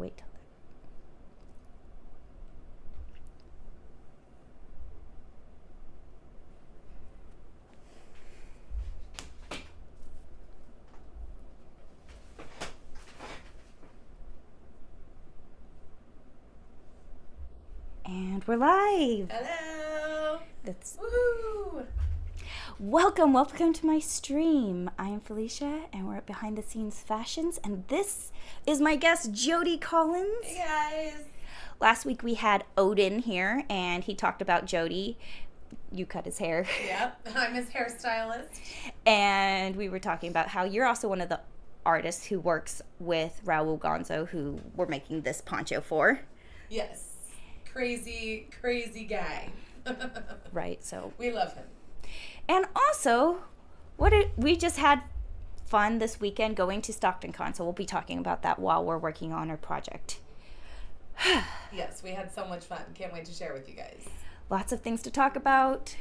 wait till and we're live. Hello. That's Woohoo. welcome to my stream. I am Felicia, and we're at Behind the Scenes Fashions, and this is my guest, Jodie Collins. Hey guys. Last week we had Odin here, and he talked about Jodie. You cut his hair. Yep, I'm his hairstylist. And we were talking about how you're also one of the artists who works with Raul Gonzo, who we're making this poncho for. Yes. Crazy guy. Right, so. We love him. And also, we just had fun this weekend going to Stockton Con, so we'll be talking about that while we're working on our project. Yes, we had so much fun. Can't wait to share with you guys. Lots of things to talk about,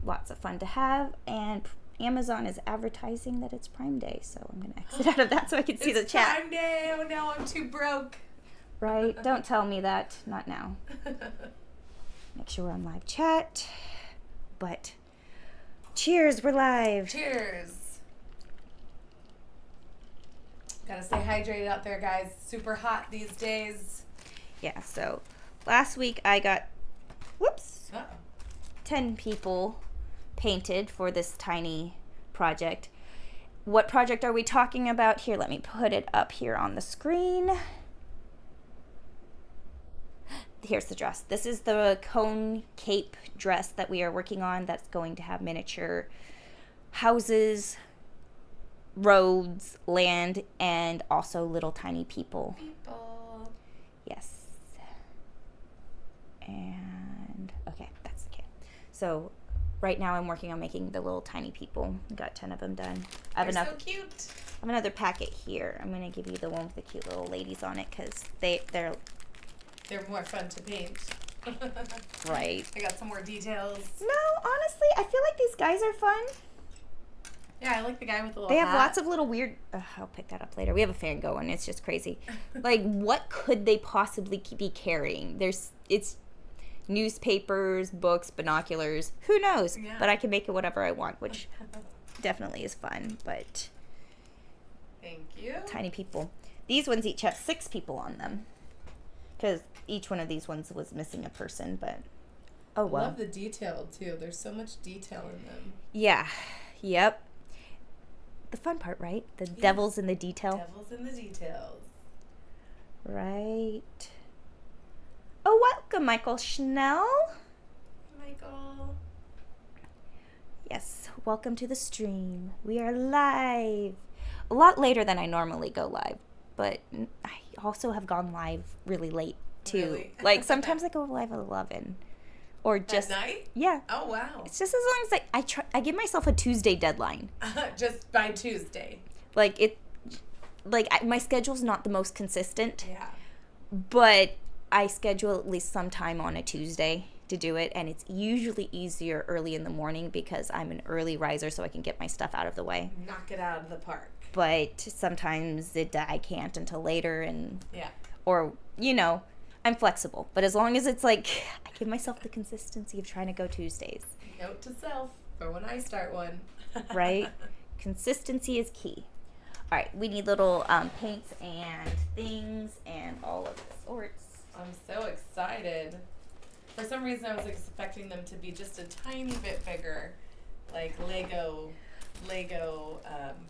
lots of fun to have, and Amazon is advertising that it's Prime Day, so I'm going to exit out of that so I can see the chat. It's Prime Day. Oh no, I'm too broke. Right? Don't tell me that. Not now. Make sure we're on live chat. But cheers, we're live. Cheers. Gotta stay hydrated out there, guys. Super hot these days. Yeah, so last week I got, Uh-oh. 10 people painted for this tiny project. What project are we talking about here? Let me put it up here on the screen. Here's the dress. This is the cone cape dress that we are working on that's going to have miniature houses, roads, land, and also little tiny people. Yes. And, okay, that's okay. So, right now I'm working on making the little tiny people. Got 10 of them done. They're so cute. I have another packet here. I'm going to give you the one with the cute little ladies on it because they're more fun to paint. right. I got some more details. No, honestly, I feel like these guys are fun. Yeah, I like the guy with the little They have hat. lots of little weird... I'll pick that up later. We have a fan going. It's just crazy. Like, what could they possibly be carrying? It's newspapers, books, binoculars. Who knows? Yeah. But I can make it whatever I want, which definitely is fun. But Thank you. tiny people. These ones each have 6 people on them. Because each one of these ones was missing a person, but... Oh, well. I love the detail, too. There's so much detail in them. Yeah. Yep. The fun part, right? The devil's in the detail. Devil's in the details. Right. Oh, welcome, Michael Schnell. Michael. Yes, welcome to the stream. We are live. A lot later than I normally go live, but I also have gone live really late, too. Really? Like, sometimes I go live at 11. Or just... At night? Yeah. Oh, wow. It's just as long as I give myself a Tuesday deadline. Just by Tuesday. My schedule's not the most consistent. Yeah. But I schedule at least some time on a Tuesday to do it, and it's usually easier early in the morning because I'm an early riser, so I can get my stuff out of the way. Knock it out of the park. But sometimes I can't until later, Yeah. or, I'm flexible. But as long as it's I give myself the consistency of trying to go Tuesdays. Note to self for when I start one. Right? Consistency is key. All right, we need little paints and things and all of the sorts. I'm so excited. For some reason, I was expecting them to be just a tiny bit bigger, like Lego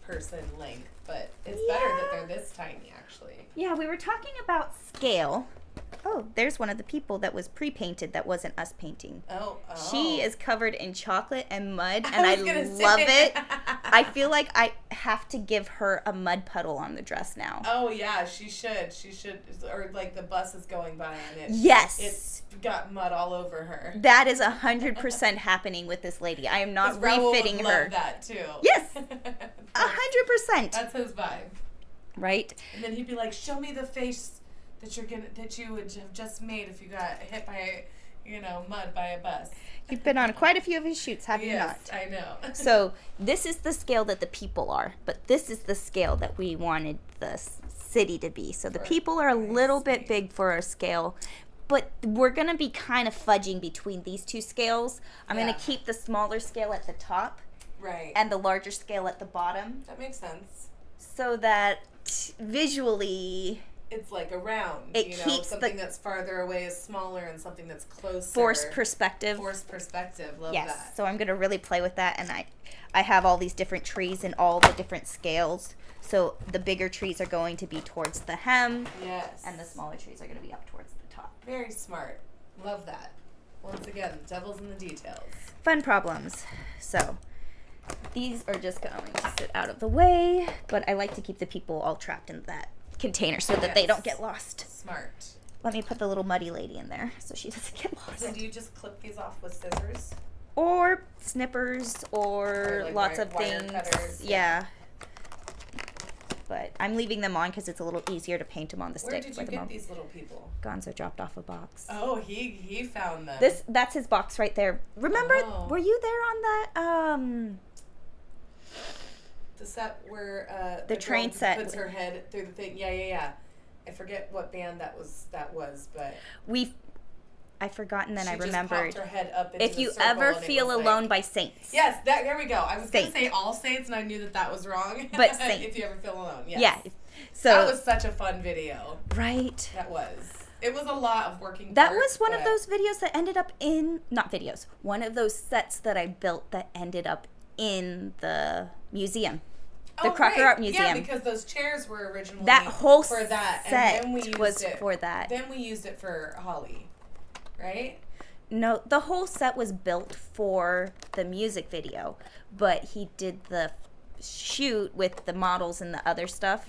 person length. But it's better that they're this tiny, actually. Yeah, we were talking about scale. Oh, there's one of the people that was pre-painted that wasn't us painting. Oh. She is covered in chocolate and mud, and I was love gonna say. it. I feel like I have to give her a mud puddle on the dress now. Oh, yeah, she should. Or like the bus is going by and Yes. it's got mud all over her. That is 100% happening with this lady. I am not refitting would her. love that too. Yes. 100%. That's his vibe. Right? And then he'd be like, "Show me the face that you would have just made if you got hit by, mud by a bus." You've been on quite a few of his shoots, have you not? Yes, I know. So this is the scale that the people are, but this is the scale that we wanted the city to be. So the Sure. people are a little see. bit big for our scale. But we're going to be kind of fudging between these two scales. I'm going Yeah. to keep the smaller scale at the top Right. and the larger scale at the bottom That makes sense. so that visually It's like a round. It you know, keeps something that's farther away is smaller, and something that's closer. forced perspective. Forced perspective. Love Yes. that. So I'm going to really play with that. And I have all these different trees in all the different scales. So the bigger trees are going to be towards the hem. Yes. And the smaller trees are going to be up towards the top. Very smart. Love that. Once again, devil's in the details. Fun problems. So these are just going to sit out of the way, but I like to keep the people all trapped in that container so that they Yes. don't get lost. Smart. Let me put the little muddy lady in there so she doesn't get lost. So do you just clip these off with scissors? Or snippers or Or like lots of wire things. cutters, Yeah. But I'm leaving them on because it's a little easier to paint them on the Where stick. did you with them get on. these little people? Gonzo dropped off a box. Oh, he found them. That's his box right there. Remember, Oh. were you there on that? The set where The girl train set. puts her head through the thing. Yeah. I forget what band that was, but I've forgotten, then she I just remembered. popped her head up into If the You circle, Ever and it Feel was like- Alone by Saints. Yes, there we go. I was going to Saint. say All Saints, and I knew that was wrong. But Saint. If You Ever Feel Alone, yes. Yeah. So That was such a fun video. right. That was. It was a lot of working That parts, was one of but- those videos that ended up in, not videos, one of those sets that I built that ended up in the museum. The Crocker right. Art Museum. Yeah, because those chairs were originally That whole for that, set and then we used was it for that. Then we used it for Holly, right? No, the whole set was built for the music video, but he did the shoot with the models and the other stuff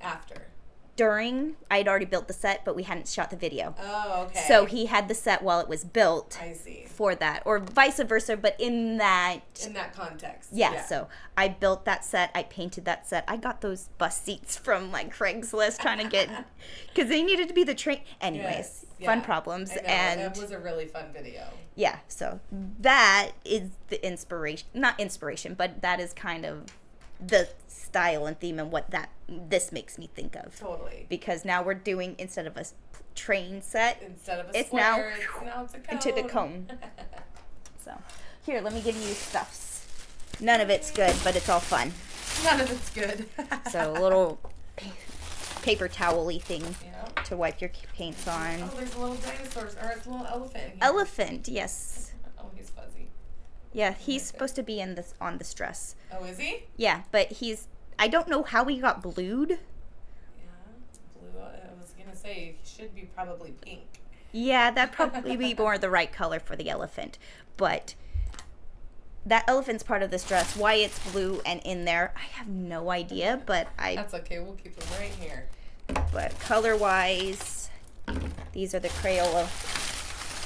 After. during. I'd already built the set, but we hadn't shot the video. Oh, okay. So he had the set while it was built I see. for that, or vice versa, but in that. In that context. Yeah, so I built that set. I painted that set. I got those bus seats from like Craigslist trying to get, because they needed to be the train. Anyways, Yes, fun yeah. problems. I know, And it was a really fun video. yeah, so that is the inspiration, not inspiration, but that is kind of the style and theme and what this makes me think of. Totally. Because now we're doing, instead of a train set, Instead of a it's square, now it's a cone. into the cone. So here, let me give you stuffs. None of it's good, but it's all fun. None of it's good. So a little paper towel-y thing Yeah. to wipe your paints on. Oh, there's a little dinosaur, or it's a little elephant in here. Elephant, yes. Oh, he's fuzzy. Yeah, he's supposed to be in this on this dress. Oh, is he? Yeah, but I don't know how he got blued. Yeah. Blue. I was gonna say he should be probably pink. Yeah, that'd probably be more the right color for the elephant. But that elephant's part of this dress. Why it's blue and in there, I have no idea. But That's okay. We'll keep them right here. But color-wise, these are the Crayola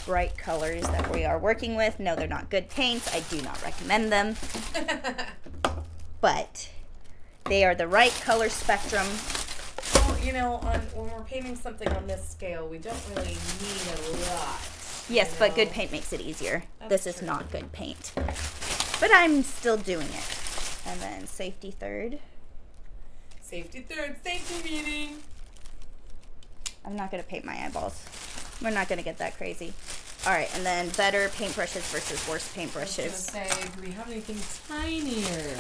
bright colors that we are working with. No, they're not good paints. I do not recommend them. But they are the right color spectrum. Well, you know, when we're painting something on this scale, we don't really need a lot. Yes, you but know? good paint makes it easier. That's This is true. not good paint. But I'm still doing it. And then safety third. Safety third, safety meeting. I'm not going to paint my eyeballs. We're not going to get that crazy. All right, and then better paintbrushes versus worse I was paintbrushes. gonna say, do we have anything tinier?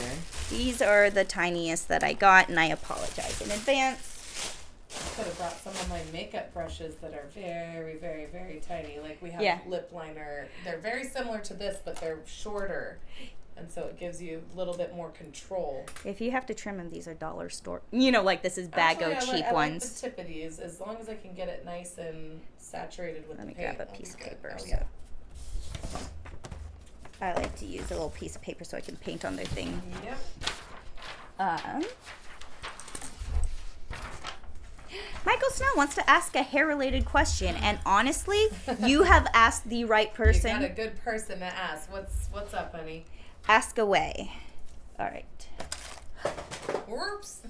These are the tiniest that I got, and I apologize in advance. I could have brought some of my makeup brushes that are very, very, very tiny. Like we have Yeah. lip liner. They're very similar to this, but they're shorter. And so it gives you a little bit more control. If you have to trim them, these are dollar store. You know, like this is Bago Actually, cheap I ones. like the tippities, as long as I can get it nice and saturated with Let the me paint. grab a I'll piece be of good. paper. Oh, So yeah. I like to use a little piece of paper so I can paint on their thing. Yep. Michael Snow wants to ask a hair-related question, and honestly, you have asked the right You person. got a good person to ask. What's up, honey? Ask away. All right. Whoops.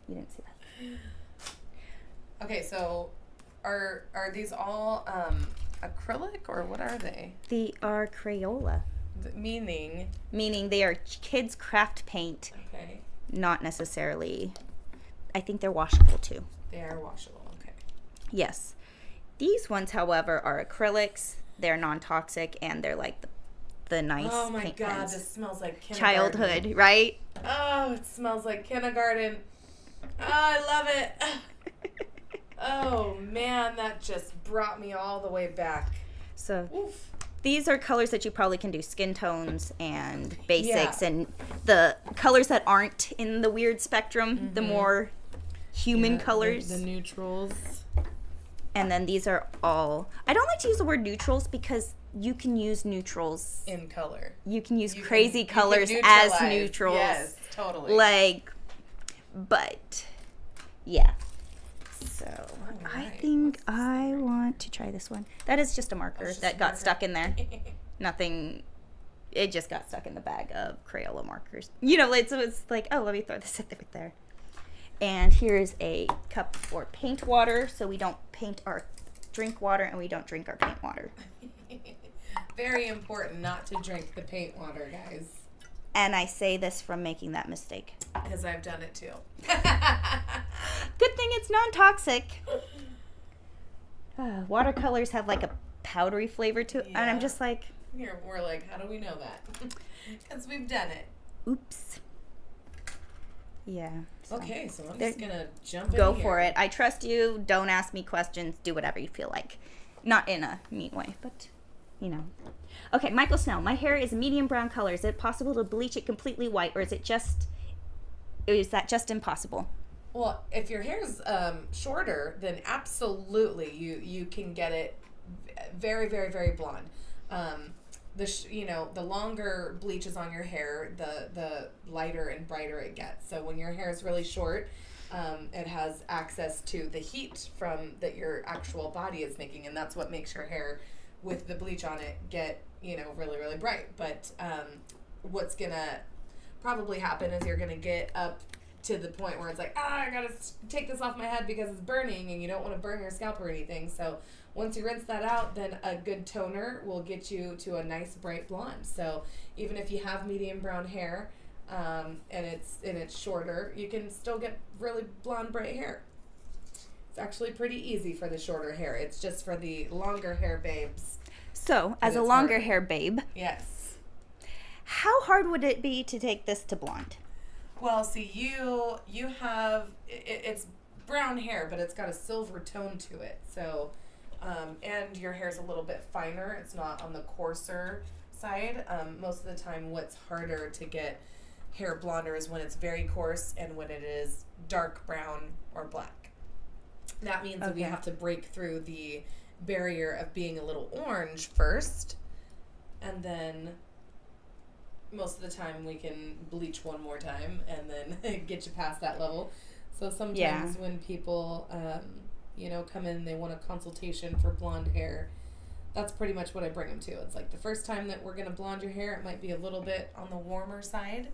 You didn't see that. Okay, so are these all acrylic or what are they? They are Crayola, Meaning. meaning they are kids' craft paint. Okay. not necessarily. I think they're washable too. They are washable. Okay. Yes. These ones, however, are acrylics. They're non-toxic, and they're like the nice Oh my paint God, pens. this smells like kindergarten. Childhood, right? Oh, it smells like kindergarten. Oh, I love it. Oh man, that just brought me all the way back. So Oof. these are colors that you probably can do skin tones and basics, Yeah. and the colors that aren't in the weird spectrum, the more human colors. The neutrals. And then these are all, I don't like to use the word neutrals because you can use neutrals. In color. You can use You crazy can colors neutralize. as neutrals. Yes, totally. Like, but, yeah. So, I right. think I want to try this one. That is just a marker just that a got marker. stuck in there. Nothing, it just got stuck in the bag of Crayola markers. You know, so it's like, oh, let me throw this right there. And here's a cup for paint water, so we don't paint our drink water and we don't drink our paint water. Very important not to drink the paint water, guys. And I say this from making that mistake. Because I've done it too. Good thing it's non-toxic. Watercolors have like a powdery flavor to it, and I'm Yeah. just like, Here, we're like, how do we know that? Because we've done it. oops. Yeah. So Okay, so I'm There- just going to jump in go here. for it. I trust you. Don't ask me questions. Do whatever you feel like. Not in a mean way, but, you know. Okay, Michael Snell. My hair is a medium brown color. Is it possible to bleach it completely white, or is that just impossible? Well, if your hair's shorter, then absolutely you can get it very, very, very blonde. The longer bleach is on your hair, the lighter and brighter it gets. So when your hair is really short, it has access to the heat from that your actual body is making, and that's what makes your hair with the bleach on it get really, really bright. But what's gonna probably happen is you're gonna get up to the point where it's like, I gotta take this off my head because it's burning, and you don't want to burn your scalp or anything. So once you rinse that out, then a good toner will get you to a nice bright blonde. So even if you have medium brown hair and it's shorter, you can still get really blonde bright hair. It's actually pretty easy for the shorter hair. It's just for the longer hair babes. So, as a it's longer hard. hair babe, Yes. how hard would it be to take this to blonde? Well, see, you have it's brown hair, but it's got a silver tone to it. So, and your hair's a little bit finer. It's not on the coarser side. Most of the time, what's harder to get hair blonder is when it's very coarse and when it is dark brown or black. That means that we Okay. have to break through the barrier of being a little orange first, and then most of the time we can bleach one more time and then get you past that level. So sometimes when people come in and they want a consultation for blonde hair, that's pretty much what I bring them to. It's like the first time that we're going to blonde your hair, it might be a little bit on the warmer side,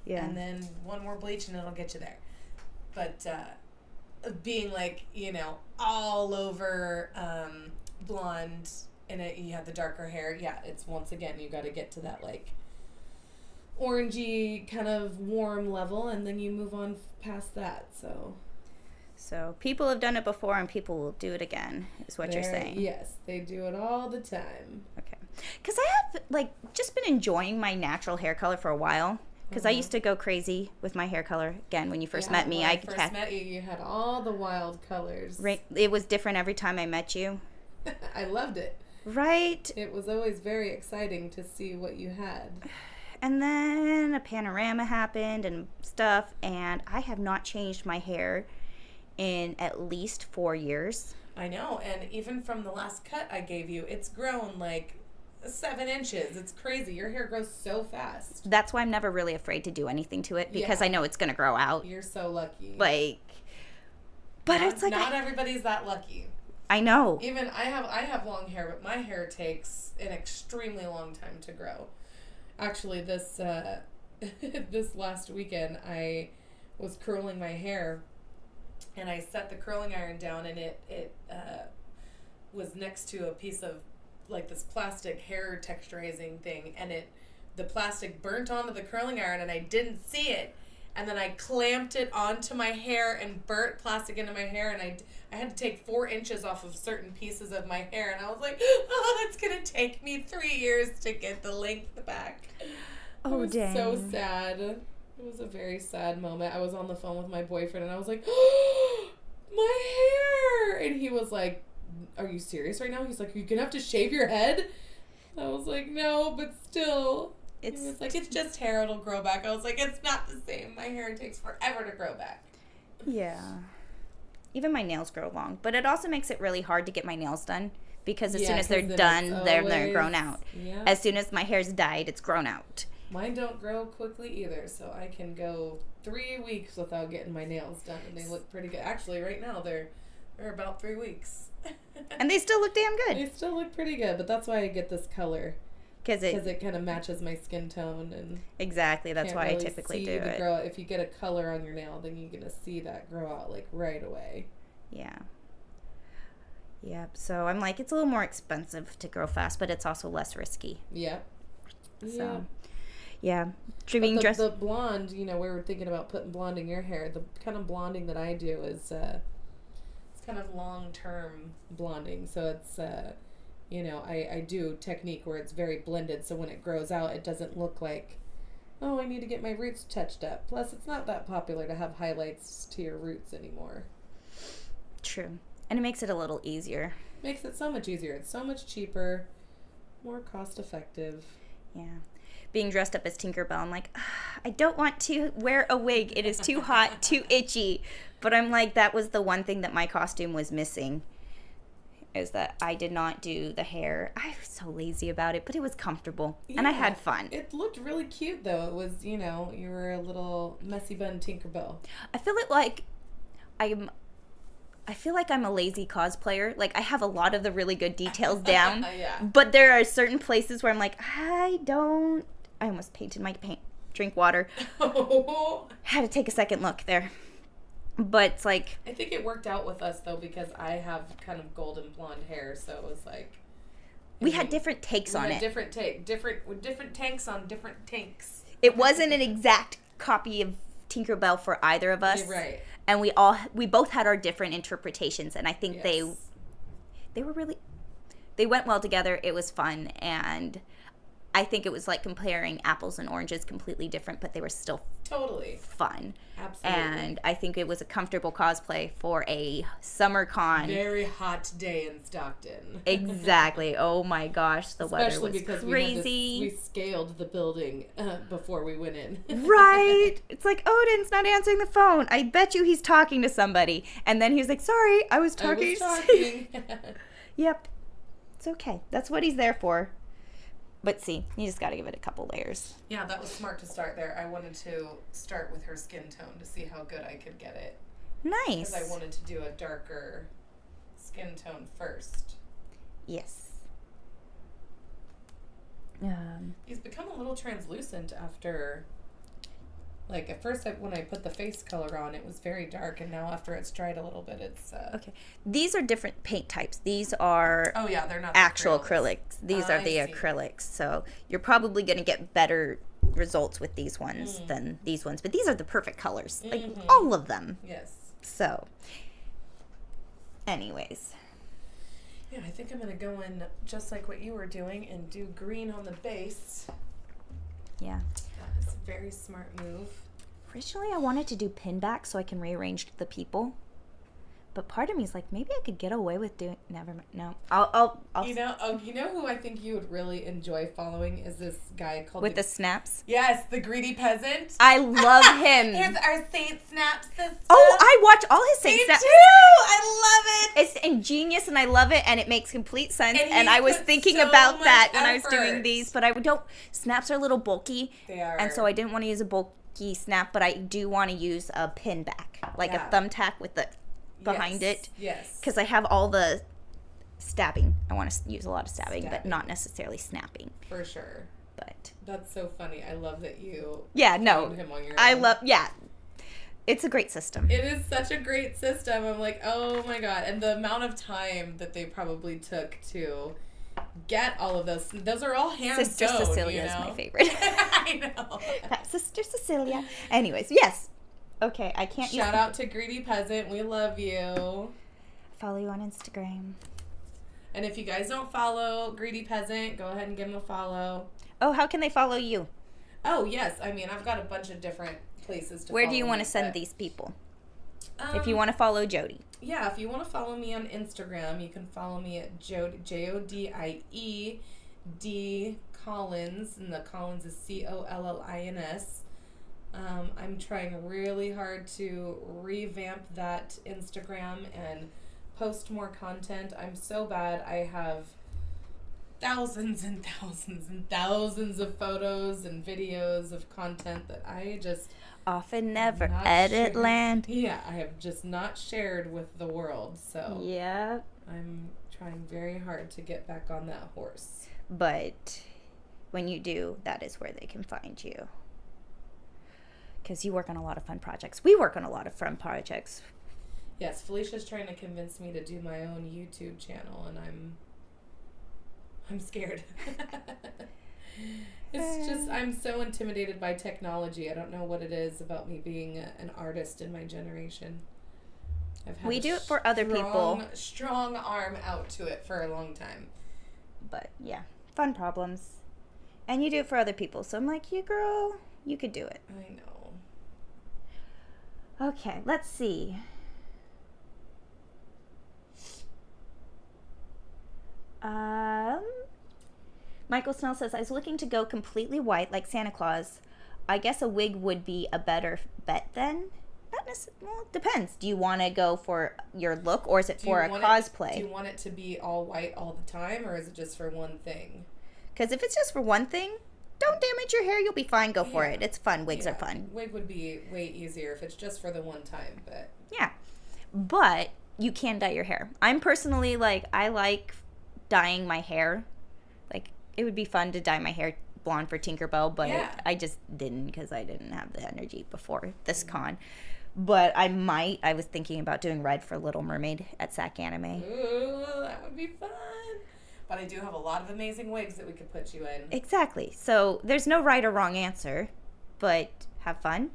and then one more bleach and it'll get you there. But being like, all over blonde and you have the darker hair, it's once again, you got to get to that like orangey kind of warm level, and then you move on past that. So people have done it before and people will do it again, is what you're saying. Yes, they do it all the time. Okay. Because I have, just been enjoying my natural hair color for a while. Because I used to go crazy with my hair color. Again, when you first met me, when I first met you, you had all the wild colors. Right. It was different every time I met you. I loved it. Right. It was always very exciting to see what you had. And then a panorama happened and stuff, and I have not changed my hair in at least 4 years. I know, and even from the last cut I gave you, it's grown like 7 inches. It's crazy. Your hair grows so fast. That's why I'm never really afraid to do anything to it, because I know it's going to grow out. You're so lucky. But it's like not everybody's that lucky. I know. Even I have long hair, but my hair takes an extremely long time to grow. Actually, this this last weekend I was curling my hair, and I set the curling iron down, and it was next to a piece of like this plastic hair texturizing thing, and the plastic burnt onto the curling iron, and I didn't see it. and then I clamped it onto my hair and burnt plastic into my hair, and I had to take 4 inches off of certain pieces of my hair, and I was like, oh, it's going to take me 3 years to get the length back. Oh, it was dang. so sad. It was a very sad moment. I was on the phone with my boyfriend, and I was like, oh, my hair! And he was like, are you serious right now? He's like, you're going to have to shave your head? I was like, no, but still. He was like, it's just hair, it'll grow back. I was like, it's not the same. My hair takes forever to grow back. Yeah. Even my nails grow long. But it also makes it really hard to get my nails done because as soon as they're done, they're grown out. Yeah. As soon as my hair's dyed, it's grown out. Mine don't grow quickly either, so I can go 3 weeks without getting my nails done, and they look pretty good. Actually, right now, they're about 3 weeks. And they still look damn good. They still look pretty good, but that's why I get this color. Because it kind of matches my skin tone. And exactly, that's why I typically do it. If you get a color on your nail, then you're going to see that grow out, like, right away. Yeah. Yep, so I'm like, it's a little more expensive to grow fast, but it's also less risky. Yep. So, yeah. The blonde, we were thinking about putting blonde in your hair. The kind of blonding that I do is... it's kind of long-term blonding, so it's, I do technique where it's very blended, so when it grows out, it doesn't look like, oh, I need to get my roots touched up. Plus, it's not that popular to have highlights to your roots anymore. True. And it makes it a little easier. Makes it so much easier. It's so much cheaper, more cost-effective. Yeah. Being dressed up as Tinkerbell, I'm like, I don't want to wear a wig. It is too hot, too itchy. But I'm like, that was the one thing that my costume was missing, is that I did not do the hair. I was so lazy about it, but it was comfortable. Yeah, and I had fun. It looked really cute, though. It was, you were a little messy bun Tinkerbell. I feel like I'm a lazy cosplayer. Like, I have a lot of the really good details down. Yeah. But there are certain places where I'm like, I almost painted my drink water. Had to take a second look there. But it's like... I think it worked out with us, though, because I have kind of golden blonde hair, so it was like... We had different takes on it. Different tanks on different tanks. It wasn't an exact copy of Tinkerbell for either of us. You're right. And we both had our different interpretations, and I think they were really... They went well together. It was fun, and... I think it was like comparing apples and oranges, completely different, but they were still totally fun. Absolutely. And I think it was a comfortable cosplay for a summer con. Very hot day in Stockton. Exactly. Oh my gosh, the weather was crazy. We scaled the building before we went in. Right. It's like, Odin's not answering the phone. I bet you he's talking to somebody. And then he's like, sorry, I was talking. Yep. It's okay. That's what he's there for. But see, you just got to give it a couple layers. Yeah, that was smart to start there. I wanted to start with her skin tone to see how good I could get it. Nice. Because I wanted to do a darker skin tone first. Yes. He's become a little translucent after... Like, at first, when I put the face color on, it was very dark, and now after it's dried a little bit, it's... Okay. These are different paint types. These are... Oh, yeah, they're not actual acrylics. These are the acrylics. So you're probably going to get better results with these ones than these ones. But these are the perfect colors. Like, all of them. Yes. So, anyways. Yeah, I think I'm going to go in just like what you were doing and do green on the base. Yeah. That is a very smart move. Originally, I wanted to do pinback so I can rearrange the people. But part of me is like, maybe I could get away with doing... Never mind. No. I'll You know who I think you would really enjoy following is this guy called... With the snaps? Yes, the greedy peasant. I love him. Here's our Saint Snap system. Oh, I watch all his Saint Snaps. Me too! I love it! It's ingenious and I love it and it makes complete sense. And I was thinking so about that much when I was doing effort. these. But I don't... Snaps are a little bulky. They are. And so I didn't want to use a bulky snap, but I do want to use a pin back. Like a thumbtack with the... behind it. Yes. Because I have all the stabbing. I want to use a lot of stabbing, but not necessarily snapping. For sure. But that's so funny. I love that you found him on your own. It's a great system. It is such a great system. I'm like, oh my god. And the amount of time that they probably took to get all of those are all hand Sister sewed, Cecilia is my favorite. I know. That Sister Cecilia. Anyways, yes. Okay, I can't Shout out to Greedy Peasant. We love you. Follow you on Instagram. And if you guys don't follow Greedy Peasant, go ahead and give him a follow. Oh, how can they follow you? Oh, yes. I mean, I've got a bunch of different places to Where follow do you want me, to send but, these people? If you want to follow Jodie. Yeah, if you want to follow me on Instagram, you can follow me at Jodie Collins, and the Collins is Collins. I'm trying really hard to revamp that Instagram and post more content. I'm so bad. I have thousands and thousands and thousands of photos and videos of content that I just often never edit land. Yeah, I have just not shared with the world. So yeah, I'm trying very hard to get back on that horse. But when you do, that is where they can find you. Because you work on a lot of fun projects. We work on a lot of fun projects. Yes, Felicia's trying to convince me to do my own YouTube channel, and I'm scared. It's just, I'm so intimidated by technology. I don't know what it is about me being an artist in my generation. We do it for other people. Strong arm out to it for a long time. But yeah, fun problems. And you do it for other people. So I'm like, you girl, you could do it. I know. Okay, let's see. Michael Snell says, I was looking to go completely white like Santa Claus. I guess a wig would be a better bet then? Not necessarily. Well, it depends. Do you want to go for your look, or is it for a cosplay? Do you want it to be all white all the time, or is it just for one thing? Because if it's just for one thing, don't damage your hair. You'll be fine. Go for it. It's fun. Wigs are fun. Wig would be way easier if it's just for the one time, but... Yeah. But you can dye your hair. I'm personally, like, I like dyeing my hair. Like, it would be fun to dye my hair blonde for Tinkerbell, but I just didn't because I didn't have the energy before this con. But I was thinking about doing red for Little Mermaid at SAC Anime. Ooh, that would be fun. But I do have a lot of amazing wigs that we could put you in. Exactly. So there's no right or wrong answer, but have fun,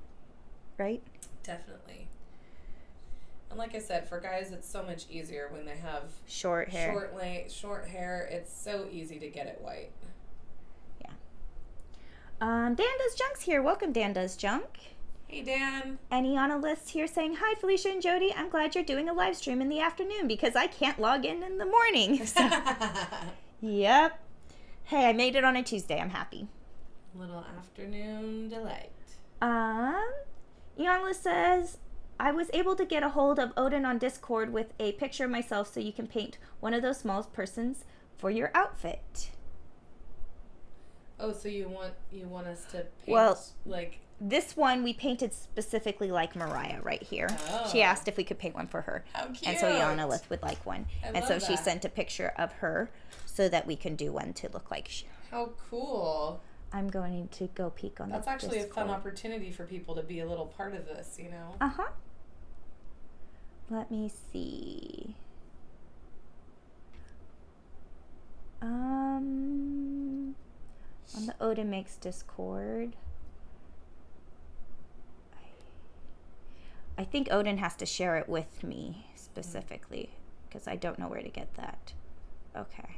right? Definitely. And like I said, for guys, it's so much easier when they have short hair. Short hair. It's so easy to get it white. Yeah. Dan Does Junk's here. Welcome, Dan Does Junk. Hey, Dan. And Iana List here saying, hi, Felicia and Jodie. I'm glad you're doing a live stream in the afternoon because I can't log in the morning. So, yep. Hey, I made it on a Tuesday. I'm happy. Little afternoon delight. Iana List says, I was able to get a hold of Odin on Discord with a picture of myself so you can paint one of those small persons for your outfit. Oh, so you want us to paint, like... This one we painted specifically like Mariah right here. Oh. She asked if we could paint one for her. How cute. And so Iana Lith would like one. I love she sent a picture of her so that we can do one to look like she. How cool. I'm going to go peek on That's actually Discord. a fun opportunity for people to be a little part of this, you know? Uh-huh. Let me see. On the Odin Makes Discord. I think Odin has to share it with me specifically because I don't know where to get that. Okay.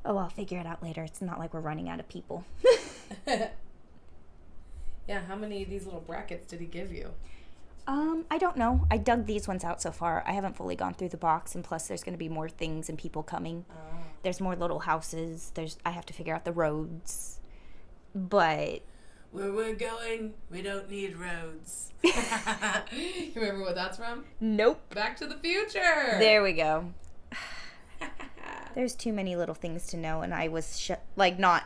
Oh, I'll figure it out later. It's not like we're running out of people. Yeah, how many of these little brackets did he give you? I don't know. I dug these ones out so far. I haven't fully gone through the box, and plus there's going to be more things and people coming. Oh. There's more little houses. I have to figure out the roads. But where we're going, we don't need roads. You remember what that's from? Nope. Back to the Future. There we go. There's too many little things to know, and I was not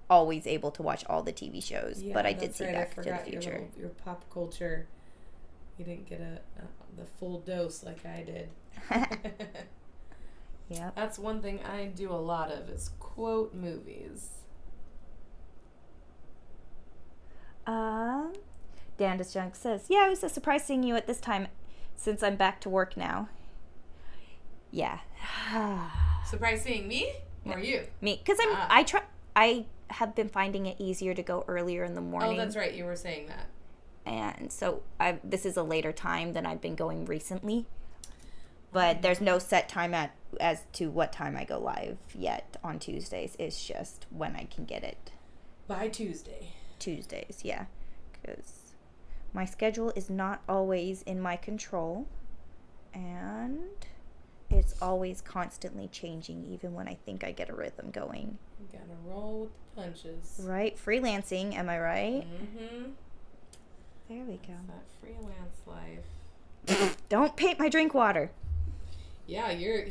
always able to watch all the TV shows, but I did see Back to the Future. Your pop culture. You didn't get the full dose like I did. Yeah. That's one thing I do a lot of is quote movies. Dan DeSjunk says, yeah, I was so surprised seeing you at this time since I'm back to work now. Yeah. Surprised seeing me? Or you? Me, because I have been finding it easier to go earlier in the morning. Oh, that's right. You were saying that. And so this is a later time than I've been going recently. But there's no set time as to what time I go live yet on Tuesdays. It's just when I can get it. By Tuesday. Tuesdays, yeah. Because my schedule is not always in my control. And it's always constantly changing, even when I think I get a rhythm going. You gotta roll with the punches. Right? Freelancing, am I right? Mm-hmm. There we go. That's that freelance life. Don't paint my drink water. Yeah, you're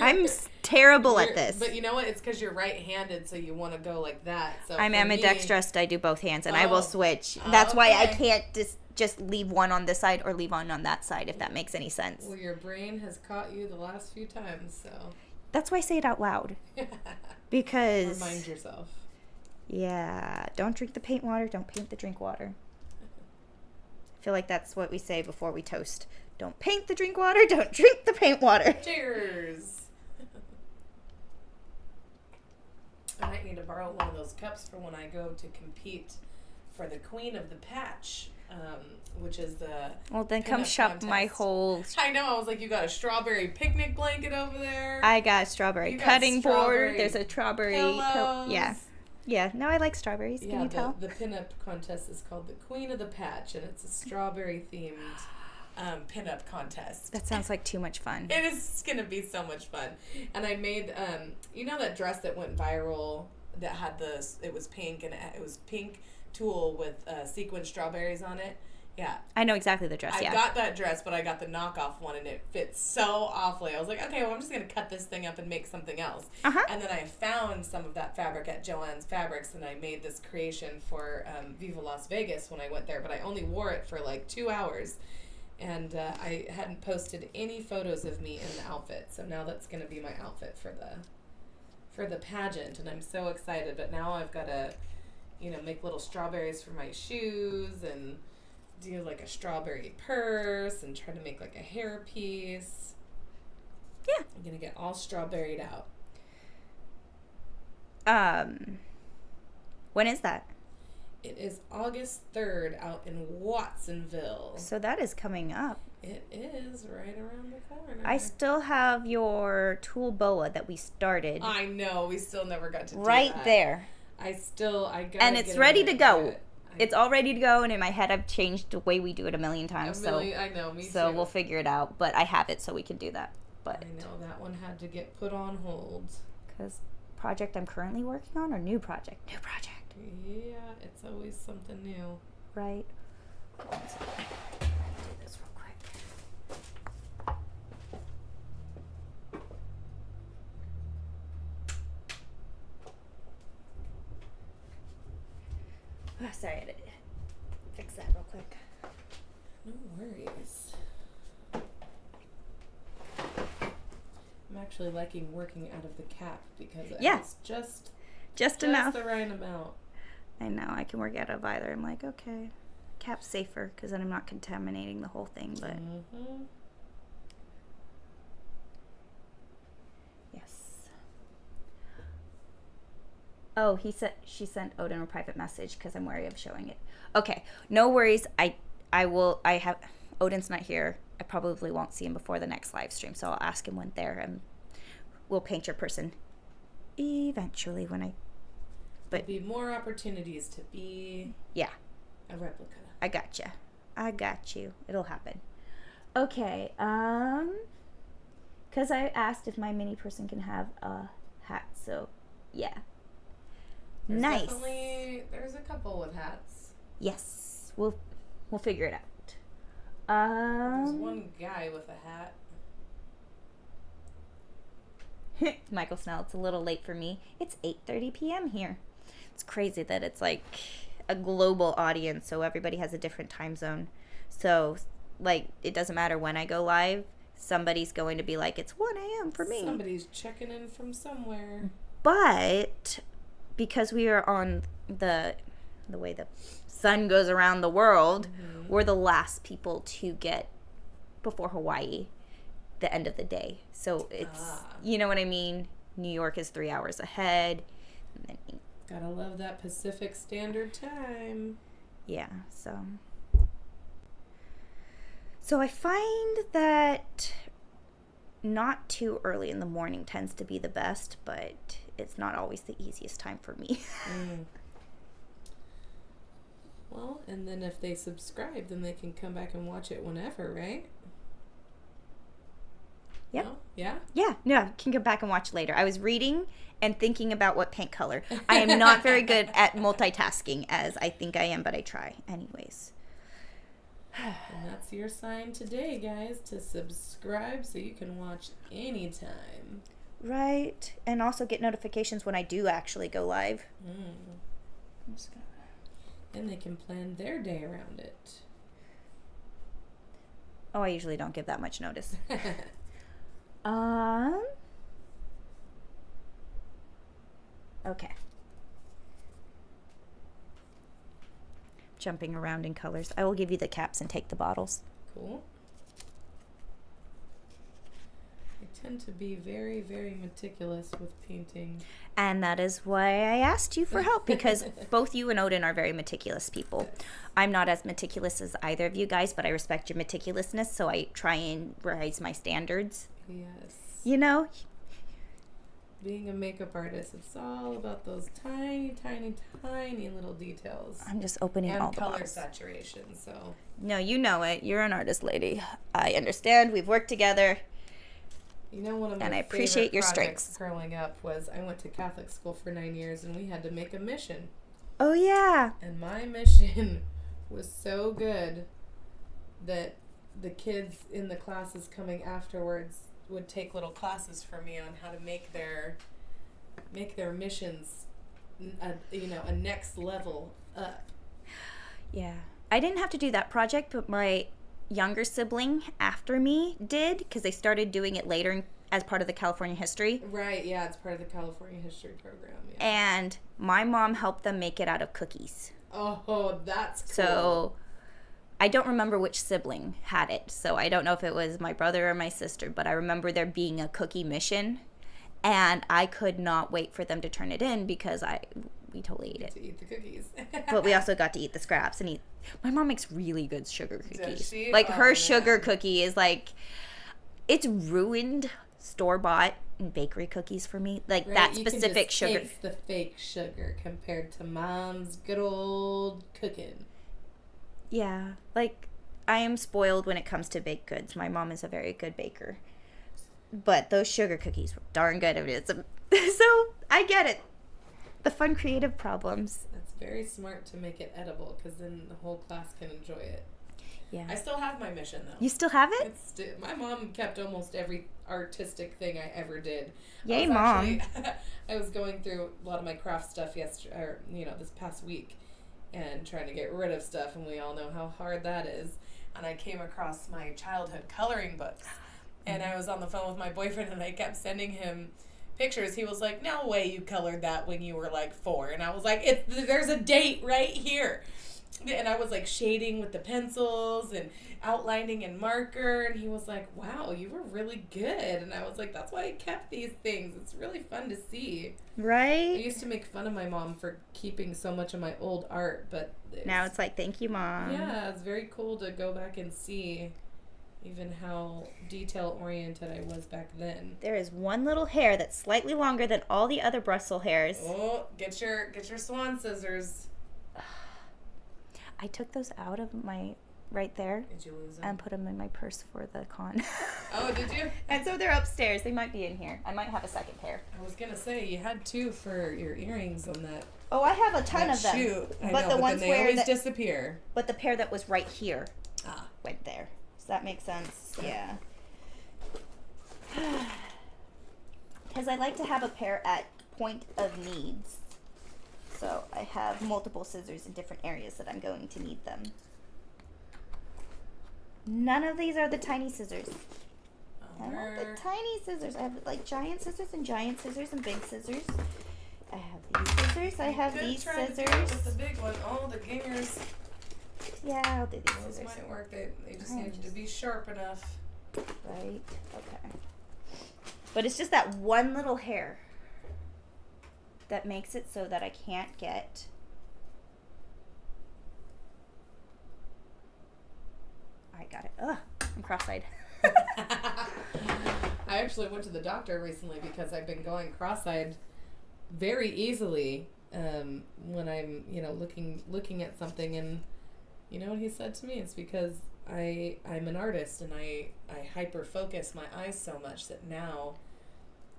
I'm terrible at this. But you know what? It's because you're right-handed, so you want to go like that. So I'm ambidextrous. I do both hands, and I will switch. Oh, That's why I can't just leave one on this side or leave one on that side, if that makes any sense. Well, your brain has caught you the last few times, so. That's why I say it out loud. Because... Remind yourself. Yeah. Don't drink the paint water. Don't paint the drink water. I feel like that's what we say before we toast. Don't paint the drink water. Don't drink the paint water. Cheers. I might need to borrow one of those cups for when I go to compete for the Queen of the Patch, which is the... Well, then come shop contest. my whole... I know. I was like, you got a strawberry picnic blanket over there. I got a strawberry cutting board. There's a strawberry... pillows. Yeah. Yeah. No, I like strawberries. Can you tell? The pinup contest is called the Queen of the Patch, and it's a strawberry-themed... pinup contest. That sounds like too much fun. It is going to be so much fun. And I made, you know that dress that went viral that had it was pink, and it was pink tulle with sequin strawberries on it? Yeah. I know exactly the dress, I got that dress, but I got the knockoff one, and it fits so awfully. I was like, okay, well, I'm just going to cut this thing up and make something else. Uh-huh. And then I found some of that fabric at Joann's Fabrics, and I made this creation for Viva Las Vegas when I went there, but I only wore it for like 2 hours. And I hadn't posted any photos of me in the outfit, so now that's going to be my outfit for the pageant, and I'm so excited. But now I've got to, make little strawberries for my shoes and do like a strawberry purse and try to make like a hairpiece. Yeah, I'm going to get all strawberried out. When is that? It is August 3rd out in Watsonville. So that is coming up. It is right around the corner. I still have your tulle boa that we started. I know. We still never got to do right that. there. I gotta and it's get ready to go. It's all ready to go, and in my head I've changed the way we do it a million times. I know, me too. So we'll figure it out. But I have it so we can do that. But I know, that one had to get put on hold. Because project I'm currently working on or new project? New project. Yeah, it's always something new. Right. Let's do this real quick. Oh, sorry, I had to fix that real quick. No worries. I'm actually liking working out of the cap because it's just enough. The right amount. I know, I can work out of either. I'm like, okay, cap's safer because then I'm not contaminating the whole thing, but yes. Oh, she sent Odin a private message because I'm wary of showing it. Okay, no worries. I have Odin's not here. I probably won't see him before the next live stream, so I'll ask him when there, and we'll paint your person eventually when I. But there'll be more opportunities to be a replica. I got you. It'll happen. Okay. Because I asked if my mini person can have a hat, so yeah. Nice. There's a couple with hats. Yes, we'll figure it out. There's one guy with a hat. Michael Snell, it's a little late for me. It's 8:30 p.m. here. It's crazy that it's like a global audience, so everybody has a different time zone. So, like, it doesn't matter when I go live, somebody's going to be like, it's 1 a.m. for me. Somebody's checking in from somewhere. But because we are on the way the sun goes around the world, we're the last people to get before Hawaii the end of the day. So it's, you know what I mean? New York is 3 hours ahead. And then, gotta love that Pacific Standard Time. yeah, so I find that not too early in the morning tends to be the best, but it's not always the easiest time for me. Well, and then if they subscribe, then they can come back and watch it whenever, right? Yep. No? Yeah? Yeah, can go back and watch later. I was reading and thinking about what paint color. I am not very good at multitasking as I think I am, but I try anyways. And that's your sign today, guys, to subscribe so you can watch anytime. Right. And also get notifications when I do actually go live. I'm just gonna... And they can plan their day around it. Oh, I usually don't give that much notice. Okay. Jumping around in colors. I will give you the caps and take the bottles. Cool. I tend to be very, very meticulous with painting. And that is why I asked you for help, because both you and Odin are very meticulous people. Yes. I'm not as meticulous as either of you guys, but I respect your meticulousness, so I try and raise my standards. Yes. You know? Being a makeup artist, it's all about those tiny, tiny, tiny little details. I'm just opening and all the color bottles. saturation, so. No, you know it. You're an artist lady. I understand. We've worked together. You know, one of my And I appreciate favorite your projects strengths. growing up was I went to Catholic school for 9 years, and we had to make a mission. Oh, yeah. And my mission was so good that the kids in the classes coming afterwards would take little classes from me on how to make their missions a next level up. Yeah. I didn't have to do that project, but my younger sibling after me did, because they started doing it later as part of the California history. Right, yeah, it's part of the California history program. Yeah. And my mom helped them make it out of cookies. Oh, that's cool. So I don't remember which sibling had it. So I don't know if it was my brother or my sister, but I remember there being a cookie mission. And I could not wait for them to turn it in because we totally ate it. To eat the cookies. But we also got to eat the scraps and eat. My mom makes really good sugar cookies. Does she? Like Oh, her man. sugar cookie is like, it's ruined store-bought bakery cookies for me. Like Right, that you can specific just sugar. taste the fake sugar compared to mom's good old cooking. Yeah, like I am spoiled when it comes to baked goods. My mom is a very good baker. But those sugar cookies were darn good. So I get it. The fun creative problems. That's very smart to make it edible because then the whole class can enjoy it. Yeah. I still have my mission though. You still have it? My mom kept almost every artistic thing I ever did. Yay, Mom. I was going through a lot of my craft stuff this past week and trying to get rid of stuff, and we all know how hard that is. And I came across my childhood coloring books. And I was on the phone with my boyfriend, and I kept sending him pictures. He was like, "No way you colored that when you were like 4." And I was like, there's a date right here. And I was like shading with the pencils and outlining in marker. And he was like, "Wow, you were really good." And I was like, "That's why I kept these things. It's really fun to see." I Right? used to make fun of my mom for keeping so much of my old art, but Now it's like, thank you, Mom. yeah, it's very cool to go back and see even how detail-oriented I was back then. There is one little hair that's slightly longer than all the other Brussels hairs. Oh, get your swan scissors. I took those out of my right there Did you lose them? and put them in my purse for the con. Oh, did you? And so they're upstairs. They might be in here. I might have a second pair. I was gonna say you had 2 for your earrings on that. Oh, I have a ton that of them. shoot. I But know, the ones then they where always that- disappear. But the pair that was right here Ah. went there. Does that make sense? Yeah. Because I like to have a pair at point of needs. So I have multiple scissors in different areas that I'm going to need them. None of these are the tiny scissors. I want the tiny scissors. I have like giant scissors and big scissors. I have these scissors. I have these With the scissors. big one. Oh, the gingers. Yeah, I'll do these Those scissors. might work. They just I need to be sharp enough. Right? Okay. But it's just that one little hair that makes it so that I can't get... I got it. Ugh, I'm cross-eyed. I actually went to the doctor recently because I've been going cross-eyed very easily when I'm, looking at something, and you know what he said to me? It's because I'm an artist and I hyper focus my eyes so much that now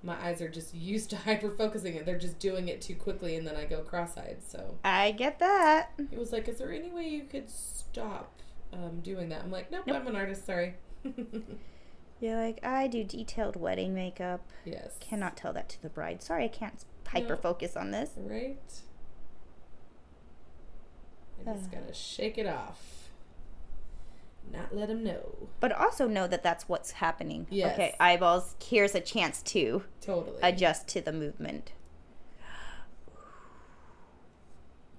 my eyes are just used to hyper focusing it. They're just doing it too quickly, and then I go cross-eyed. So I get that. he was like, "Is there any way you could stop doing that?" I'm like, "Nope, I'm an artist. Sorry." You're like, I do detailed wedding makeup. Yes. Cannot tell that to the bride. Sorry, I can't hyper focus on this. Right. I just gotta shake it off. Not let him know. But also know that that's what's happening. Yes. Okay, eyeballs, here's a chance to totally adjust to the movement.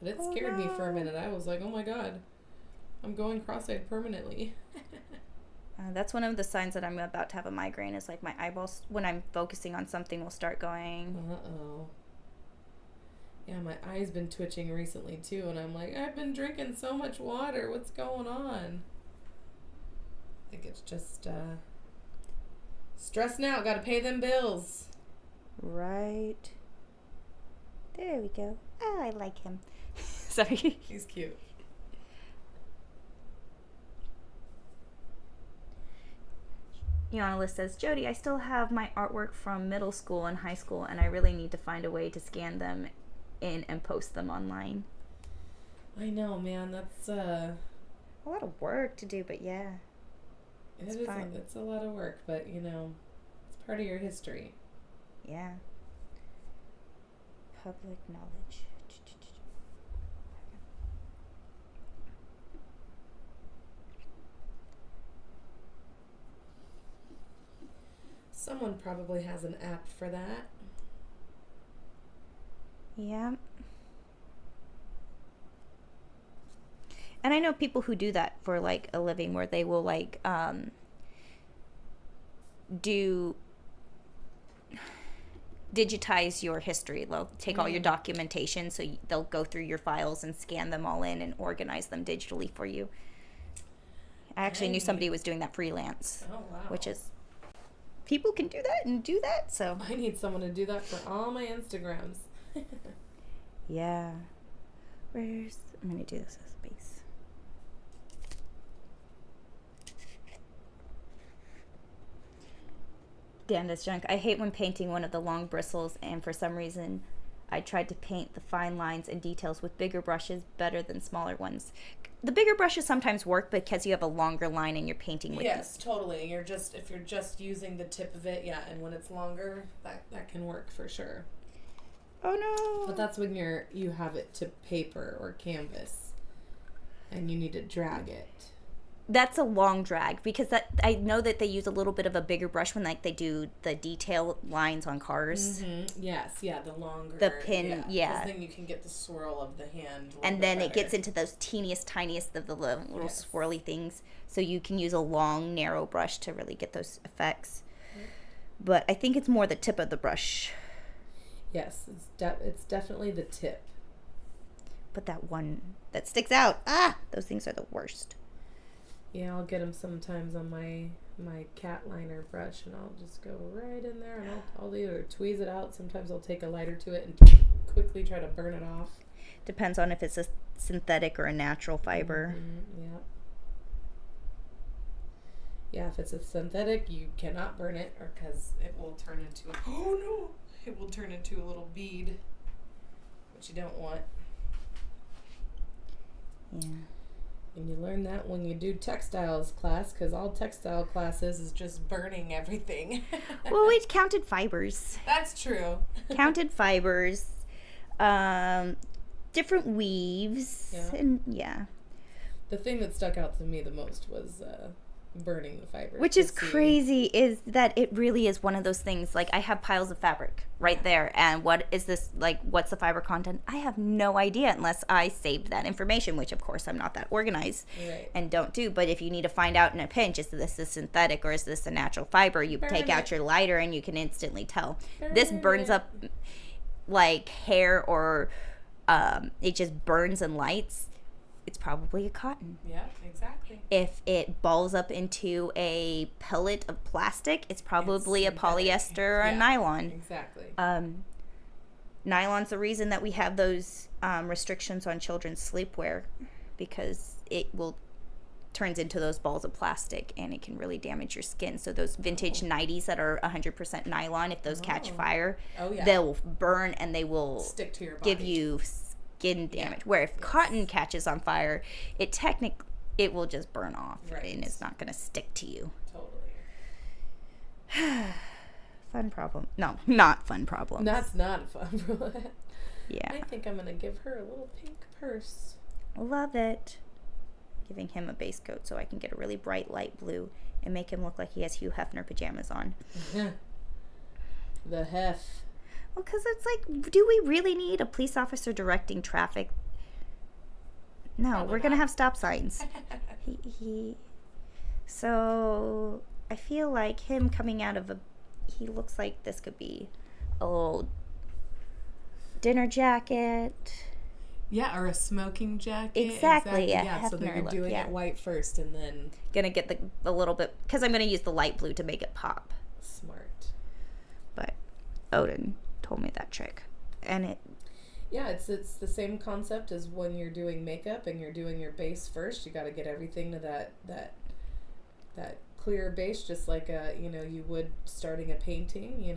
But it scared me for a minute. I was like, oh my god, I'm going cross-eyed permanently. That's one of the signs that I'm about to have a migraine, is like my eyeballs, when I'm focusing on something, will start going. Uh-oh. Yeah, my eye's been twitching recently too, and I'm like, I've been drinking so much water. What's going on? I think it's just stressing out. Got to pay them bills. Right. There we go. Oh, I like him. Sorry. He's cute. List says, Jodie, I still have my artwork from middle school and high school, and I really need to find a way to scan them in and post them online. I know, man. That's a lot of work to do, but yeah. It's fine. It's a lot of work, but it's part of your history. Yeah. Public knowledge. Someone probably has an app for that. Yeah. And I know people who do that for like a living, where they will like digitize your history. They'll take all your documentation, so they'll go through your files and scan them all in and organize them digitally for you. I actually knew somebody who was doing that freelance. Oh, wow. Which is, people can do that and do that, so. I need someone to do that for all my Instagrams. Yeah. I'm going to do this as a base. Damn, this junk. I hate when painting one of the long bristles, and for some reason I tried to paint the fine lines and details with bigger brushes better than smaller ones. The bigger brushes sometimes work because you have a longer line and you're painting with Yes, totally. If you're just using the tip of it, and when it's longer, that can work for sure. Oh no. But that's when you have it to paper or canvas and you need to drag it. That's a long drag, because I know that they use a little bit of a bigger brush when they do the detail lines on cars. Mm-hmm. Yes, the longer. The pin, Because then you can get the swirl of the hand. And then it gets into those tiniest of the little swirly things. So you can use a long, narrow brush to really get those effects. Mm-hmm. But I think it's more the tip of the brush. Yes, it's definitely the tip. But that one that sticks out, those things are the worst. Yeah, I'll get them sometimes on my cat liner brush, and I'll just go right in there, and I'll either tweeze it out. Sometimes I'll take a lighter to it and quickly try to burn it off. Depends on if it's a synthetic or a natural fiber. Mm-hmm, yeah. Yeah, if it's a synthetic, you cannot burn it, or because it will turn into it will turn into a little bead, which you don't want. Yeah. And you learn that when you do textiles class, because all textile classes is just burning everything. Well, we counted fibers. That's true. Counted fibers, different weaves, and The thing that stuck out to me the most was burning the fibers. Which is crazy, is that it really is one of those things. Like, I have piles of fabric right there, and what is this, like, what's the fiber content? I have no idea unless I saved that information, which of course I'm not that organized and don't do. But if you need to find out in a pinch, is this a synthetic or is this a natural fiber, you take out your lighter and you can instantly tell. This burns up. like hair or it just burns and lights, it's probably a cotton. Yeah, exactly. If it balls up into a pellet of plastic, it's probably a polyester or a nylon. Exactly. Nylon's the reason that we have those restrictions on children's sleepwear, because it will turns into those balls of plastic and it can really damage your skin. So those vintage 90s that are 100% nylon, if those catch fire, they'll burn and they will stick to your body. Give you skin damage. Where if cotton catches on fire, it will just burn off and it's not going to stick to you. Totally. Fun problem. No, not fun problem. That's not a fun problem. Yeah. I think I'm going to give her a little pink purse. Love it. Giving him a base coat so I can get a really bright light blue and make him look like he has Hugh Hefner pajamas on. The hef. Well, because it's like, do we really need a police officer directing traffic? No, probably we're going to have stop signs. So I feel like him coming out of he looks like this could be a little dinner jacket. Yeah, or a smoking jacket. Exactly. Yeah, so that you're doing it white first and then... Gonna get a little bit... Because I'm gonna use the light blue to make it pop. Smart. But Odin told me that trick. And it... Yeah, it's the same concept as when you're doing makeup and you're doing your base first. You gotta get everything to that clear base, just like you would starting a painting,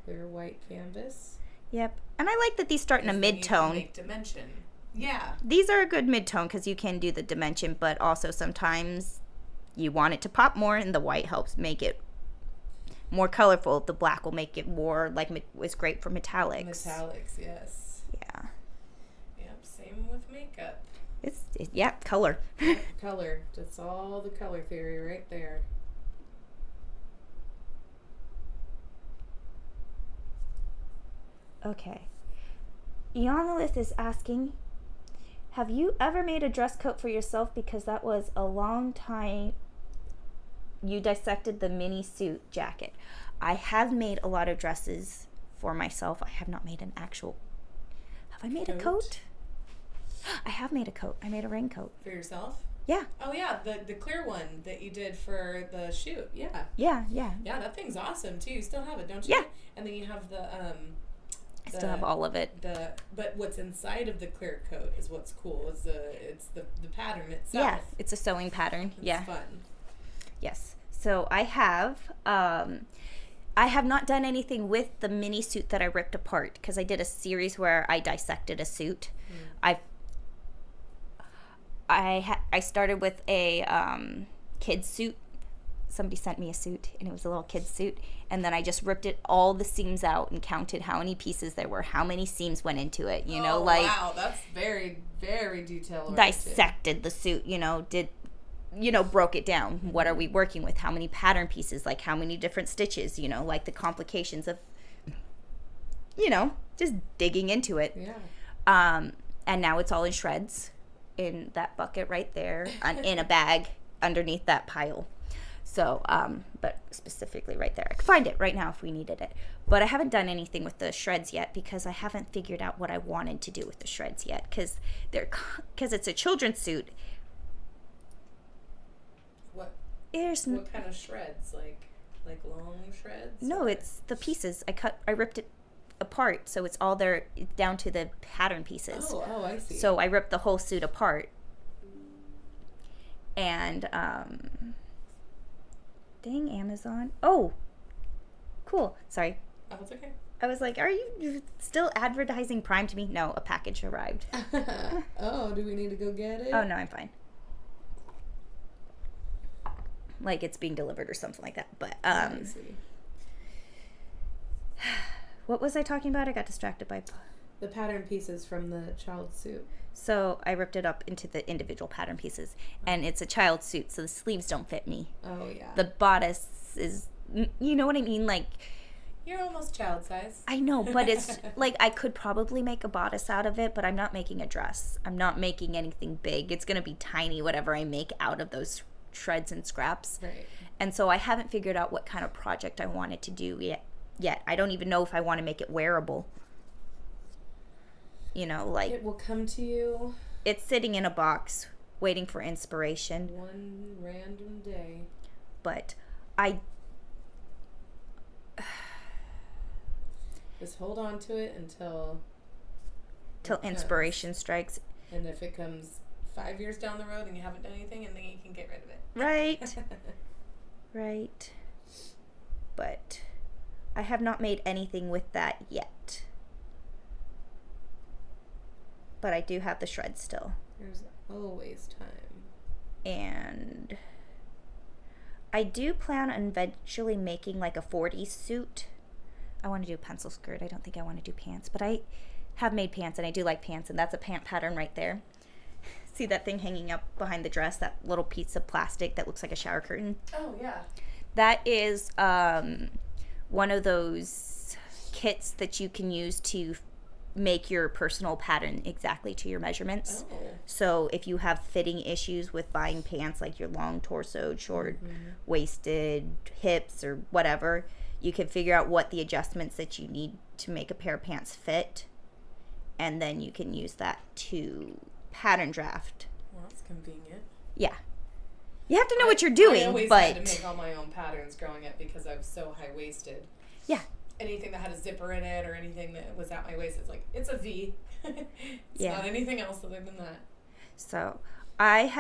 clear white canvas. Yep. And I like that these start in a mid-tone. Make dimension. Yeah. These are a good mid-tone because you can do the dimension, but also sometimes you want it to pop more and the white helps make it more colorful. The black will make it more like was great for metallics. Metallics, yes. Yeah. Yep, same with makeup. Color. Yep, color. That's all the color theory right there. Okay. Ionolith is asking, have you ever made a dress coat for yourself because that was a long time you dissected the mini suit jacket? I have made a lot of dresses for myself. I have not made an actual... Have I made a coat? I have made a coat. I made a raincoat. For yourself? Yeah. Oh, yeah, the clear one that you did for the shoot. Yeah. Yeah. Yeah, that thing's awesome, too. You still have it, don't you? Yeah. And then you have the... I still have all of it. But what's inside of the clear coat is what's cool. It's the pattern itself. Yeah, it's a sewing pattern. It's fun. Yes. So I have not done anything with the mini suit that I ripped apart because I did a series where I dissected a suit. I started with a kid's suit. Somebody sent me a suit and it was a little kid's suit, and then I just ripped all the seams out and counted how many pieces there were, how many seams went into it, wow, that's very, very detailed. Dissected the suit, broke it down. What are we working with? How many pattern pieces, like how many different stitches, like the complications of just digging into it. Yeah. And now it's all in shreds in that bucket right there, in a bag underneath that pile. So, but specifically right there. I could find it right now if we needed it. But I haven't done anything with the shreds yet because I haven't figured out what I wanted to do with the shreds yet. Because it's a children's suit. What What kind of shreds? Like long shreds? No, it's the pieces. I ripped it apart. So it's all there down to the pattern pieces. Oh, I see. So I ripped the whole suit apart. And, dang, Amazon. Oh, cool. Sorry. Oh, it's okay. I was like, are you still advertising Prime to me? No, a package arrived. Oh, do we need to go get it? Oh, no, I'm fine. Like it's being delivered or something like that. But, I see. What was I talking about? I got distracted by... The pattern pieces from the child suit. So I ripped it up into the individual pattern pieces. And it's a child suit, so the sleeves don't fit me. Oh, yeah. The bodice is... You know what I mean? Like... You're almost child size. I know, but it's... like, I could probably make a bodice out of it, but I'm not making a dress. I'm not making anything big. It's going to be tiny, whatever I make out of those shreds and scraps. Right. And so I haven't figured out what kind of project I wanted to do yet. I don't even know if I want to make it wearable. like it will come to you. It's sitting in a box waiting for inspiration. One random day. But I just hold on to it until inspiration strikes. And if it comes 5 years down the road and you haven't done anything, and then you can get rid of it. Right. Right. But I have not made anything with that yet. But I do have the shreds still. There's always time. And I do plan on eventually making like a 40s suit. I want to do a pencil skirt. I don't think I want to do pants, but I have made pants, and I do like pants, and that's a pant pattern right there. See that thing hanging up behind the dress, that little piece of plastic that looks like a shower curtain? Oh, yeah. That is one of those kits that you can use to make your personal pattern exactly to your measurements. Oh. So if you have fitting issues with buying pants, like your long torsoed, short waisted, hips, or whatever, you can figure out what the adjustments that you need to make a pair of pants fit, and then you can use that to pattern draft. Well, that's convenient. Yeah. You have to know what you're doing, I always but... had to make all my own patterns growing up because I was so high-waisted. Yeah. Anything that had a zipper in it or anything that was at my waist, it's like, it's a V. It's not anything else other than that. So, I've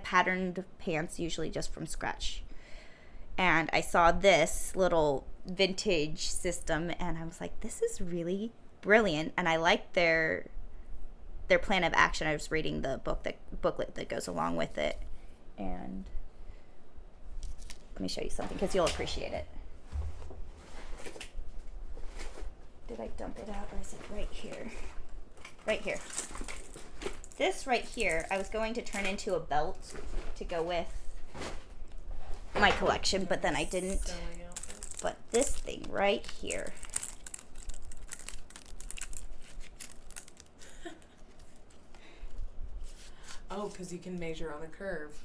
patterned pants usually just from scratch. And I saw this little vintage system, and I was like, this is really brilliant. And I liked their plan of action. I was reading the booklet that goes along with it. And let me show you something, because you'll appreciate it. Did I dump it out, or is it right here? Right here. This right here, I was going to turn into a belt to go with my collection, but then I didn't. But this thing right here. Oh, because you can measure on a curve.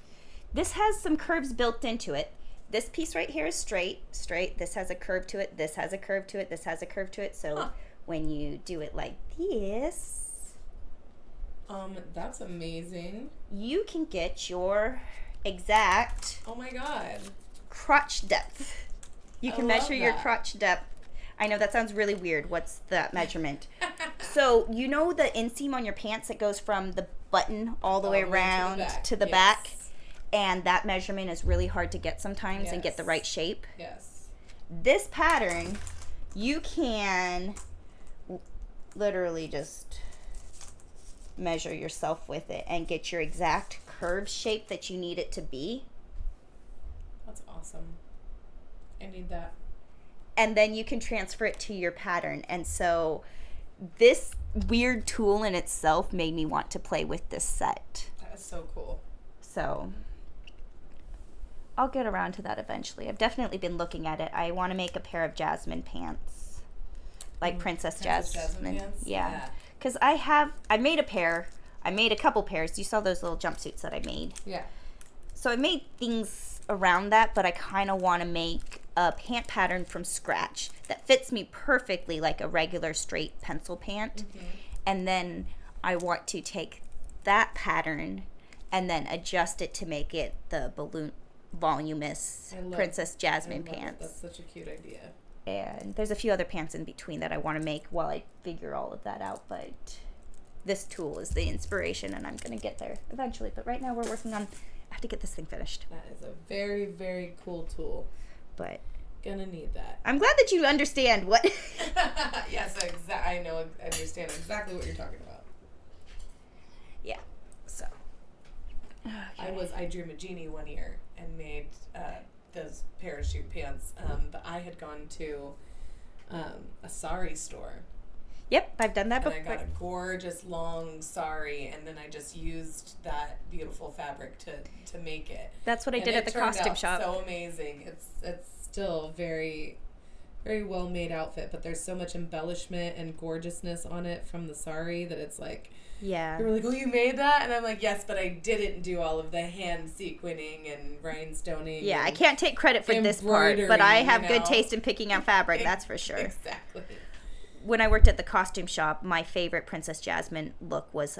This has some curves built into it. This piece right here is straight. This has a curve to it. This has a curve to it. This has a curve to it. So when you do it like this, that's amazing. you can get your exact Oh my God. crotch depth. You can measure your crotch depth. I know that sounds really weird. What's that measurement? So you know the inseam on your pants that goes from the button all the way around to the back? And that measurement is really hard to get sometimes and get the right shape. Yes. This pattern, you can literally just measure yourself with it and get your exact curve shape that you need it to be. That's awesome. I need that. And then you can transfer it to your pattern. And so this weird tool in itself made me want to play with this set. That is so cool. So I'll get around to that eventually. I've definitely been looking at it. I want to make a pair of jasmine pants. Like Princess Jasmine. Pants? Yeah. Because I made a pair. I made a couple pairs. You saw those little jumpsuits that I made. Yeah. So I made things around that, but I kind of want to make a pant pattern from scratch that fits me perfectly like a regular straight pencil pant. And then I want to take that pattern and then adjust it to make it the balloon voluminous Princess Jasmine pants. That's such a cute idea. And there's a few other pants in between that I want to make while I figure all of that out, but this tool is the inspiration, and I'm going to get there eventually. But right now we're working on, I have to get this thing finished. That is a very, very cool tool. But gonna need that. I'm glad that you understand what... Yes, I understand exactly what you're talking about. Yeah, so... Okay. I drew a genie one year and made those parachute pants. But I had gone to a sari store. Yep, I've done that before. And I got a gorgeous long sari, and then I just used that beautiful fabric to make it. That's what I did at the costume shop. So amazing. It's still very, very well made outfit, but there's so much embellishment and gorgeousness on it from the sari that it's like. Yeah. They were like, oh, you made that? And I'm like, yes, but I didn't do all of the hand sequining and rhinestoning. Yeah, I can't take credit for this part, but I have good taste in picking out fabric, that's for sure. Exactly. when I worked at the costume shop, my favorite Princess Jasmine look was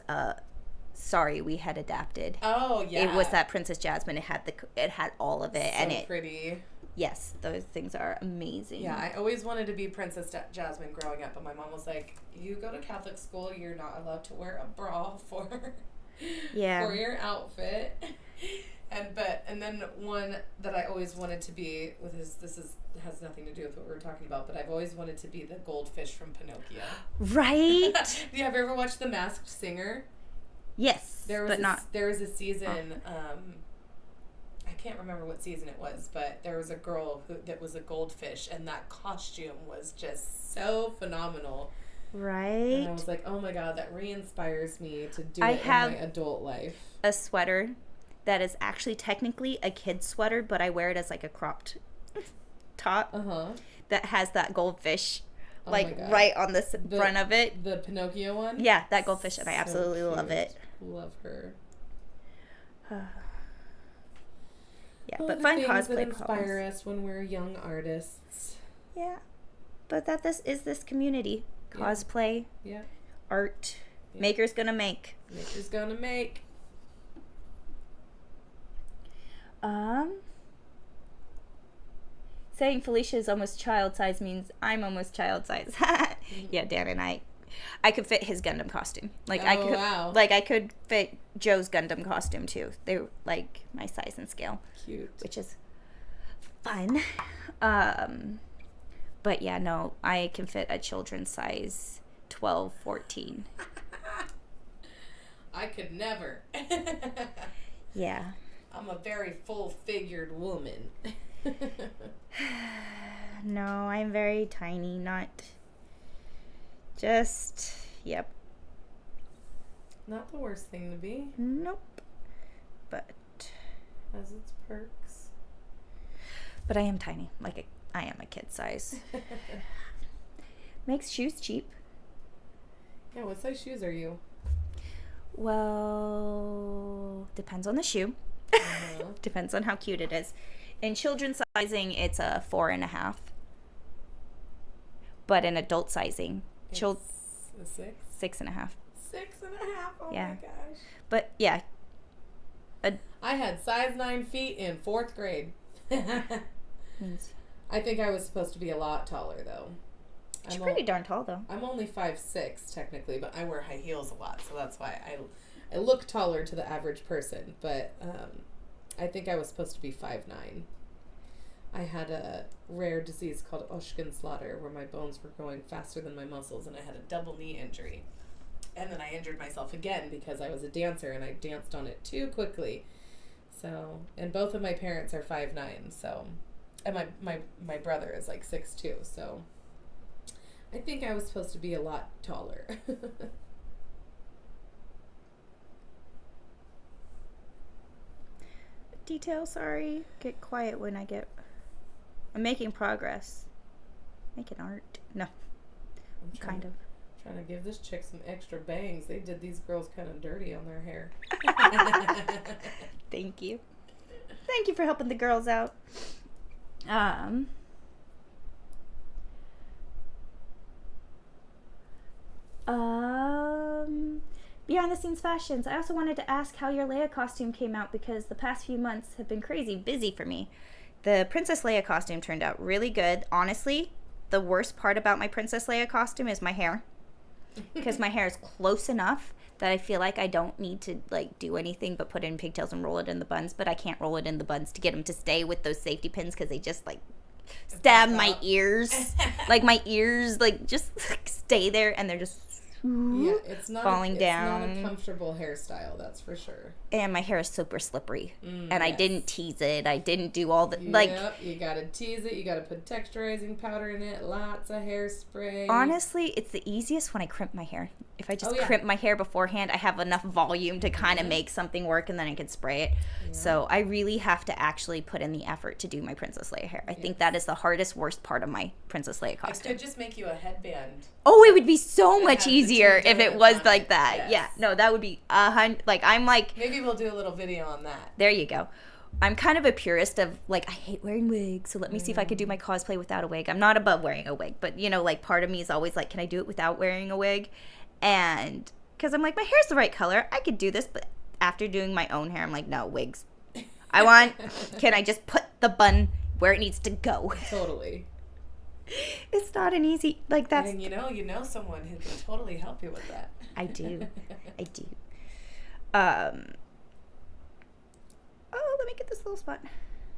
Sorry, we had adapted. Oh yeah. It was that Princess Jasmine. It had all of it, So and it pretty. Yes, those things are amazing. Yeah, I always wanted to be Princess Jasmine growing up, but my mom was like, "You go to Catholic school, you're not allowed to wear a bra for your outfit." And then one that I always wanted to be has nothing to do with what we were talking about, but I've always wanted to be the goldfish from Pinocchio. Right? Have you ever watched The Masked Singer? Yes, There was a season. I can't remember what season it was, but there was a girl that was a goldfish, and that costume was just so phenomenal. Right. And I was like, oh my god, that re-inspires me to do it in my adult life. A sweater that is actually technically a kid's sweater, but I wear it as like a cropped top. That has that goldfish right on the front of it. The Pinocchio one? Yeah, that goldfish, and I absolutely love it. Love her. Yeah, but fun cosplay that inspire us when we're young artists. Yeah, but this community. Cosplay. Yeah. Art. Yeah. Maker's gonna make. Maker's gonna make. Saying Felicia is almost child size means I'm almost child size. Yeah, Dan and I could fit his Gundam costume. I could fit Joe's Gundam costume too. They were like my size and scale. Cute. Which is fun. But yeah, no, I can fit a children's size 12, 14. I could never. Yeah. I'm a very full-figured woman. No, I'm very tiny, not just, yep. Not the worst thing to be. Nope. But has its perks. But I am tiny. I am a kid size. Makes shoes cheap. Yeah, what size shoes are you? Well, depends on the shoe. Depends on how cute it is. In children's sizing, it's a 4.5. But in adult sizing, it's a 6? 6.5. 6.5. Oh yeah. My gosh. But yeah. I had size 9 feet in 4th grade. I think I was supposed to be a lot taller though. She's pretty darn tall though. I'm only 5'6" technically, but I wear high heels a lot, so that's why I look taller to the average person. But I think I was supposed to be 5'9". I had a rare disease called Oshkenslaughter, where my bones were growing faster than my muscles, and I had a double knee injury. And then I injured myself again because I was a dancer and I danced on it too quickly. So, and both of my parents are 5'9", so, and my brother is like 6'2", so I think I was supposed to be a lot taller. Detail, sorry. Get quiet when I'm making progress. Making art. No. Kind of. Trying to give this chick some extra bangs. They did these girls kind of dirty on their hair. Thank you. Thank you for helping the girls out. Behind the scenes fashions. I also wanted to ask how your Leia costume came out because the past few months have been crazy busy for me. The Princess Leia costume turned out really good. Honestly, the worst part about my Princess Leia costume is my hair. Because my hair is close enough that I feel like I don't need to do anything but put it in pigtails and roll it in the buns, but I can't roll it in the buns to get them to stay with those safety pins because they just stab my ears. My ears just stay there and they're just it's not falling down. It's not a comfortable hairstyle, that's for sure. And my hair is super slippery. And I didn't tease it. I didn't do all the Yep, you gotta tease it. You gotta put texturizing powder in it. Lots of hairspray. Honestly, it's the easiest when I crimp my hair. If I just crimp my hair beforehand, I have enough volume to kind of make something work, and then I can spray it. Yeah. So I really have to actually put in the effort to do my Princess Leia hair. I think that is the hardest, worst part of my Princess Leia costume. I could just make you a headband. Oh, it would be so much easier if it was like that. Yes. Yeah, no, that would be I'm maybe we'll do a little video on that. There you go. I'm kind of a purist of, like, I hate wearing wigs, so let me see if I could do my cosplay without a wig. I'm not above wearing a wig, but, you know, like, part of me is always like, can I do it without wearing a wig? And because I'm like, my hair's the right color, I could do this, but after doing my own hair, I'm like, no, wigs. Can I just put the bun where it needs to go? Totally. It's not an easy, like, that's... And you know someone who can totally help you with that. I do. Let me get this little spot.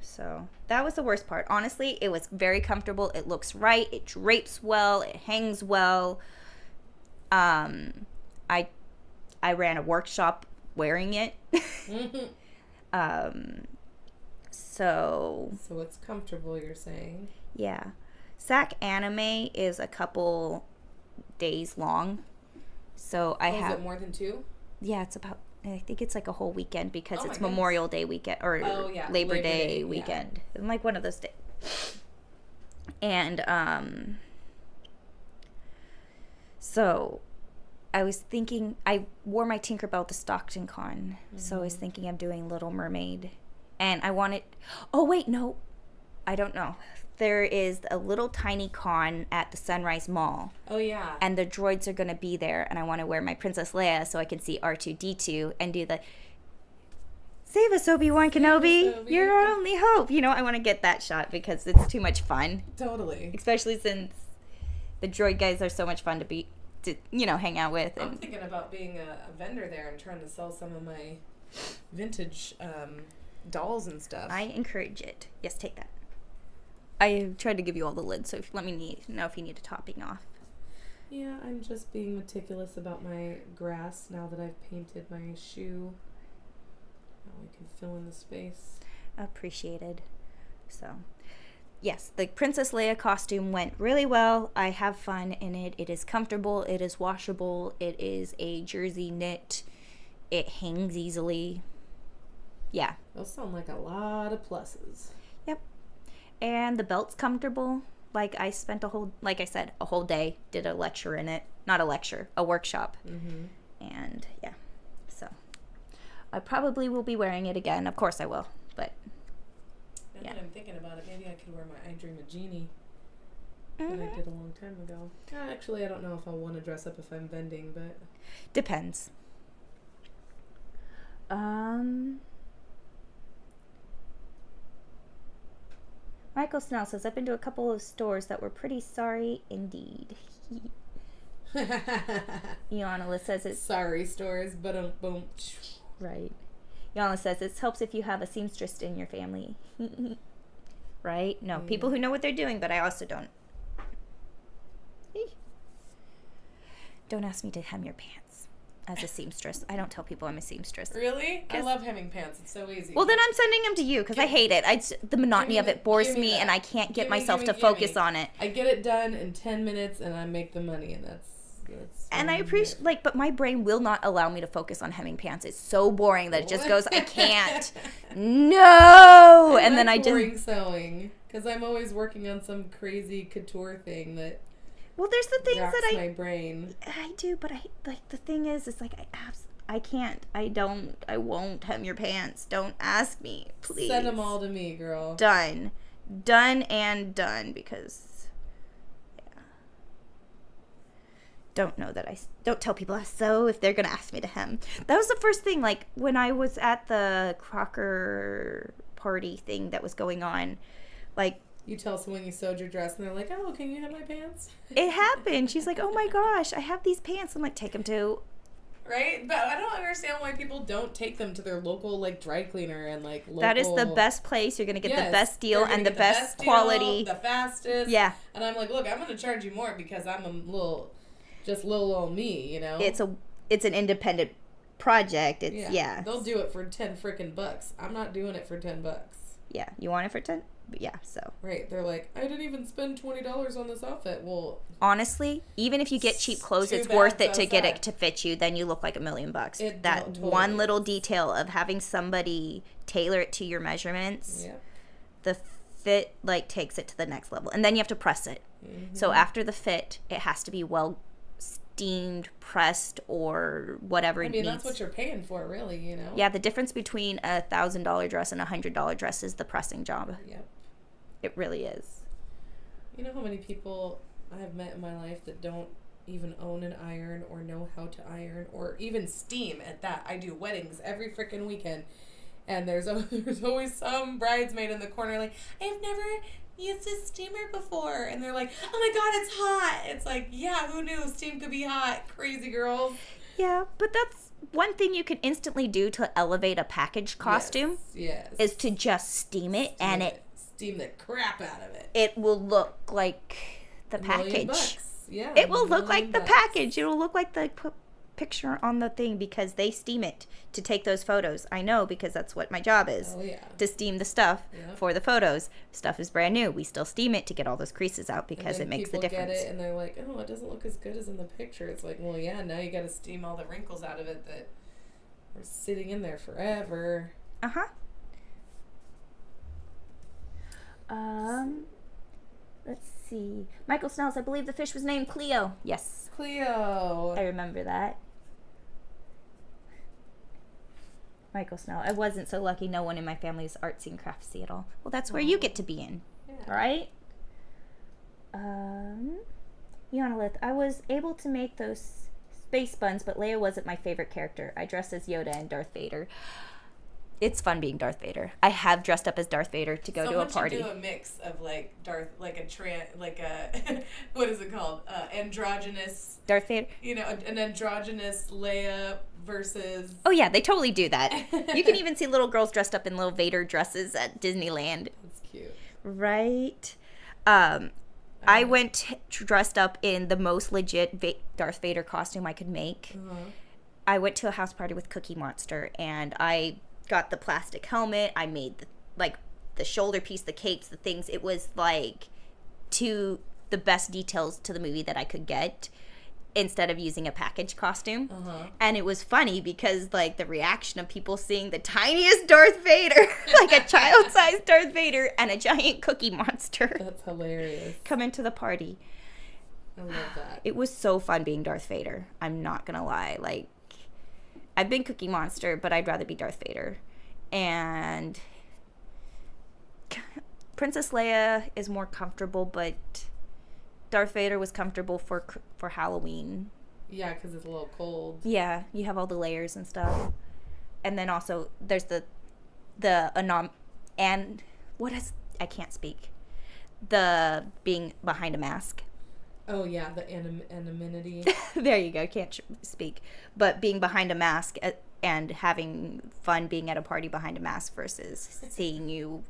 So that was the worst part. Honestly, it was very comfortable. It looks right. It drapes well. It hangs well. I ran a workshop wearing it. So it's comfortable, you're saying? Yeah. SAC Anime is a couple days long. So I have... Is it more than 2? Yeah, it's about... I think it's like a whole weekend because it's goodness. Memorial Day weekend or Labor Day weekend. Yeah. I'm like one of those days. And so I was thinking, I wore my Tinkerbell to Stockton Con, so I was thinking of doing Little Mermaid, and I wanted. Oh wait, no, I don't know. There is a little tiny con at the Sunrise Mall. Oh, yeah. And the droids are going to be there, and I want to wear my Princess Leia so I can see R2-D2 and do the, save us, Obi-Wan Kenobi, you're our only hope. You know, I want to get that shot because it's too much fun. Totally. Especially since the droid guys are so much fun to hang out with. I'm thinking about being a vendor there and trying to sell some of my vintage dolls and stuff. I encourage it. Yes, take that. I tried to give you all the lids, so let me know if you need a topping off. Yeah, I'm just being meticulous about my grass now that I've painted my shoe. Now we can fill in the space. Appreciated. So, yes, the Princess Leia costume went really well. I have fun in it. It is comfortable. It is washable. It is a jersey knit. It hangs easily. Yeah. Those sound like a lot of pluses. Yep. And the belt's comfortable. Like, I spent a whole day, did a lecture in it. Not a lecture, a workshop. Mm-hmm. And, yeah. So, I probably will be wearing it again. Of course I will. But, now that I'm thinking about it, maybe I could wear my I Dream a Genie that I did a long time ago. Actually, I don't know if I'll want to dress up if I'm vending, but... Depends. Michael Snell says, I've been to a couple of stores that were pretty sorry indeed. Iana says it's... Sorry stores, but boom. Right. Iana says, it helps if you have a seamstress in your family. Right? No, people who know what they're doing, but I also don't. Don't ask me to hem your pants as a seamstress. I don't tell people I'm a seamstress. Really? I love hemming pants. It's so easy. Well, then I'm sending them to you because I hate it. The monotony of it bores me, and I can't get myself to focus on it. I get it done in 10 minutes, and I make the money, and that's and I appreciate, but my brain will not allow me to focus on hemming pants. It's so boring that it just goes, I can't. No! And then I just... boring sewing, because I'm always working on some crazy couture thing that... Well, there's the things that my brain. I do, but the thing is, it's like, I can't. I won't hem your pants. Don't ask me, please. Send them all to me, girl. Done and done, because... Don't tell people I sew if they're gonna ask me to hem. That was the first thing, like when I was at the Crocker party thing that was going on, like, you tell someone you sewed your dress and they're like, oh, can you hem my pants? It happened. She's like, oh my gosh, I have these pants. I'm like, take them to... Right? But I don't understand why people don't take them to their local, like, dry cleaner and, like, local... That is the best place. You're going to get the best deal and the best quality. The fastest. Yeah. And I'm like, look, I'm going to charge you more because I'm a little old me, you know? It's an independent project. Yeah. They'll do it for $10 I'm not doing it for $10. Yeah. You want it for 10? Yeah, so. Right. They're like, I didn't even spend $20 on this outfit. Well, honestly, even if you get cheap clothes, it's worth it to get it to fit you. Then you look like $1 million. That one little detail of having somebody tailor it to your measurements, the fit, like, takes it to the next level. And then you have to press it. Mm-hmm. So after the fit, it has to be well steamed, pressed, or whatever it needs. That's what you're paying for, really, you know? Yeah, the difference between a $1,000 dress and a $100 dress is the pressing job. Yep. It really is. You know how many people I have met in my life that don't even own an iron or know how to iron or even steam at that? I do weddings every freaking weekend, and there's always some bridesmaid in the corner like, I've never used a steamer before, and they're like, oh my god, it's hot. It's like, yeah, who knew steam could be hot? Crazy girls. Yeah, but that's one thing you can instantly do to elevate a package costume. Yes. Is to just steam it, steam the crap out of it. It will look like the package. $1,000,000. Yeah. It will look like the package. It will look like the picture on the thing because they steam it to take those photos. I know because that's what my job is. Oh, yeah. To steam the stuff for the photos. Stuff is brand new. We still steam it to get all those creases out because it makes the difference. People get it and they're like, oh, it doesn't look as good as in the picture. It's like, well, yeah, now you got to steam all the wrinkles out of it that were sitting in there forever. Uh-huh. Let's see. Michael Snells, I believe the fish was named Cleo. Yes. Cleo. I remember that. Michael Snell. I wasn't so lucky. No one in my family is artsy and craftsy at all. Well, that's where you get to be in. Yeah. Right? Yonalith, I was able to make those space buns, but Leia wasn't my favorite character. I dressed as Yoda and Darth Vader. It's fun being Darth Vader. I have dressed up as Darth Vader to go to a party. Someone should do a mix of like what is it called? Androgynous Darth Vader. You know, an androgynous Leia versus. Oh yeah, they totally do that. You can even see little girls dressed up in little Vader dresses at Disneyland. That's cute. Right. I went dressed up in the most legit Darth Vader costume I could make. Uh-huh. I went to a house party with Cookie Monster, and I got the plastic helmet. I made the shoulder piece, the capes, the things. It was like to the best details to the movie that I could get instead of using a package costume. Uh-huh. And it was funny because like the reaction of people seeing the tiniest Darth Vader, like a child-sized Darth Vader and a giant Cookie Monster. That's hilarious. Come into the party. I love that. It was so fun being Darth Vader. I'm not gonna lie. Like, I've been Cookie Monster, but I'd rather be Darth Vader. And Princess Leia is more comfortable, but Darth Vader was comfortable for Halloween. Yeah, because it's a little cold. Yeah, you have all the layers and stuff. And then also there's the I can't speak. The being behind a mask. Oh, yeah, the anonymity. There you go. Can't speak. But being behind a mask and having fun being at a party behind a mask versus seeing you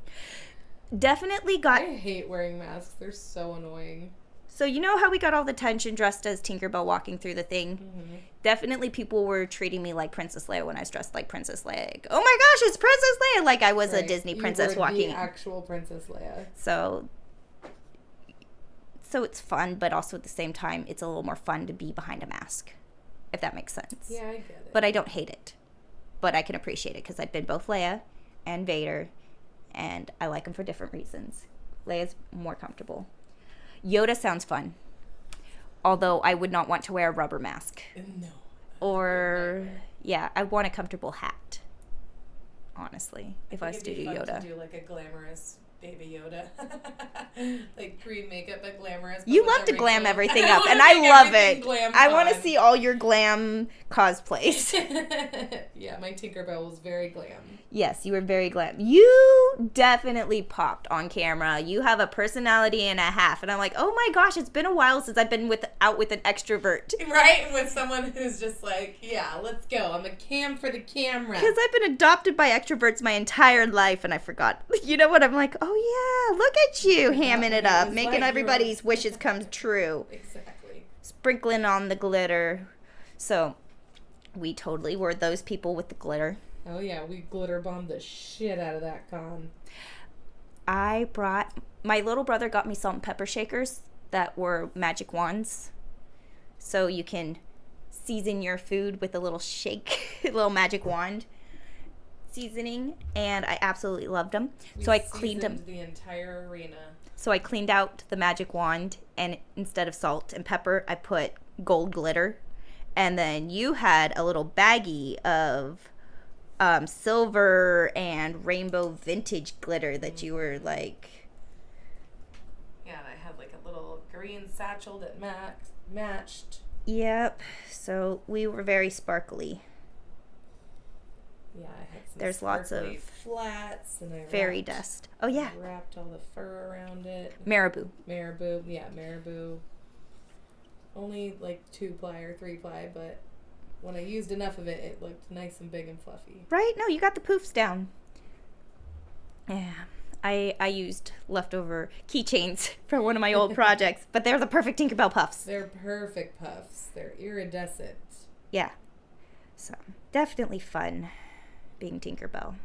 definitely got... I hate wearing masks. They're so annoying. So you know how we got all the tension dressed as Tinkerbell walking through the thing? Mm-hmm. Definitely people were treating me like Princess Leia when I was dressed like Princess Leia. Like, oh my gosh, it's Princess Leia! Like I was a Disney princess walking. The actual Princess Leia. So it's fun, but also at the same time, it's a little more fun to be behind a mask, if that makes sense. Yeah, I get it. But I don't hate it. But I can appreciate it because I've been both Leia and Vader, and I like them for different reasons. Leia's more comfortable. Yoda sounds fun, although I would not want to wear a rubber mask. No. Or, yeah, I want a comfortable hat, honestly, if I was to do Yoda. It'd be fun to do like a glamorous Baby Yoda. Like green makeup but glamorous. But you love to glam everything up, and I love it. I want to see all your glam cosplays. Yeah, my Tinkerbell was very glam. Yes, you were very glam. You definitely popped on camera. You have a personality and a half, and I'm like, oh my gosh, it's been a while since I've been out with an extrovert. Right? With someone who's just like, yeah, let's go. I'm a cam for the camera. Because I've been adopted by extroverts my entire life, and I forgot. You know what? I'm like, oh yeah, look at you hamming it up, making everybody's wishes come true. Exactly. Sprinkling on the glitter. So we totally were those people with the glitter. Oh yeah, we glitter bombed the shit out of that con. My little brother got me salt and pepper shakers that were magic wands. So you can season your food with a little shake, a little magic wand seasoning, and I absolutely loved them. So I cleaned them. The entire arena. So I cleaned out the magic wand, and instead of salt and pepper, I put gold glitter. And then you had a little baggie of silver and rainbow vintage glitter that you were like... Yeah, and I had like a little green satchel that matched. Yep. So we were very sparkly. Yeah, I had some There's lots of flats, and I fairy dust. Oh, yeah. Wrapped all the fur around it. Marabou. Yeah, marabou. Only like 2-ply or 3-ply, but when I used enough of it, it looked nice and big and fluffy. Right? No, you got the poofs down. Yeah. I used leftover keychains for one of my old projects, but they're the perfect Tinkerbell puffs. They're perfect puffs. They're iridescent. Yeah. So, definitely fun being Tinkerbell.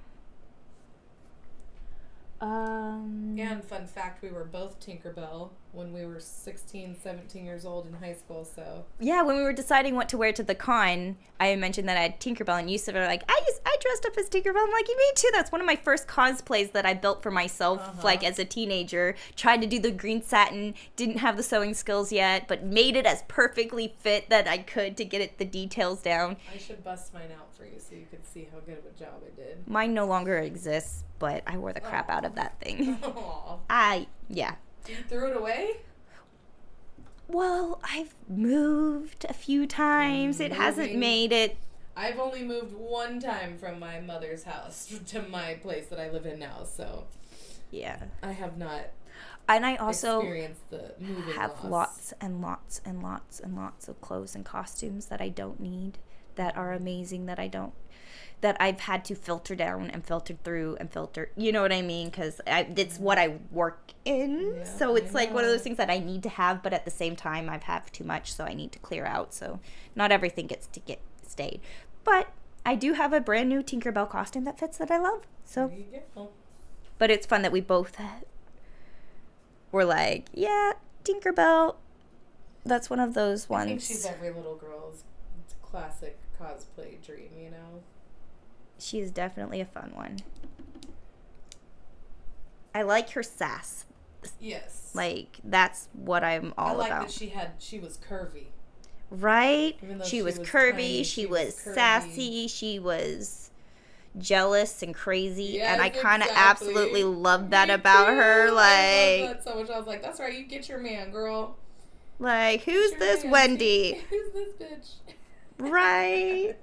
And fun fact, we were both Tinkerbell when we were 16, 17 years old in high school, so... Yeah, when we were deciding what to wear to the con, I mentioned that I had Tinkerbell, and you said, like, I dressed up as Tinkerbell. I'm like, you me too. That's one of my first cosplays that I built for myself, like, as a teenager. Tried to do the green satin, didn't have the sewing skills yet, but made it as perfectly fit that I could to get the details down. I should bust mine out for you so you could see how good of a job I did. Mine no longer exists, but I wore the crap out of that thing. Yeah. You threw it away? Well, I've moved a few times. It hasn't made it. I've only moved one time from my mother's house to my place that I live in now, so... Yeah. I have not and I also experienced the moving have loss. lots and lots and lots and lots of clothes and costumes that I don't need, that are amazing, that I've had to filter down and filter through and filter, you know what I mean? Because it's what I work in. Yeah, so it's like one of know. those things that I need to have, but at the same time, I've have too much, so I need to clear out. So not everything gets to get stayed. But I do have a brand new Tinkerbell costume that fits that I love. So, There you go. But it's fun that we both were like, yeah, Tinkerbell. That's one of those ones. I think she's every little girl's classic cosplay dream, you know? She is definitely a fun one. I like her sass. Yes. Like, that's what I'm all about. I like that she was curvy. Right? Even though She was curvy, tiny, she was sassy, she was jealous and crazy, Yes, and I kind of exactly. absolutely love that Me about too. her. I Like, love that so much. I was like, that's right, you get your man, girl. who's Get your this man. Wendy? Who's this bitch? Right?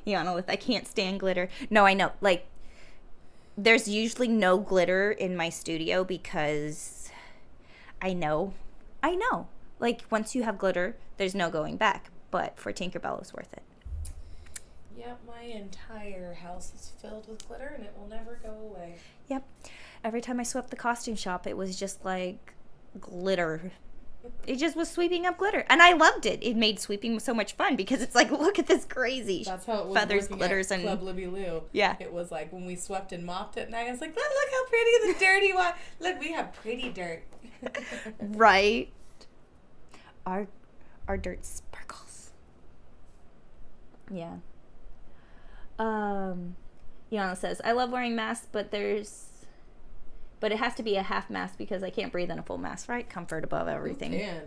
Yeah, I can't stand glitter. No, I know. Like, there's usually no glitter in my studio because I know. Like, once you have glitter, there's no going back. But for Tinkerbell, it was worth it. Yep, my entire house is filled with glitter and it will never go away. Yep. Every time I swept the costume shop, it was just like glitter. It just was sweeping up glitter. And I loved it. It made sweeping so much fun because it's like, look at this crazy. That's how it was feathers, working glitters, at and Club Libby Lou. Yeah. It was like when we swept and mopped at night, I was like, look how pretty the dirty one. Look, we have pretty dirt. Right? Our dirt sparkles. Yeah. Yana says, I love wearing masks, but it has to be a half mask because I can't breathe in a full mask, right? Comfort above everything. You can.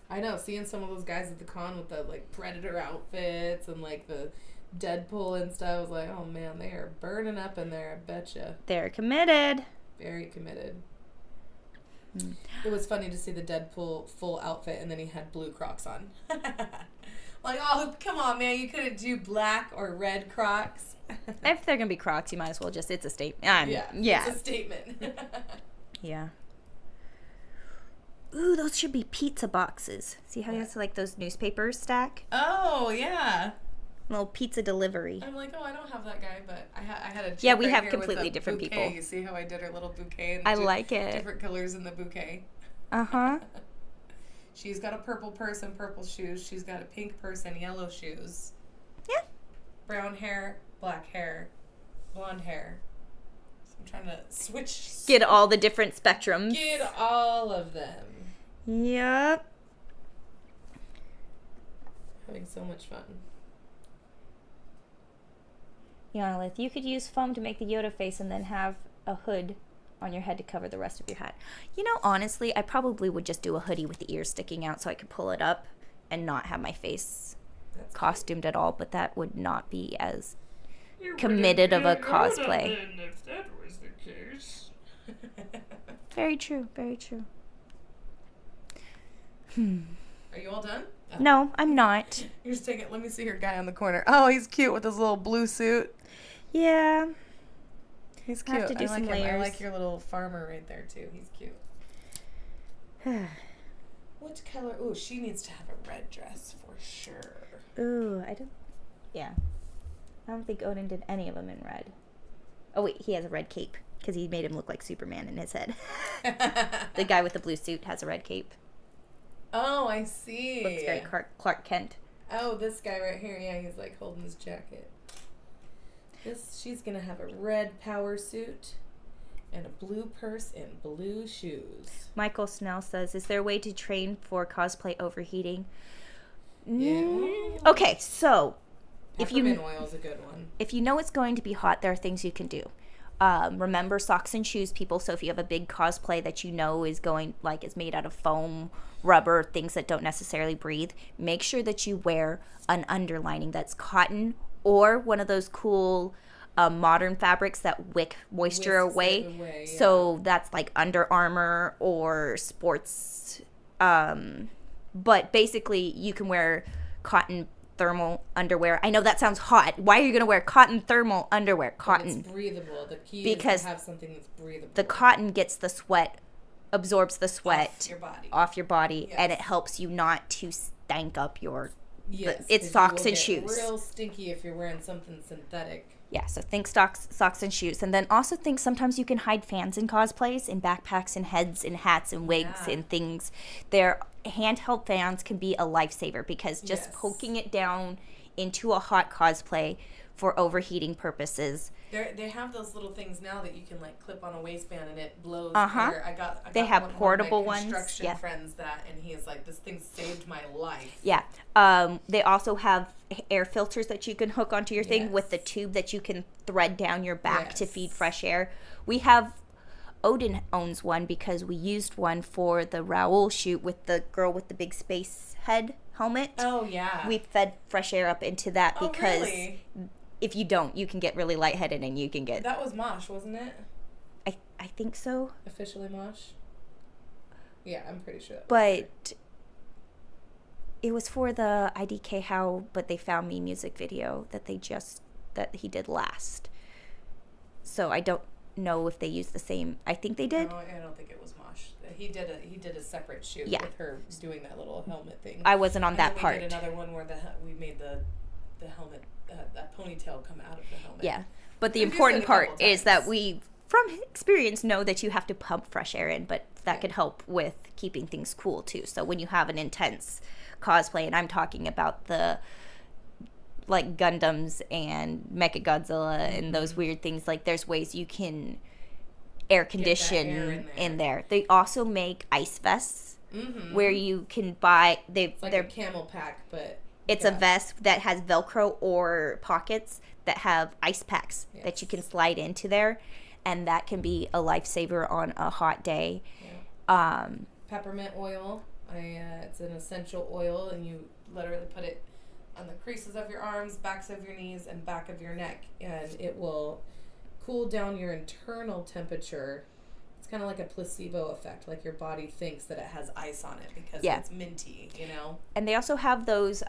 I know, seeing some of those guys at the con with the like Predator outfits and like the Deadpool and stuff, I was like, oh man, they are burning up in there, I betcha. They're committed. Very committed. It was funny to see the Deadpool full outfit and then he had blue Crocs on. Like, oh, come on, man, you couldn't do black or red Crocs. If they're going to be Crocs, you might as well just, it's a statement. Yeah. It's a statement. Yeah. Ooh, those should be pizza boxes. See how you have to, like, those newspapers stack? Oh, yeah. Little pizza delivery. I'm like, oh, I don't have that guy, but I had a chick Yeah, we right have here completely with a different bouquet. people. You see how I did her little bouquet? And I like it. Different colors in the bouquet. Uh-huh. She's got a purple purse and purple shoes. She's got a pink purse and yellow shoes. Yeah. Brown hair, black hair, blonde hair. So I'm trying to switch. Get all the different spectrums. Get all of them. Yep. Having so much fun. Yonalith, you could use foam to make the Yoda face and then have a hood on your head to cover the rest of your hat. You know, honestly, I probably would just do a hoodie with the ears sticking out so I could pull it up and not have my face costumed at all, but that would not be as committed of a cosplay. If that was the case. Very true, very true. Are you all done? Oh. No, I'm not. You're just taking. Let me see your guy on the corner. Oh, he's cute with his little blue suit. Yeah. He's cute. I have to do some layers. I like your little farmer right there too. He's cute. What color? Ooh, she needs to have a red dress for sure. Ooh, yeah. I don't think Odin did any of them in red. Oh, wait, he has a red cape because he made him look like Superman in his head. The guy with the blue suit has a red cape. Oh, I see. Looks very Clark Kent. Oh, this guy right here. Yeah, he's like holding his jacket. She's going to have a red power suit and a blue purse and blue shoes. Michael Snell says, is there a way to train for cosplay overheating? Yeah. Okay, so peppermint oil is a good one. If you know it's going to be hot, there are things you can do. Remember socks and shoes, people. So if you have a big cosplay that you know is made out of foam, rubber, things that don't necessarily breathe, make sure that you wear an underlining that's cotton or one of those cool modern fabrics that wick moisture away. Yeah. So that's like Under Armour or sports. But basically, you can wear cotton thermal underwear. I know that sounds hot. Why are you going to wear cotton thermal underwear? Cotton. And it's breathable. The key because is to have something that's breathable. The cotton gets the sweat, absorbs the sweat off your body, yes. And it helps you not to stank up your. Yes, it's socks and shoes. Real stinky if you're wearing something synthetic. Yeah, so think socks and shoes. And then also think sometimes you can hide fans in cosplays, in backpacks and heads and hats and wigs and things. Their handheld fans can be a lifesaver because just poking it down into a hot cosplay for overheating purposes. They have those little things now that you can like clip on a waistband and it blows air. I got they have portable one of my ones. construction friends that, and he is like, this thing saved my life. Yeah. They also have air filters that you can hook onto your thing with the tube that you can thread down your back to feed fresh air. Odin owns one because we used one for the Raoul shoot with the girl with the big space head helmet. Oh, yeah. We fed fresh air up into that because really? If you don't, you can get really lightheaded and you can get... That was Mosh, wasn't it? I think so. Officially Mosh? Yeah, I'm pretty sure. But it was for the IDK How But They Found Me music video that he did last. So I don't know if they used the same. I think they did. No, I don't think it was Mosh. He did a separate shoot with her doing that little helmet thing. I wasn't on that part. We did another one where we made the helmet, that ponytail come out of the helmet. Yeah, but the important part is that we, from experience, know that you have to pump fresh air in, but that could help with keeping things cool too. So when you have an intense cosplay, and I'm talking about the like Gundams and Mechagodzilla and those weird things, like there's ways you can air condition in there. They also make ice vests where you can buy. It's like a camel pack, but it's a vest that has Velcro or pockets that have ice packs that you can slide into there, and that can be a lifesaver on a hot day. Yeah. Peppermint oil. It's an essential oil, and you literally put it on the creases of your arms, backs of your knees, and back of your neck, and it will cool down your internal temperature. It's kind of like a placebo effect, like your body thinks that it has ice on it because it's minty, you know? And they also have those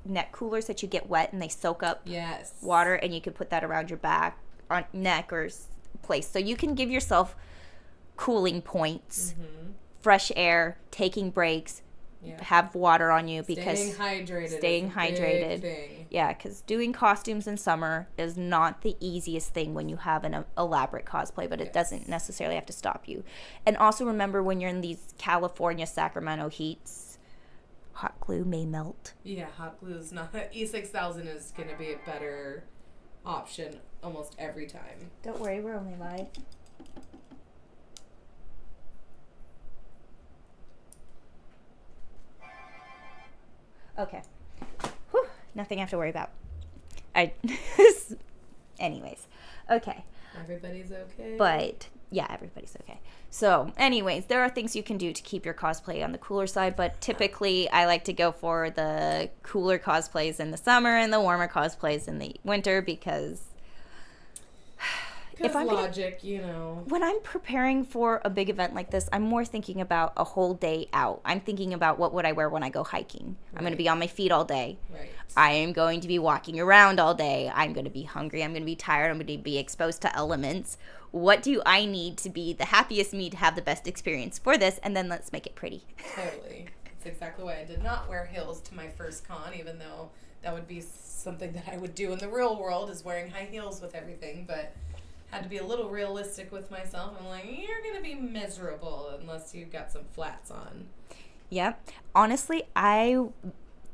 neck coolers that you get wet and they soak up water, and you can put that around your back, on neck, or place. So you can give yourself cooling points, fresh air, taking breaks, have water on you, because staying hydrated. Yeah, because doing costumes in summer is not the easiest thing when you have an elaborate cosplay, but it doesn't necessarily have to stop you. And also remember, when you're in these California, Sacramento heats, hot glue may melt. Yeah, hot glue is not... E6000 is going to be a better option almost every time. Don't worry, we're only live. Okay. Whew, nothing I have to worry about. Anyways. Okay. Everybody's okay. But yeah, everybody's okay. So anyways, there are things you can do to keep your cosplay on the cooler side, but typically I like to go for the cooler cosplays in the summer and the warmer cosplays in the winter because if I'm logic, you know. When I'm preparing for a big event like this, I'm more thinking about a whole day out. I'm thinking about what would I wear when I go hiking. I'm going to be on my feet all day. Right. I am going to be walking around all day. I'm going to be hungry. I'm going to be tired. I'm going to be exposed to elements. What do I need to be the happiest me to have the best experience for this? And then let's make it pretty. Totally. That's exactly why I did not wear heels to my first con, even though that would be something that I would do in the real world, is wearing high heels with everything. But had to be a little realistic with myself. I'm like, you're going to be miserable unless you've got some flats on. Yep. Honestly, I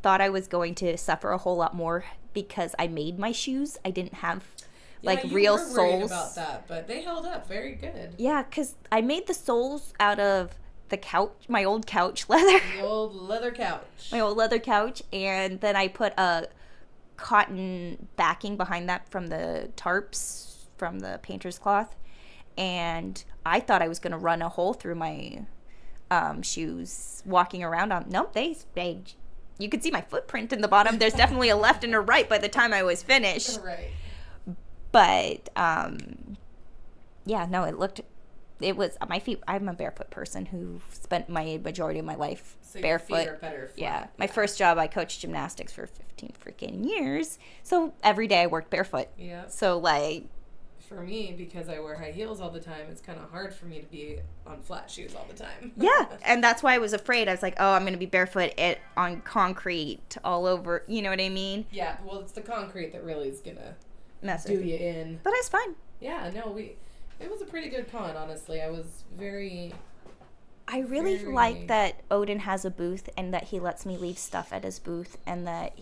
thought I was going to suffer a whole lot more because I made my shoes. I didn't have real soles. Worried about that, but they held up very good. Yeah, because I made the soles out of the couch, my old couch leather. The old leather couch. My old leather couch, and then I put a cotton backing behind that from the tarps from the painter's cloth, and I thought I was going to run a hole through my shoes walking around on. Nope, they you could see my footprint in the bottom. There's definitely a left and a right by the time I was finished. Right. But yeah, no, it was my feet. I'm a barefoot person who spent my majority of my life barefoot. Your feet are better flat. Yeah, my first job, I coached gymnastics for 15 freaking years, so every day I worked barefoot. Yeah. So for me, because I wear high heels all the time, it's kind of hard for me to be on flat shoes all the time. Yeah, and that's why I was afraid. I was like, oh, I'm going to be barefoot on concrete all over. You know what I mean? Yeah, well, it's the concrete that really is going to mess do you in. But it's fine. Yeah, no, it was a pretty good con, honestly. I really like that Odin has a booth and that he lets me leave stuff at his booth and that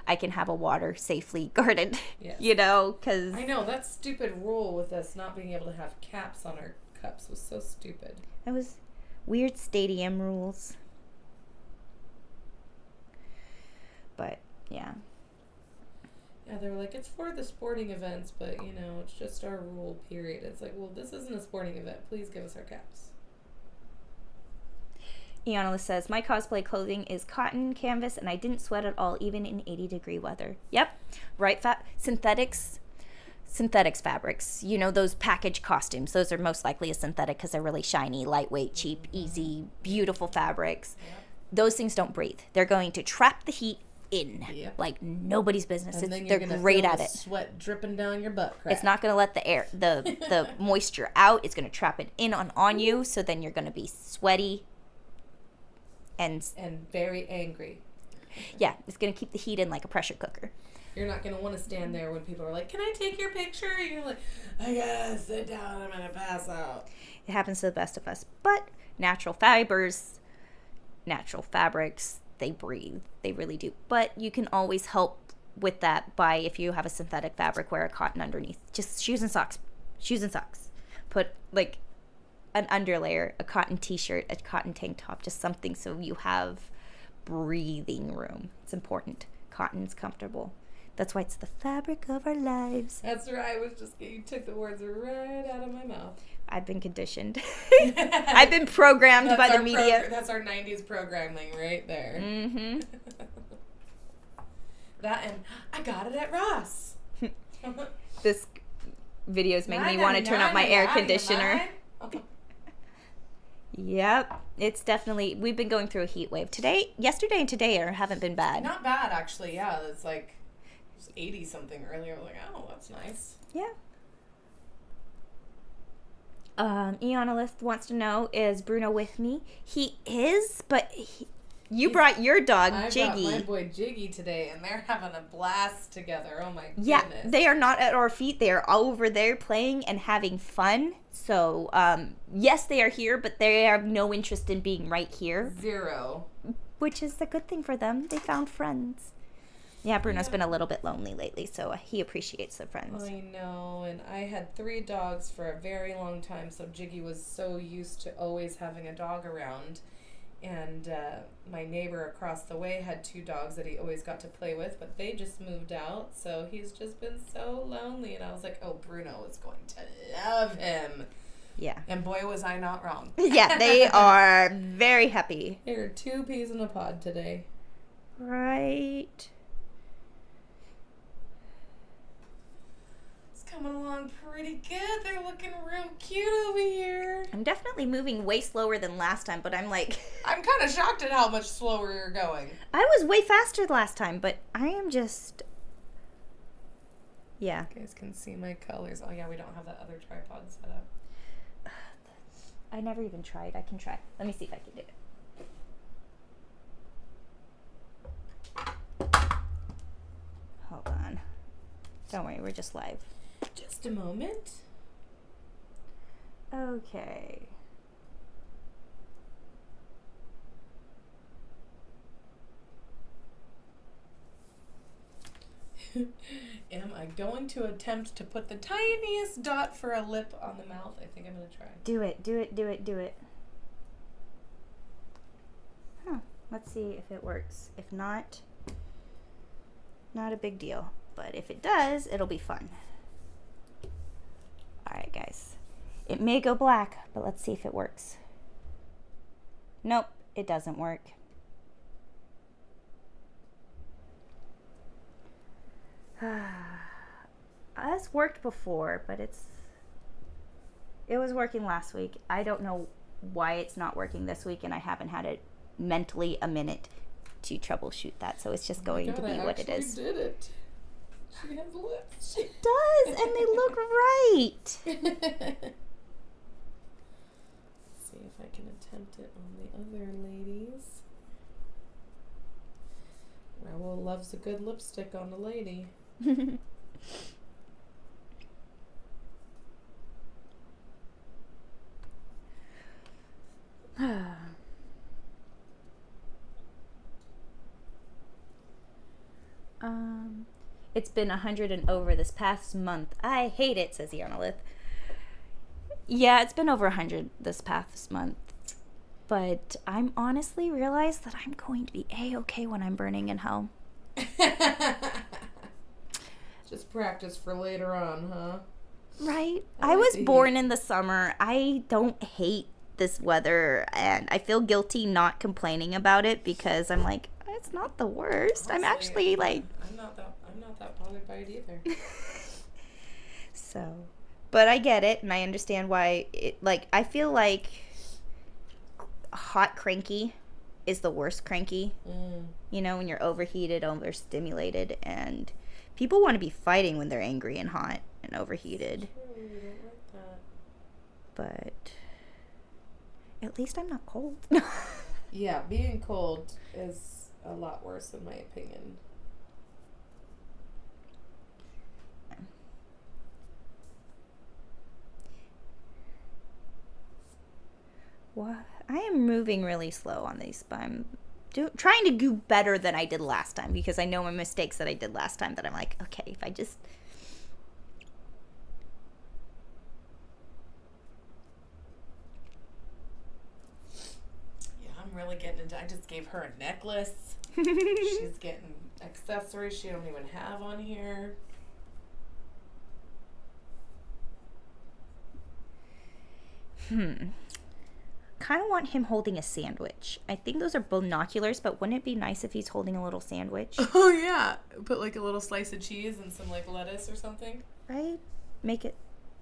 I can have a water safely guarded. Yes. You know, because I know that stupid rule with us not being able to have caps on our cups was so stupid. That was weird stadium rules. But yeah. Yeah, they were like, it's for the sporting events, but, you know, it's just our rule, period. It's like, well, this isn't a sporting event. Please give us our caps. Iana says, my cosplay clothing is cotton canvas, and I didn't sweat at all, even in 80-degree weather. Yep. Right, synthetics fabrics. You know, those packaged costumes. Those are most likely a synthetic because they're really shiny, lightweight, cheap, easy, beautiful fabrics. Yep. Those things don't breathe. They're going to trap the heat in like nobody's business. And They're great at it. Sweat dripping down your butt crack. It's not going to let the moisture out. It's going to trap it in on you. So then you're going to be sweaty and very angry. Yeah, it's going to keep the heat in like a pressure cooker. You're not going to want to stand there when people are like, "Can I take your picture?" And you're like, "I gotta sit down. I'm gonna pass out." It happens to the best of us. But natural fibers, natural fabrics, they breathe. They really do. But you can always help with that by, if you have a synthetic fabric, wear a cotton underneath. Just shoes and socks. Shoes and socks. Put like an underlayer, a cotton t-shirt, a cotton tank top, just something so you have breathing room. It's important. Cotton's comfortable. That's why it's the fabric of our lives. That's right. You took the words right out of my mouth. I've been conditioned. I've been programmed by the media. That's our 90s programming right there. Mm-hmm. That and I got it at Ross. This video is making me want to turn up my air conditioner. Yep. It's definitely, we've been going through a heat wave. Yesterday and today haven't been bad. Not bad, actually. Yeah, it's like it was 80 something earlier. I was like, oh, that's nice. Yeah. Iana wants to know, is Bruno with me? He is, but you brought your dog, Jiggy. I brought my boy Jiggy today, and they're having a blast together. Oh, my goodness. Yeah, they are not at our feet. They are all over there playing and having fun. So, yes, they are here, but they have no interest in being right here. Zero. Which is a good thing for them. They found friends. Yeah, Bruno's been a little bit lonely lately, so he appreciates the friends. I know, and I had 3 dogs for a very long time, so Jiggy was so used to always having a dog around. And my neighbor across the way had 2 dogs that he always got to play with, but they just moved out, so he's just been so lonely. And I was like, oh, Bruno is going to love him. Yeah. And boy, was I not wrong. Yeah, they are very happy. There are 2 peas in a pod today. Right. It's coming along pretty good. They're looking real cute over here. I'm definitely moving way slower than last time, but I'm like... I'm kind of shocked at how much slower you're going. I was way faster last time, but I am just... Yeah. You guys can see my colors. Oh, yeah, we don't have that other tripod set up. I never even tried. I can try. Let me see if I can do it. Hold on. Don't worry, we're just live. Just a moment. Okay. Am I going to attempt to put the tiniest dot for a lip on the mouth? I think I'm going to try. Do it, do it, do it, do it. Huh. Let's see if it works. If not, not a big deal. But if it does, it'll be fun. Alright, guys. It may go black, but let's see if it works. Nope, it doesn't work. It's worked before, but it was working last week. I don't know why it's not working this week, and I haven't had it mentally a minute to troubleshoot that, so it's just going to be what it is. Did it. She has lips. She does, and they look right. Let's see if I can attempt it on the other ladies. Raoul loves a good lipstick on a lady. It's been 100 and over this past month. I hate it, says Yanalith. Yeah, it's been over 100 this past month. But I'm honestly realized that I'm going to be A-okay when I'm burning in hell. Just practice for later on, huh? Right? I was born in the summer. I don't hate this weather, and I feel guilty not complaining about it because I'm like, it's not the worst. Honestly, I'm actually like... I'm not that bothered by it either. So, but I get it, and I understand why it, like, I feel like hot cranky is the worst cranky. You know, when you're overheated, overstimulated, and people want to be fighting when they're angry and hot and overheated. True, you don't like that. But at least I'm not cold. Yeah, being cold is a lot worse in my opinion. Well, I am moving really slow on these, but I'm trying to do better than I did last time because I know my mistakes that I did last time that I'm like, okay, if I just... Yeah, I'm really getting into... I just gave her a necklace. She's getting accessories she don't even have on here. Kind of want him holding a sandwich. I think those are binoculars, but wouldn't it be nice if he's holding a little sandwich? Oh, yeah. Put like a little slice of cheese and some like lettuce or something. Right? Make it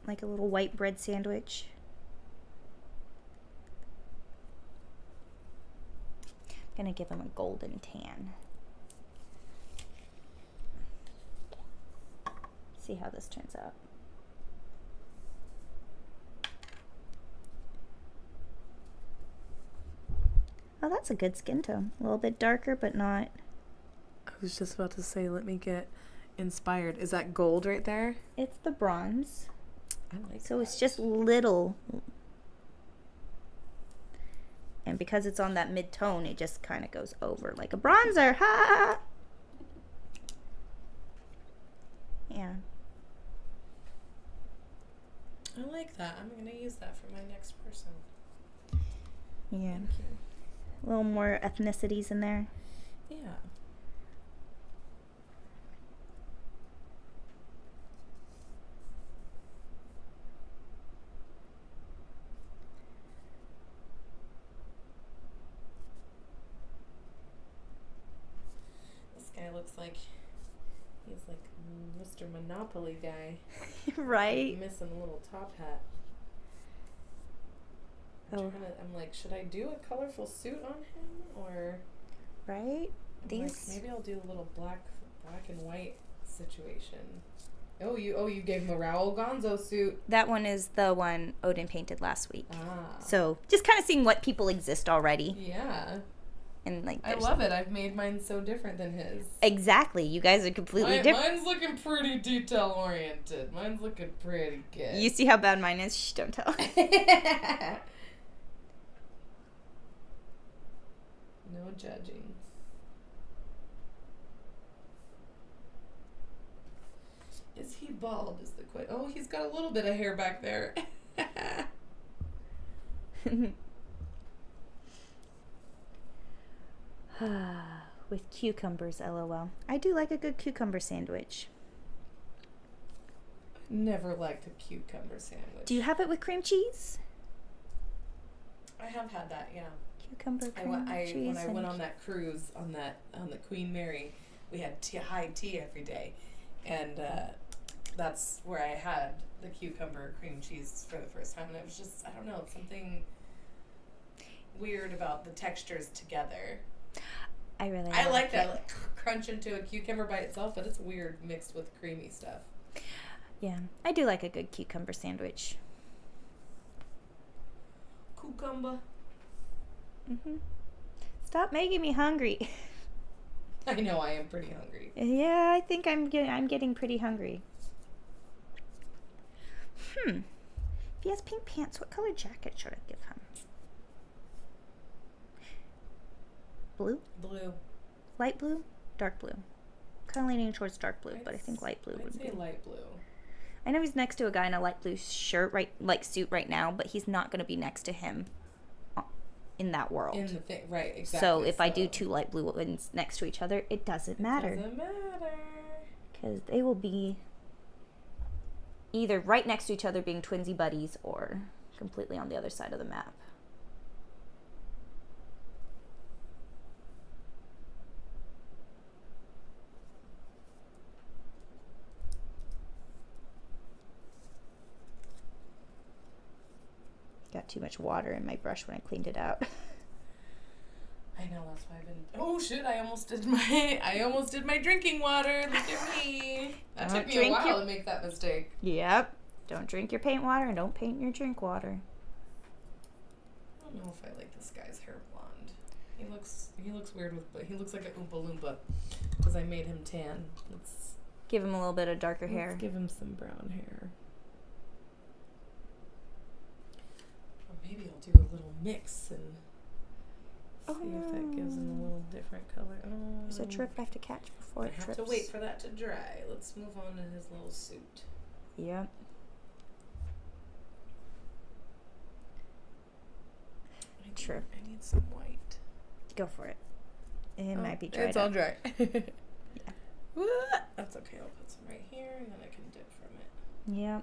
like a little white bread sandwich. I'm going to give him a golden tan. See how this turns out. Oh, that's a good skin tone. A little bit darker, but not... I was just about to say, let me get inspired. Is that gold right there? It's the bronze. I like So that. it's just little. And because it's on that mid-tone, it just kind of goes over like a bronzer. Ha! Yeah. I like that. I'm going to use that for my next person. Yeah. Thank you. A little more ethnicities in there. Yeah. This guy looks like he's like Mr. Monopoly guy. Right? Missing a little top hat. I'm like, should I do a colorful suit on him or? Right? Like, maybe I'll do a little black and white situation. Oh, you gave him a Raoul Gonzo suit. That one is the one Odin painted last week. Ah. So just kind of seeing what people exist already. Yeah. And like, I love it. I've made mine so different than his. Exactly. You guys are completely different. Mine's looking pretty detail oriented. Mine's looking pretty good. You see how bad mine is? Shh, don't tell. No judging. Is he bald? Is the question. Oh, he's got a little bit of hair back there. With cucumbers, lol. I do like a good cucumber sandwich. Never liked a cucumber sandwich. Do you have it with cream cheese? I have had that, yeah. Cucumber cream cheese. When I went on that cruise on the Queen Mary, we had high tea every day, and that's where I had the cucumber cream cheese for the first time, and it was just, I don't know, something weird about the textures together. I like that. Like, crunch into a cucumber by itself, but it's weird mixed with creamy stuff. Yeah, I do like a good cucumber sandwich. Cucumber. Mhm. Stop making me hungry. I know I am pretty hungry. Yeah, I think I'm getting pretty hungry. If he has pink pants, what color jacket should I give him? Blue? Blue. Light blue? Dark blue? Kind of leaning towards dark blue, but I think light blue would be. I'd say light blue. I know he's next to a guy in a light blue shirt, suit right now, but he's not going to be next to him in that world. In the thing, right, exactly. So if I do two light blue ones next to each other, it doesn't matter. It doesn't matter. Because they will be either right next to each other being twinsy buddies or completely on the other side of the map. Got too much water in my brush when I cleaned it out. I know, that's why I've been. Oh shit! I almost did my drinking water. Look at me. That took me a while to make that mistake. Yep. Don't drink your paint water and don't paint your drink water. I don't know if I like this guy's hair blonde. He looks weird he looks like a Oompa Loompa because I made him tan. Let's give him a little bit of darker hair. Let's give him some brown hair. Or maybe I'll do a little mix and see if that gives him a little different color. There's a trick I have to catch before it trips. I have to wait for that to dry. Let's move on to his little suit. Yep. True. I need some white. Go for it. It might be dry. It's all dry. Yeah. That's okay. I'll put some right here, and then I can dip from it. Yep.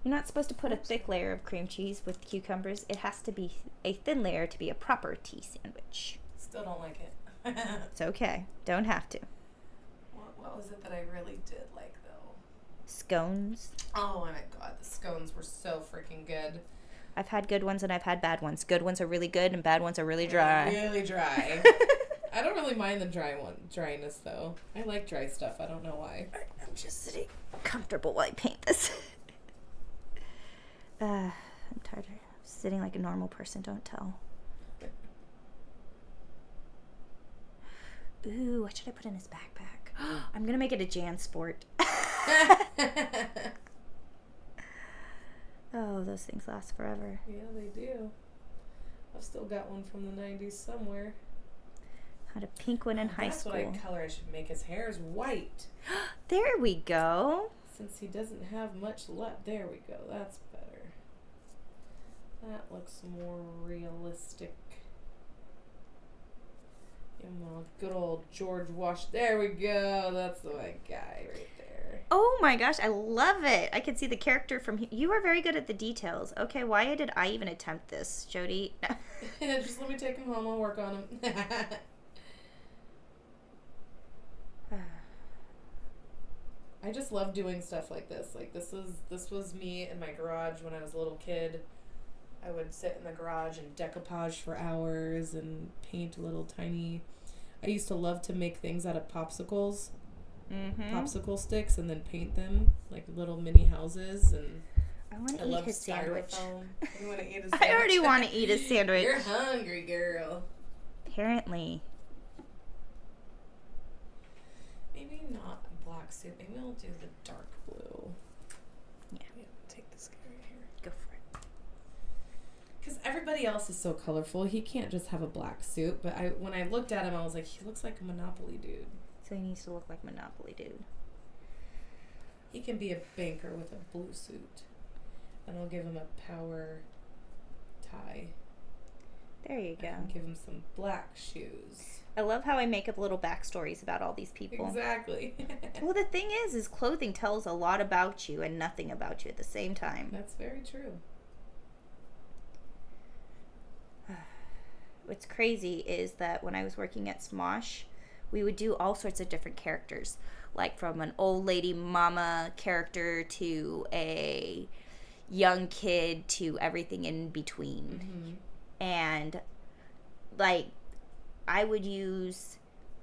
You're not supposed to put a thick layer of cream cheese with cucumbers. It has to be a thin layer to be a proper tea sandwich. Still don't like it. It's okay. Don't have to. What was it that I really did like, though? Scones. Oh my god, the scones were so freaking good. I've had good ones and I've had bad ones. Good ones are really good and bad ones are really dry. Really dry. I don't really mind the dryness, though. I like dry stuff. I don't know why. I'm just sitting comfortable while I paint this. I'm tired of sitting like a normal person. Don't tell. Ooh, what should I put in his backpack? I'm going to make it a Jan sport. Oh, those things last forever. Yeah, they do. I've still got one from the 90s somewhere. Had a pink one in high school. That's what color I should make his hair is white. There we go. Since he doesn't have much left. There we go. That's better. That looks more realistic. Good old George Washington. There we go. That's the right guy right there. Oh my gosh, I love it. I can see the character from here. You are very good at the details. Okay, why did I even attempt this, Jodie? Just let me take him home. I'll work on him. I just love doing stuff like this. Like this was me in my garage when I was a little kid. I would sit in the garage and decoupage for hours and paint little tiny. I used to love to make things out of popsicles, popsicle sticks, and then paint them like little mini houses. And I want to eat his sandwich. You want to eat a sandwich? I already want to eat a sandwich. You're hungry, girl. Apparently. Maybe not a black suit. Maybe I'll do the dark blue. Yeah. Take this guy right here. Go for it. Because everybody else is so colorful. He can't just have a black suit. But when I looked at him, I was like, he looks like a Monopoly dude. So he needs to look like Monopoly dude. He can be a banker with a blue suit. And I'll give him a power tie. There you go. And give him some black shoes. I love how I make up little backstories about all these people. Exactly. Well, the thing is clothing tells a lot about you and nothing about you at the same time. That's very true. What's crazy is that when I was working at Smosh, we would do all sorts of different characters, like from an old lady mama character to a young kid to everything in between. Mm-hmm. And like I would use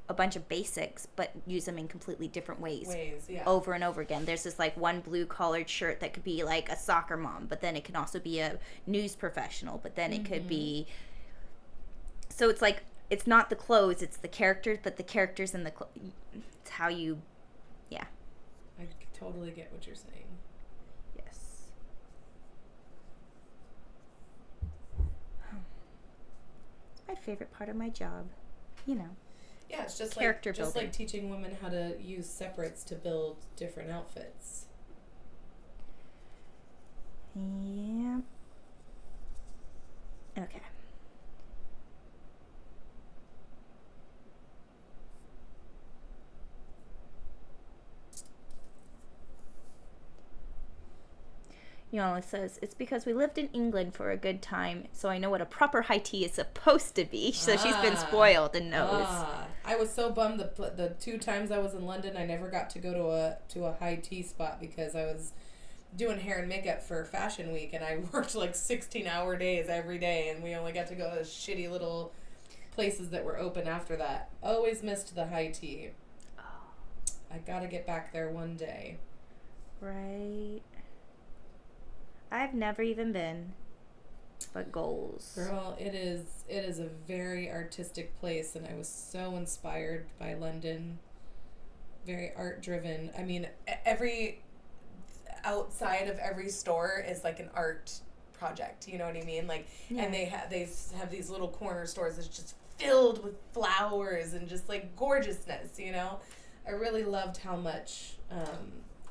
a bunch of basics but use them in completely different ways yeah. Over and over again. There's this like one blue collared shirt that could be like a soccer mom, but then it can also be a news professional, but then it could be, so it's like it's not the clothes, it's the characters, but the characters and it's how you, yeah. I totally get what you're saying. Yes. It's my favorite part of my job, you know. Yeah, it's just character just building. like teaching women how to use separates to build different outfits. Yeah. Okay. Yana says, it's because we lived in England for a good time, so I know what a proper high tea is supposed to be. So she's been spoiled and knows. I was so bummed the 2 times I was in London, I never got to go to a high tea spot because I was doing hair and makeup for Fashion Week, and I worked like 16-hour days every day, and we only got to go to shitty little places that were open after that. Always missed the high tea. Oh. I gotta get back there one day. Right. I've never even been, but goals. Girl, it is a very artistic place, and I was so inspired by London. Very art driven. I mean, every outside of every store is like an art project. You know what I mean? Like, yeah. And they have these little corner stores that's just filled with flowers and just like gorgeousness. You know, I really loved how much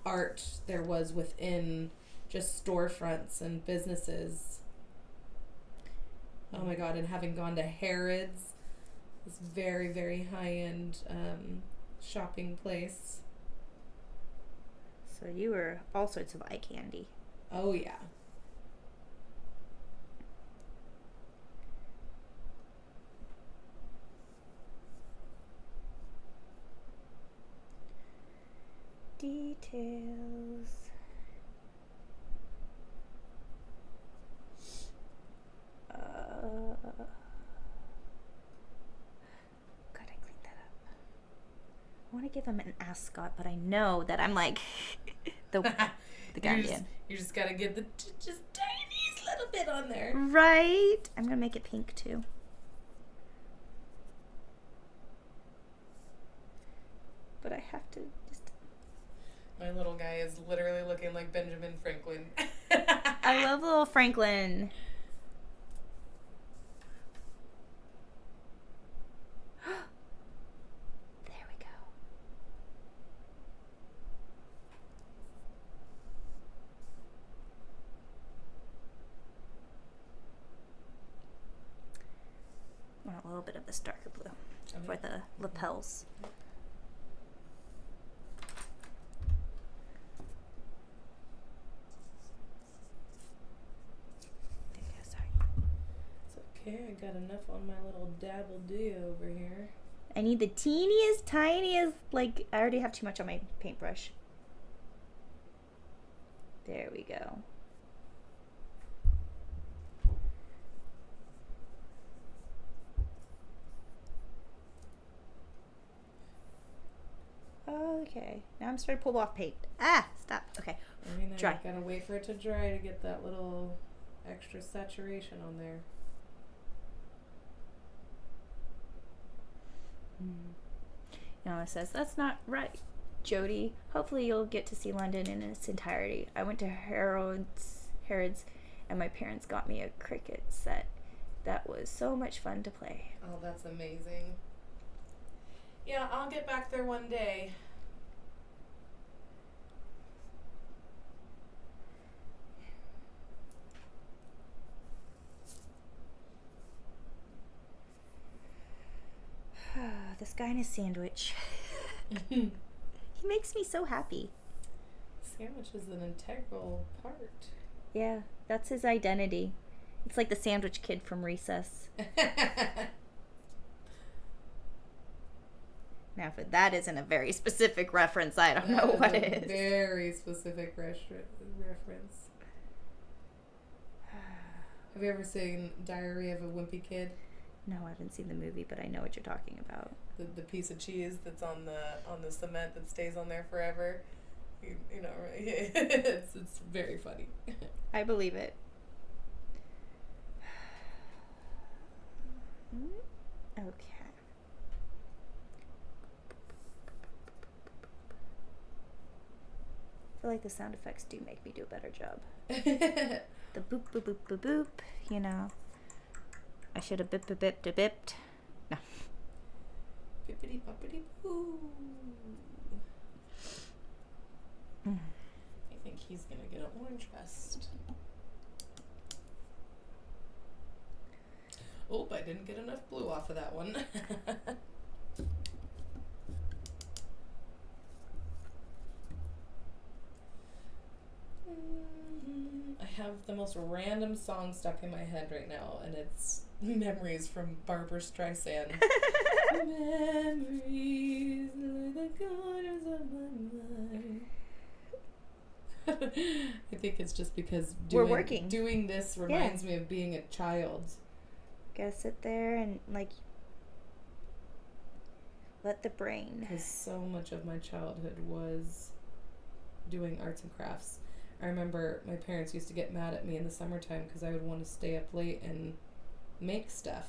art there was within just storefronts and businesses. Oh my God, and having gone to Harrods, this very, very high-end shopping place. So you were all sorts of eye candy. Oh, yeah. Details. God, I cleaned that up. I want to give him an ascot, but I know that I'm like the Guardian. You just gotta get the just tiniest little bit on there. Right. I'm gonna make it pink too. But I have to just. My little guy is literally looking like Benjamin Franklin. I love little Franklin. There we go. for the lapels. Okay, I got enough on my little dabble do over here. I need the teeniest, tiniest, like, I already have too much on my paintbrush. There we go. Okay, now I'm starting to pull off paint. Ah, stop. Okay, dry. Gotta wait for it to dry to get that little extra saturation on there. Yana says, that's not right, Jodie. Hopefully you'll get to see London in its entirety. I went to Harrods, and my parents got me a cricket set. That was so much fun to play. Oh, that's amazing. Yeah, I'll get back there one day. This guy and his sandwich. He makes me so happy. Sandwich is an integral part. Yeah, that's his identity. It's like the sandwich kid from Recess. Now, if that isn't a very specific reference, I don't know what it is. Very specific reference. Have you ever seen Diary of a Wimpy Kid? No, I haven't seen the movie, but I know what you're talking about. The piece of cheese that's on the cement that stays on there forever. You know, it's very funny. I believe it. Okay. I feel like the sound effects do make me do a better job. The boop, boop, boop, boop, boop, you know. I should have bipped. No. Bippity boppity boo. I think he's gonna get an orange vest. Oh, I didn't get enough blue off of that one. I have the most random song stuck in my head right now, and it's Memories from Barbra Streisand. Memories are the corners of my mind. I think it's just because doing this reminds me of being a child. Gotta sit there and, like, let the brain. Because so much of my childhood was doing arts and crafts. I remember my parents used to get mad at me in the summertime because I would want to stay up late and make stuff.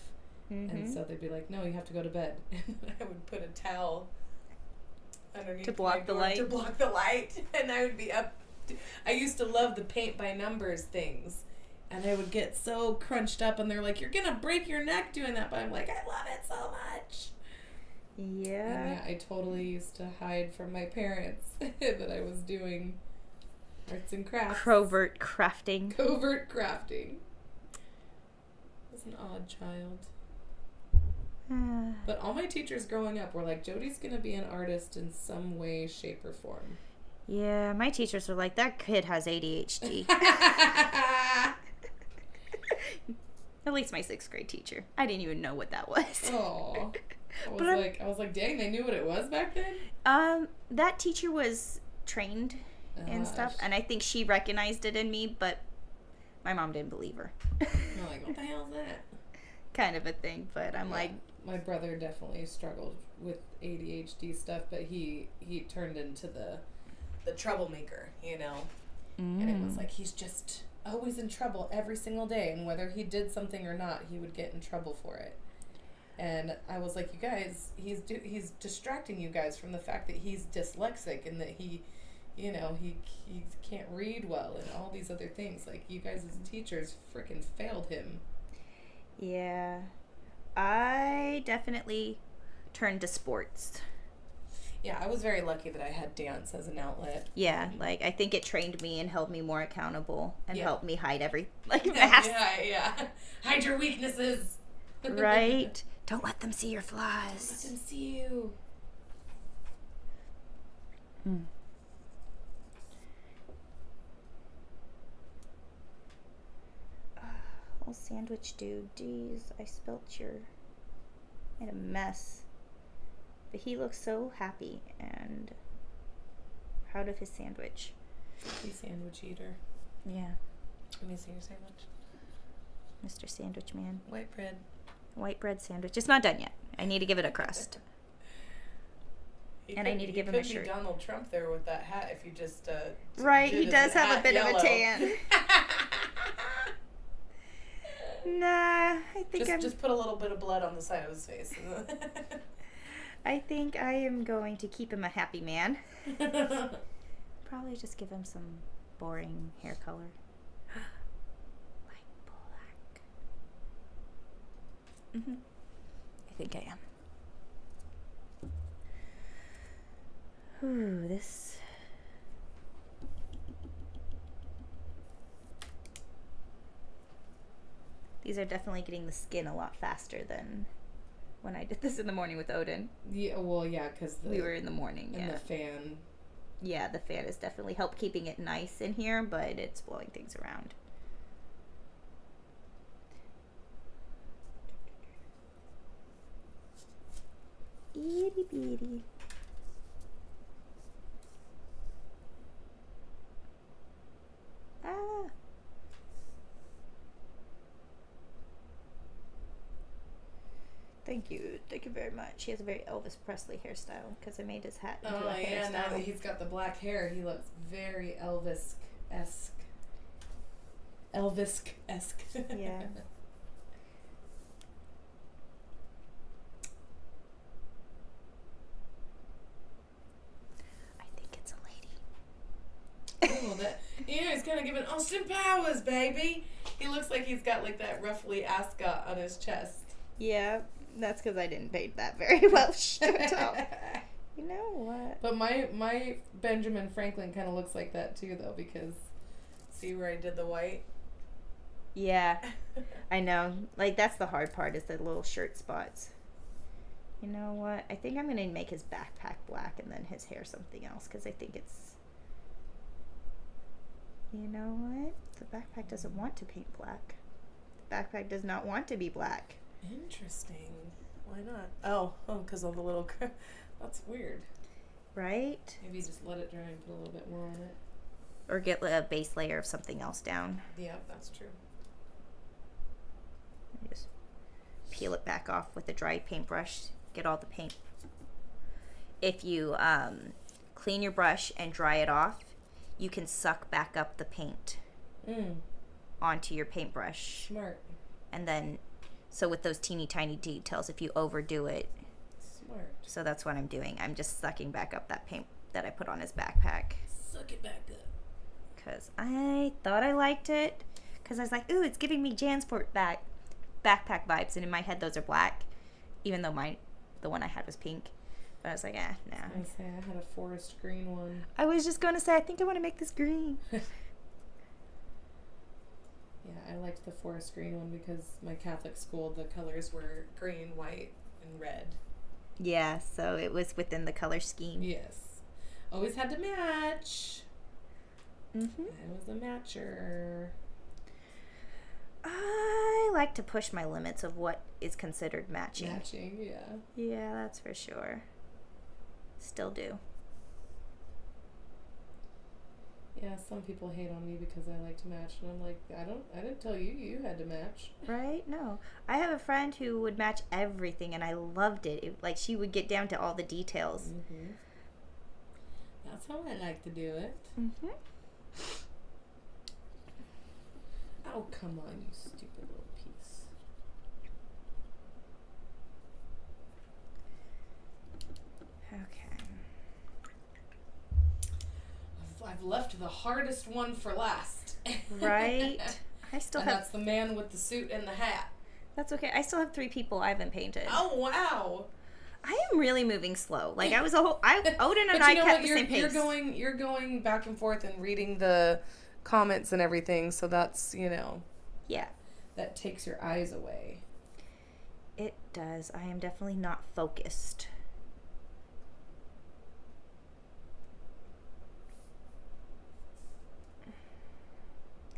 Mm-hmm. And so they'd be like, no, you have to go to bed. And I would put a towel underneath to block the light. To block the light. And I would be up. I used to love the paint by numbers things. And I would get so crunched up, and they're like, you're going to break your neck doing that. But I'm like, I love it so much. Yeah. And yeah, I totally used to hide from my parents that I was doing arts and crafts. Covert crafting. I was an odd child. But all my teachers growing up were like, Jodie's going to be an artist in some way, shape, or form. Yeah, my teachers were like, that kid has ADHD. At least my 6th grade teacher. I didn't even know what that was. Oh. I was like, dang, they knew what it was back then? That teacher was trained and stuff, and I think she recognized it in me, but my mom didn't believe her. I'm like, what the hell is that? Kind of a thing, but I'm like... My brother definitely struggled with ADHD stuff, but he turned into the troublemaker, you know? And it was like, he's just always in trouble every single day, and whether he did something or not, he would get in trouble for it. And I was like, you guys, he's distracting you guys from the fact that he's dyslexic and that he can't read well and all these other things. Like, you guys as teachers freaking failed him. Yeah. I definitely turned to sports. Yeah, I was very lucky that I had dance as an outlet. Yeah, like, I think it trained me and held me more accountable and helped me hide Yeah. Hide your weaknesses. Right? Don't let them see your flaws. Let them see you. Little sandwich dude. Jeez, I spilt your... made a mess. But he looks so happy and proud of his sandwich. He's sandwich eater. Yeah. Let me see your sandwich. Mr. Sandwich Man. White bread. White bread sandwich. It's not done yet. I need to give it a crust. I need to give him a shirt. Be Donald Trump there with that hat if you just right, he does have a bit of a tan. Nah, I think just put a little bit of blood on the side of his face. I think I am going to keep him a happy man. Probably just give him some boring hair color. Like black. I think I am. Ooh, this... These are definitely getting the skin a lot faster than when I did this in the morning with Odin. Yeah, well, yeah, because we were in the morning, and the fan. Yeah, the fan has definitely helped keeping it nice in here, but it's blowing things around. Itty bitty. Ah. Thank you very much. He has a very Elvis Presley hairstyle because I made his hat into a hairstyle. Now that he's got the black hair, he looks very Elvis-esque. Elvis-esque. Yeah. I think it's a lady. Oh, he's kind of giving Austin Powers, baby. He looks like he's got like that ruffly ascot on his chest. Yeah. That's because I didn't paint that very well. Shut up. You know what? But my Benjamin Franklin kind of looks like that too, though, because see where I did the white? Yeah. I know. Like, that's the hard part is the little shirt spots. You know what? I think I'm going to make his backpack black and then his hair something else because I think it's... You know what? The backpack doesn't want to paint black. The backpack does not want to be black. Interesting. Why not? Oh, because of the little... That's weird. Right? Maybe just let it dry and put a little bit more on it. Or get a base layer of something else down. Yeah, that's true. Just peel it back off with a dry paintbrush. Get all the paint. If you clean your brush and dry it off, you can suck back up the paint onto your paintbrush. Smart. And then... So with those teeny tiny details, if you overdo it. Smart. So that's what I'm doing. I'm just sucking back up that paint that I put on his backpack. Suck it back up. Because I thought I liked it. Because I was like, ooh, it's giving me Jansport backpack vibes. And in my head, those are black. Even though the one I had was pink. But I was like, nah. I was going to say, I had a forest green one. I was just going to say, I think I want to make this green. Yeah, I liked the forest green one because my Catholic school, the colors were green, white, and red. Yeah, so it was within the color scheme. Yes. Always had to match. Mm-hmm. I was a matcher. I like to push my limits of what is considered matching. Matching, yeah. Yeah, that's for sure. Still do. Yeah, some people hate on me because I like to match, and I'm like, I didn't tell you had to match. Right? No. I have a friend who would match everything, and I loved it. Like, she would get down to all the details. Mm-hmm. That's how I like to do it. Mm-hmm. Oh, come on, you stupid little piece. Okay. I've left the hardest one for last. Right? I still have... That's the man with the suit and the hat. That's okay. I still have 3 people I haven't painted. Oh, wow. I am really moving slow. Like, I was Odin and but I you know kept what? the same pace. You're going back and forth and reading the comments and everything, so that's, Yeah. that takes your eyes away. It does. I am definitely not focused.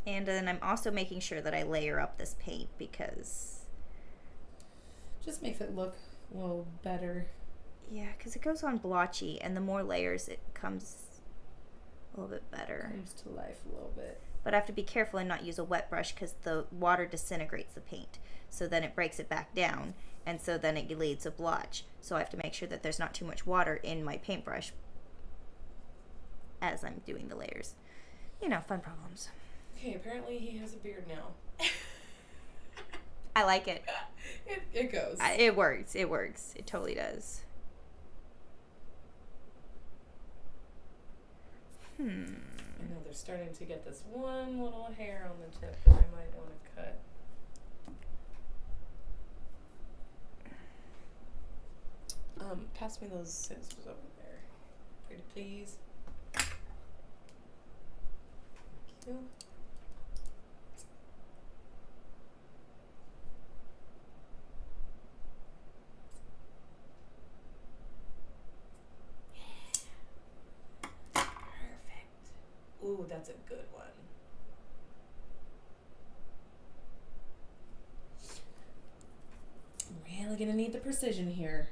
And then I'm also making sure that I layer up this paint because... Just makes it look a little better. Yeah, because it goes on blotchy, and the more layers it comes a little bit better. Comes to life a little bit. But I have to be careful and not use a wet brush because the water disintegrates the paint. So then it breaks it back down, and so then it leads a blotch. So I have to make sure that there's not too much water in my paintbrush as I'm doing the layers. You know, fun problems. Okay, apparently he has a beard now. I like it. It goes. It works. It works. It totally does. I know they're starting to get this one little hair on the tip that I might want to cut. Pass me those scissors over there. Pretty please. Thank you. Ooh, that's a good one. I'm really gonna need the precision here.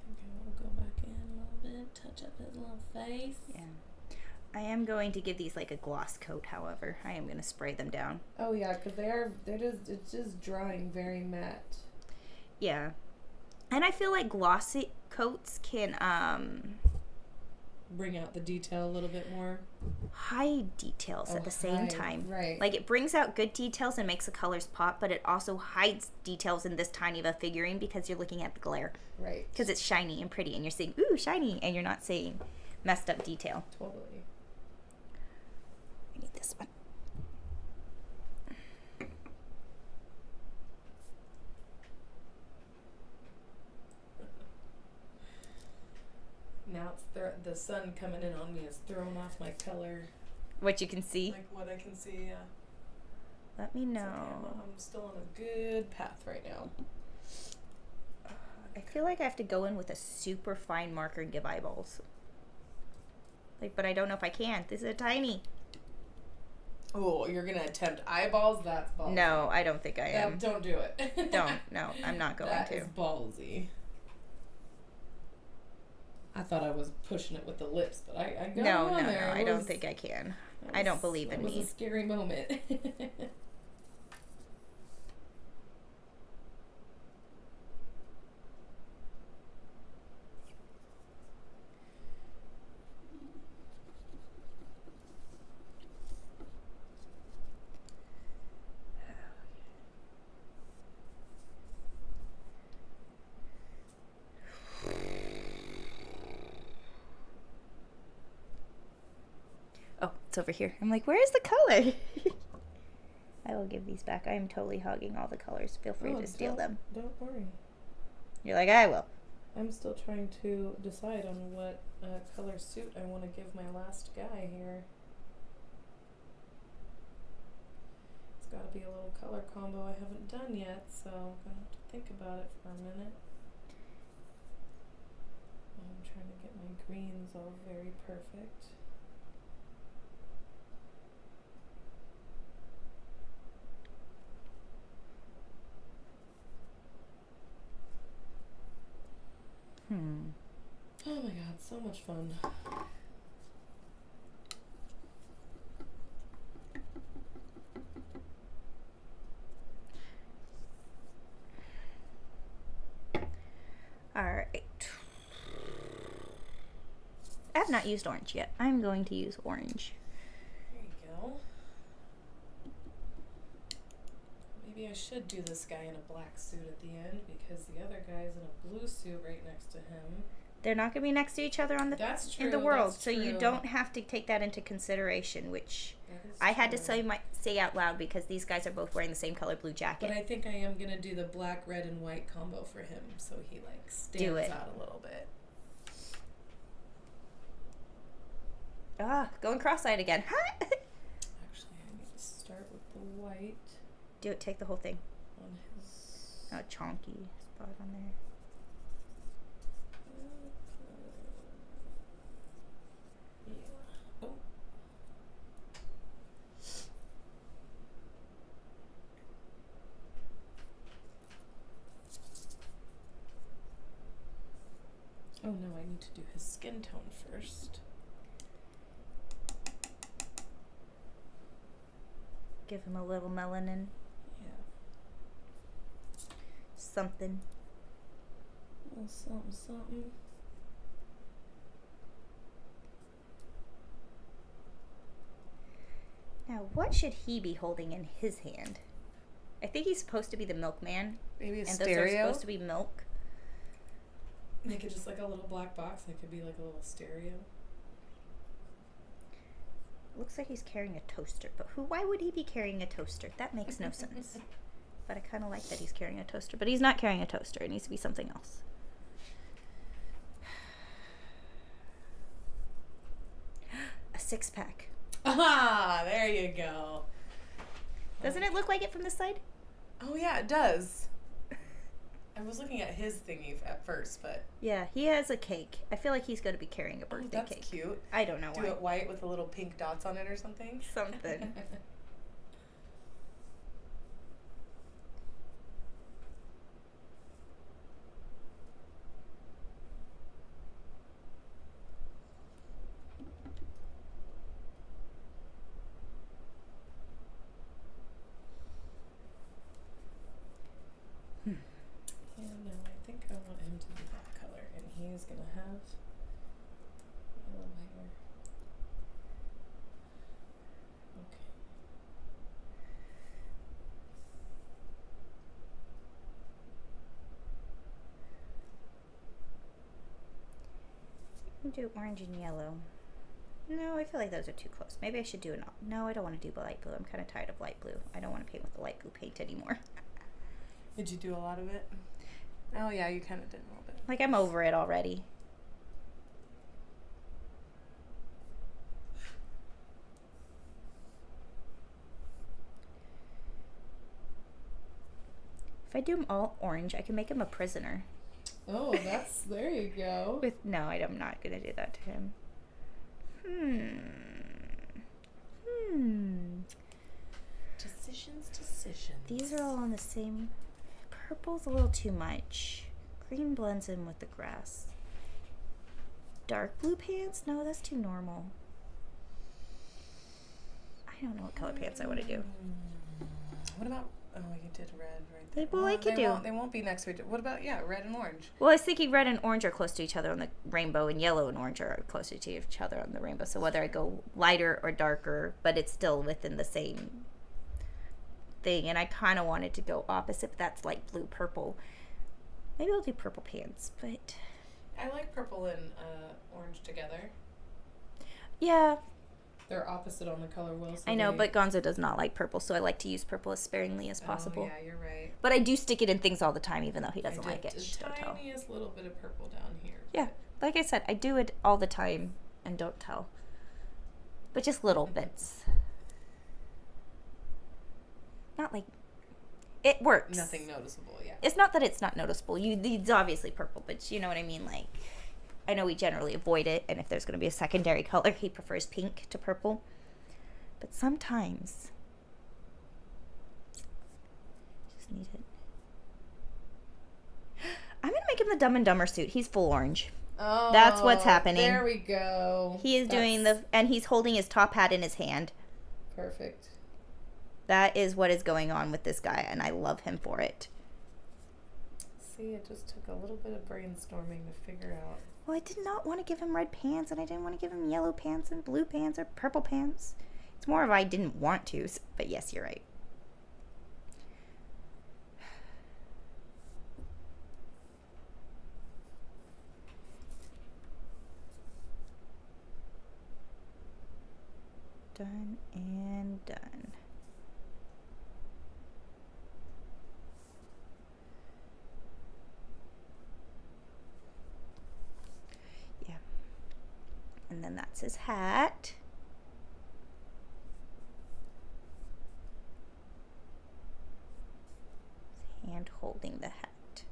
I think I will go back in a little bit, touch up his little face. Yeah. I am going to give these like a gloss coat, however. I am going to spray them down. Oh yeah, because it's just drying very matte. Yeah. And I feel like glossy coats can bring out the detail a little bit more. Hide details at the same time. Right. Like it brings out good details and makes the colors pop, but it also hides details in this tiny of a figurine because you're looking at the glare. Right. Because it's shiny and pretty and you're seeing, ooh, shiny, and you're not seeing messed up detail. Totally. I need this one. Now it's the sun coming in on me is throwing off my color. What you can see? Like what I can see, yeah. Let me know. Okay, I'm still on a good path right now. I feel like I have to go in with a super fine marker and give eyeballs. Like, but I don't know if I can. This is a tiny. Oh, you're gonna attempt eyeballs? That's ballsy. No, I don't think I am. Don't do it. Don't. No, I'm not going That to. is ballsy. I thought I was pushing it with the lips, but I got No, on there. I don't think I can. I don't believe in me. It was a scary moment. Oh, it's over here. I'm like, where is the color? I will give these back. I am totally hogging all the colors. Feel free to steal them. Don't worry. You're like, I will. I'm still trying to decide on what color suit I want to give my last guy here. It's got to be a little color combo I haven't done yet, so I'm going to have to think about it for a minute. I'm trying to get my greens all very perfect. Oh my god, so much fun. Alright. I have not used orange yet. I'm going to use orange. There you go. Maybe I should do this guy in a black suit at the end because the other guy's in a blue suit right next to him. They're not going to be next to each other on the That's true, in the world, that's so you true. don't have to take that into consideration, which I had to say out loud because these guys are both wearing the same color blue jacket. But I think I am going to do the black, red, and white combo for him so he like stands out a little bit. Going cross-eyed again. Actually, I need to start with the white. Do it. Take the whole thing. On his... Oh, chonky spot on there. Yeah. Oh. Oh no, I need to do his skin tone first. Give him a little melanin. Yeah. Something. A little something, something. Now, what should he be holding in his hand? I think he's supposed to be the milkman. Maybe a and stereo. those are supposed to be milk. Make it just like a little black box. It could be like a little stereo. Looks like he's carrying a toaster, but why would he be carrying a toaster? That makes no sense. But I kind of like that he's carrying a toaster, but he's not carrying a toaster. It needs to be something else. A 6-pack. Ah, there you go. Doesn't it look like it from this side? Oh yeah, it does. I was looking at his thingy at first, but... Yeah, he has a cake. I feel like he's going to be carrying a birthday that's cake. Cute. I don't know why. Do it white with the little pink dots on it or something? Something. Yeah, no, I think I want him to be that color, and he's gonna have yellow hair. Okay. You can do orange and yellow. No, I feel like those are too close. Maybe I should do an... No, I don't want to do light blue. I'm kind of tired of light blue. I don't want to paint with the light blue paint anymore. Did you do a lot of it? Oh yeah, you kind of did a little bit. Like, I'm over it already. If I do them all orange, I can make him a prisoner. Oh, there you go. No, I'm not going to do that to him. Decisions. These are all on the same... Purple's a little too much. Green blends in with the grass. Dark blue pants? No, that's too normal. I don't know what color pants I want to do. What about... Oh, you did red right there. Well, I could do... They won't be next week. What about, red and orange? Well, I was thinking red and orange are close to each other on the rainbow, and yellow and orange are closer to each other on the rainbow. So whether I go lighter or darker, but it's still within the same thing. And I kind of wanted to go opposite, but that's like blue, purple. Maybe I'll do purple pants, but... I like purple and orange together. Yeah. They're opposite on the color wheel. So I know, but Gonzo does not like purple, so I like to use purple as sparingly as possible. Oh, yeah, you're right. But I do stick it in things all the time, even though he doesn't like it. Don't tell. Tiniest little bit of purple down here. Yeah, like I said, I do it all the time, and don't tell. But just little bits. Not like... It works. Nothing noticeable, yeah. It's not that it's not noticeable. It's obviously purple, but you know what I mean? Like, I know we generally avoid it, and if there's going to be a secondary color, he prefers pink to purple. But sometimes... Just need it. I'm going to make him the Dumb and Dumber suit. He's full orange. Oh, that's what's happening. There we go. He is doing and he's holding his top hat in his hand. Perfect. That is what is going on with this guy, and I love him for it. See, it just took a little bit of brainstorming to figure out. Well, I did not want to give him red pants, and I didn't want to give him yellow pants and blue pants or purple pants. It's more of I didn't want to, but yes, you're right. Done and done. Yeah. And then that's his hat. hand holding the hat.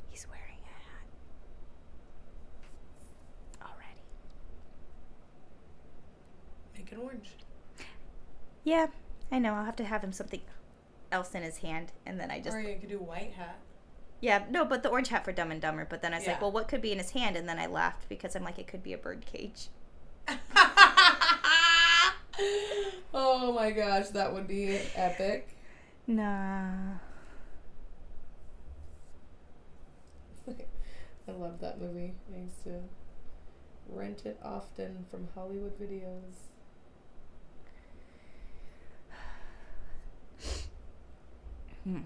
He's wearing a hat already. Make it orange. Yeah, I know. I'll have to have him something else in his hand, and then I just... Or you could do white hat. Yeah, no, but the orange hat for Dumb and Dumber. But then I was Yeah. like, well, what could be in his hand? And then I laughed because I'm like, it could be a bird cage. Oh my gosh, that would be epic. Nah. I love that movie. I used to rent it often from Hollywood Videos. I'm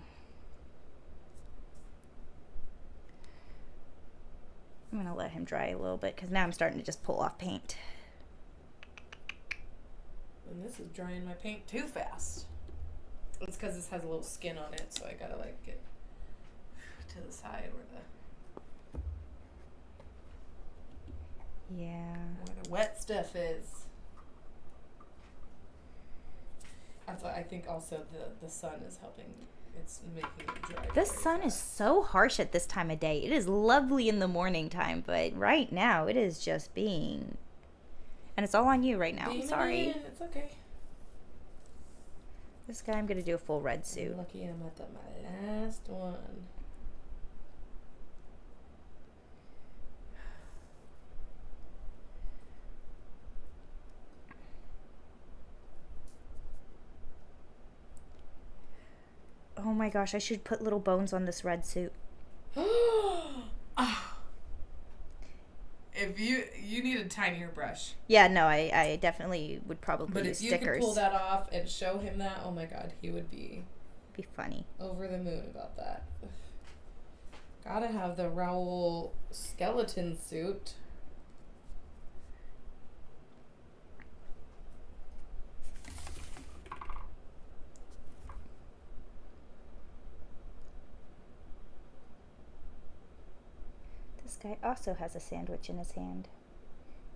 going to let him dry a little bit because now I'm starting to just pull off paint. And this is drying my paint too fast. It's because this has a little skin on it, so I gotta like get to the side where the wet stuff is. That's why I think also the sun is helping. It's making it dry. The sun is so harsh at this time of day. It is lovely in the morning time, but right now it is just being... And it's all on you right now. I'm sorry. It's okay. This guy, I'm going to do a full red suit. I'm lucky I'm at my last one. Oh my gosh, I should put little bones on this red suit. If you need a tinier brush. Yeah, no, I definitely would probably But use if you stickers. could pull that off and show him that, oh my god, he would be funny. over the moon about that. Gotta have the Raoul skeleton suit. This guy also has a sandwich in his hand.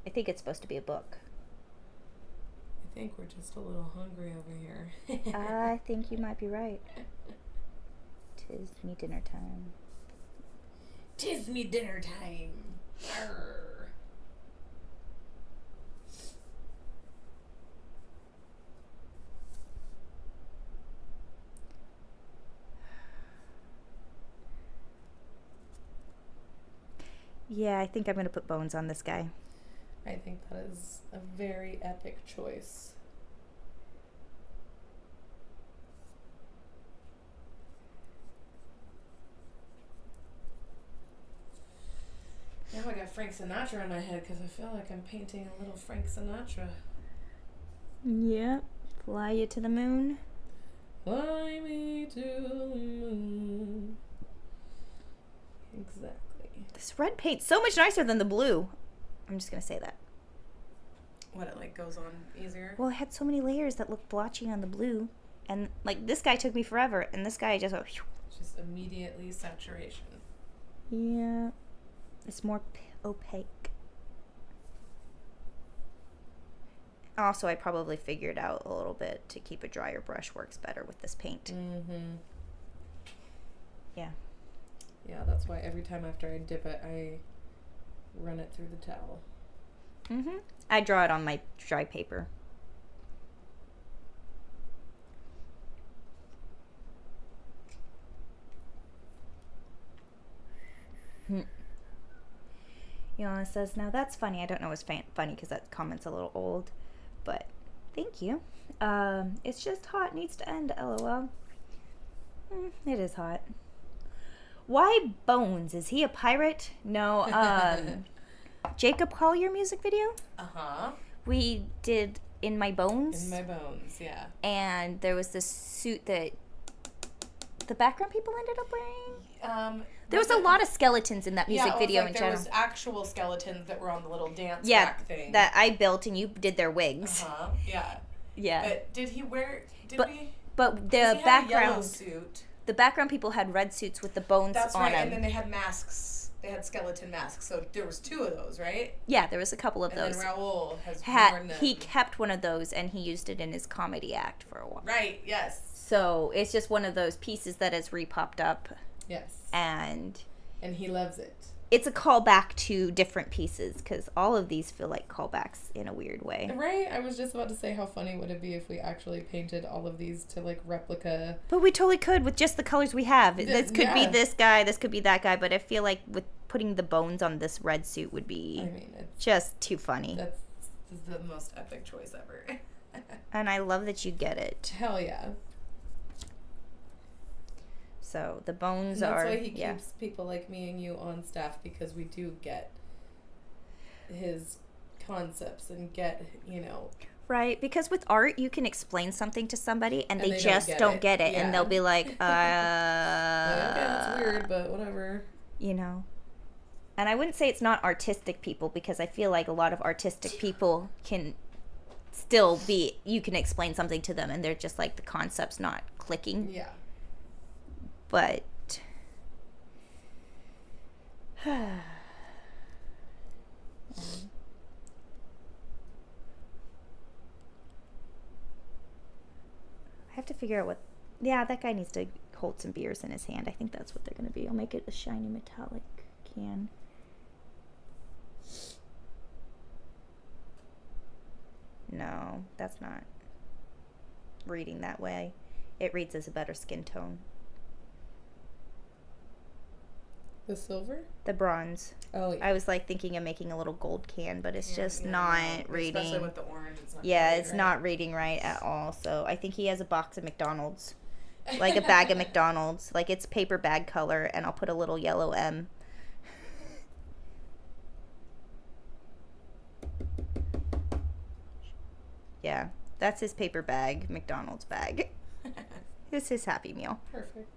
I think it's supposed to be a book. I think we're just a little hungry over here. I think you might be right. 'Tis me dinner time. 'Tis me dinner time. Arr. Yeah, I think I'm going to put bones on this guy. I think that is a very epic choice. Now I got Frank Sinatra in my head because I feel like I'm painting a little Frank Sinatra. Yep. Fly you to the moon. Fly me to the moon. Exactly. This red paint's so much nicer than the blue. I'm just going to say that. What, it like goes on easier? Well, it had so many layers that looked blotchy on the blue. And like this guy took me forever. And this guy just went... Just immediately saturation. Yeah. It's more opaque. Also, I probably figured out a little bit to keep a drier brush works better with this paint. Mm-hmm. Yeah. Yeah, that's why every time after I dip it, I run it through the towel. Mm-hmm. I draw it on my dry paper. Yana says, now that's funny. I don't know what's funny because that comment's a little old, but thank you. It's just hot, needs to end, LOL. It is hot. Why Bones? Is he a pirate? No, Jacob Collier music video? Uh-huh. We did In My Bones. In My Bones, yeah. And there was this suit that the background people ended up wearing. There was a lot of skeletons in that music video in general. There was actual skeletons that were on the little dance Yeah, track thing. that I built and you did their wigs. Uh-huh, yeah. Yeah. But did he wear, But the he had a yellow background, suit. the background people had red suits with the bones That's on right, them. and then they had masks They had skeleton masks, so there was 2 of those, right? Yeah, there was a couple of and those. And then Raoul has worn them. He kept one of those, and he used it in his comedy act for a while. Right, yes. So it's just one of those pieces that has re-popped up. Yes. And he loves it. It's a callback to different pieces, because all of these feel like callbacks in a weird way. Right? I was just about to say, how funny would it be if we actually painted all of these to, like, replica... But we totally could with just the colors we have. This could be this guy, this could be that guy, but I feel like with putting the bones on this red suit would be just too funny. That's the most epic choice ever. And I love that you get it. Hell yeah. So the bones and are... That's why he keeps people like me and you on staff, because we do get his concepts and get, Right, because with art, you can explain something to somebody, and they just don't get it. Yeah. And they'll be like, okay, that's weird, but whatever. And I wouldn't say it's not artistic people, because I feel like a lot of artistic people can still be... You can explain something to them, and they're just like, the concept's not clicking. Yeah. But... I have to figure out what... Yeah, that guy needs to hold some beers in his hand. I think that's what they're going to be. I'll make it a shiny metallic can. No, that's not reading that way. It reads as a better skin tone. The silver? The bronze. Oh, yeah. I was like thinking of making a little gold can, but it's just not reading. Especially with the orange, it's not it's not reading right at all. So I think he has a box of McDonald's. Like a bag of McDonald's. Like it's paper bag color, and I'll put a little yellow M. Yeah, that's his paper bag, McDonald's bag. This is his Happy Meal. Perfect.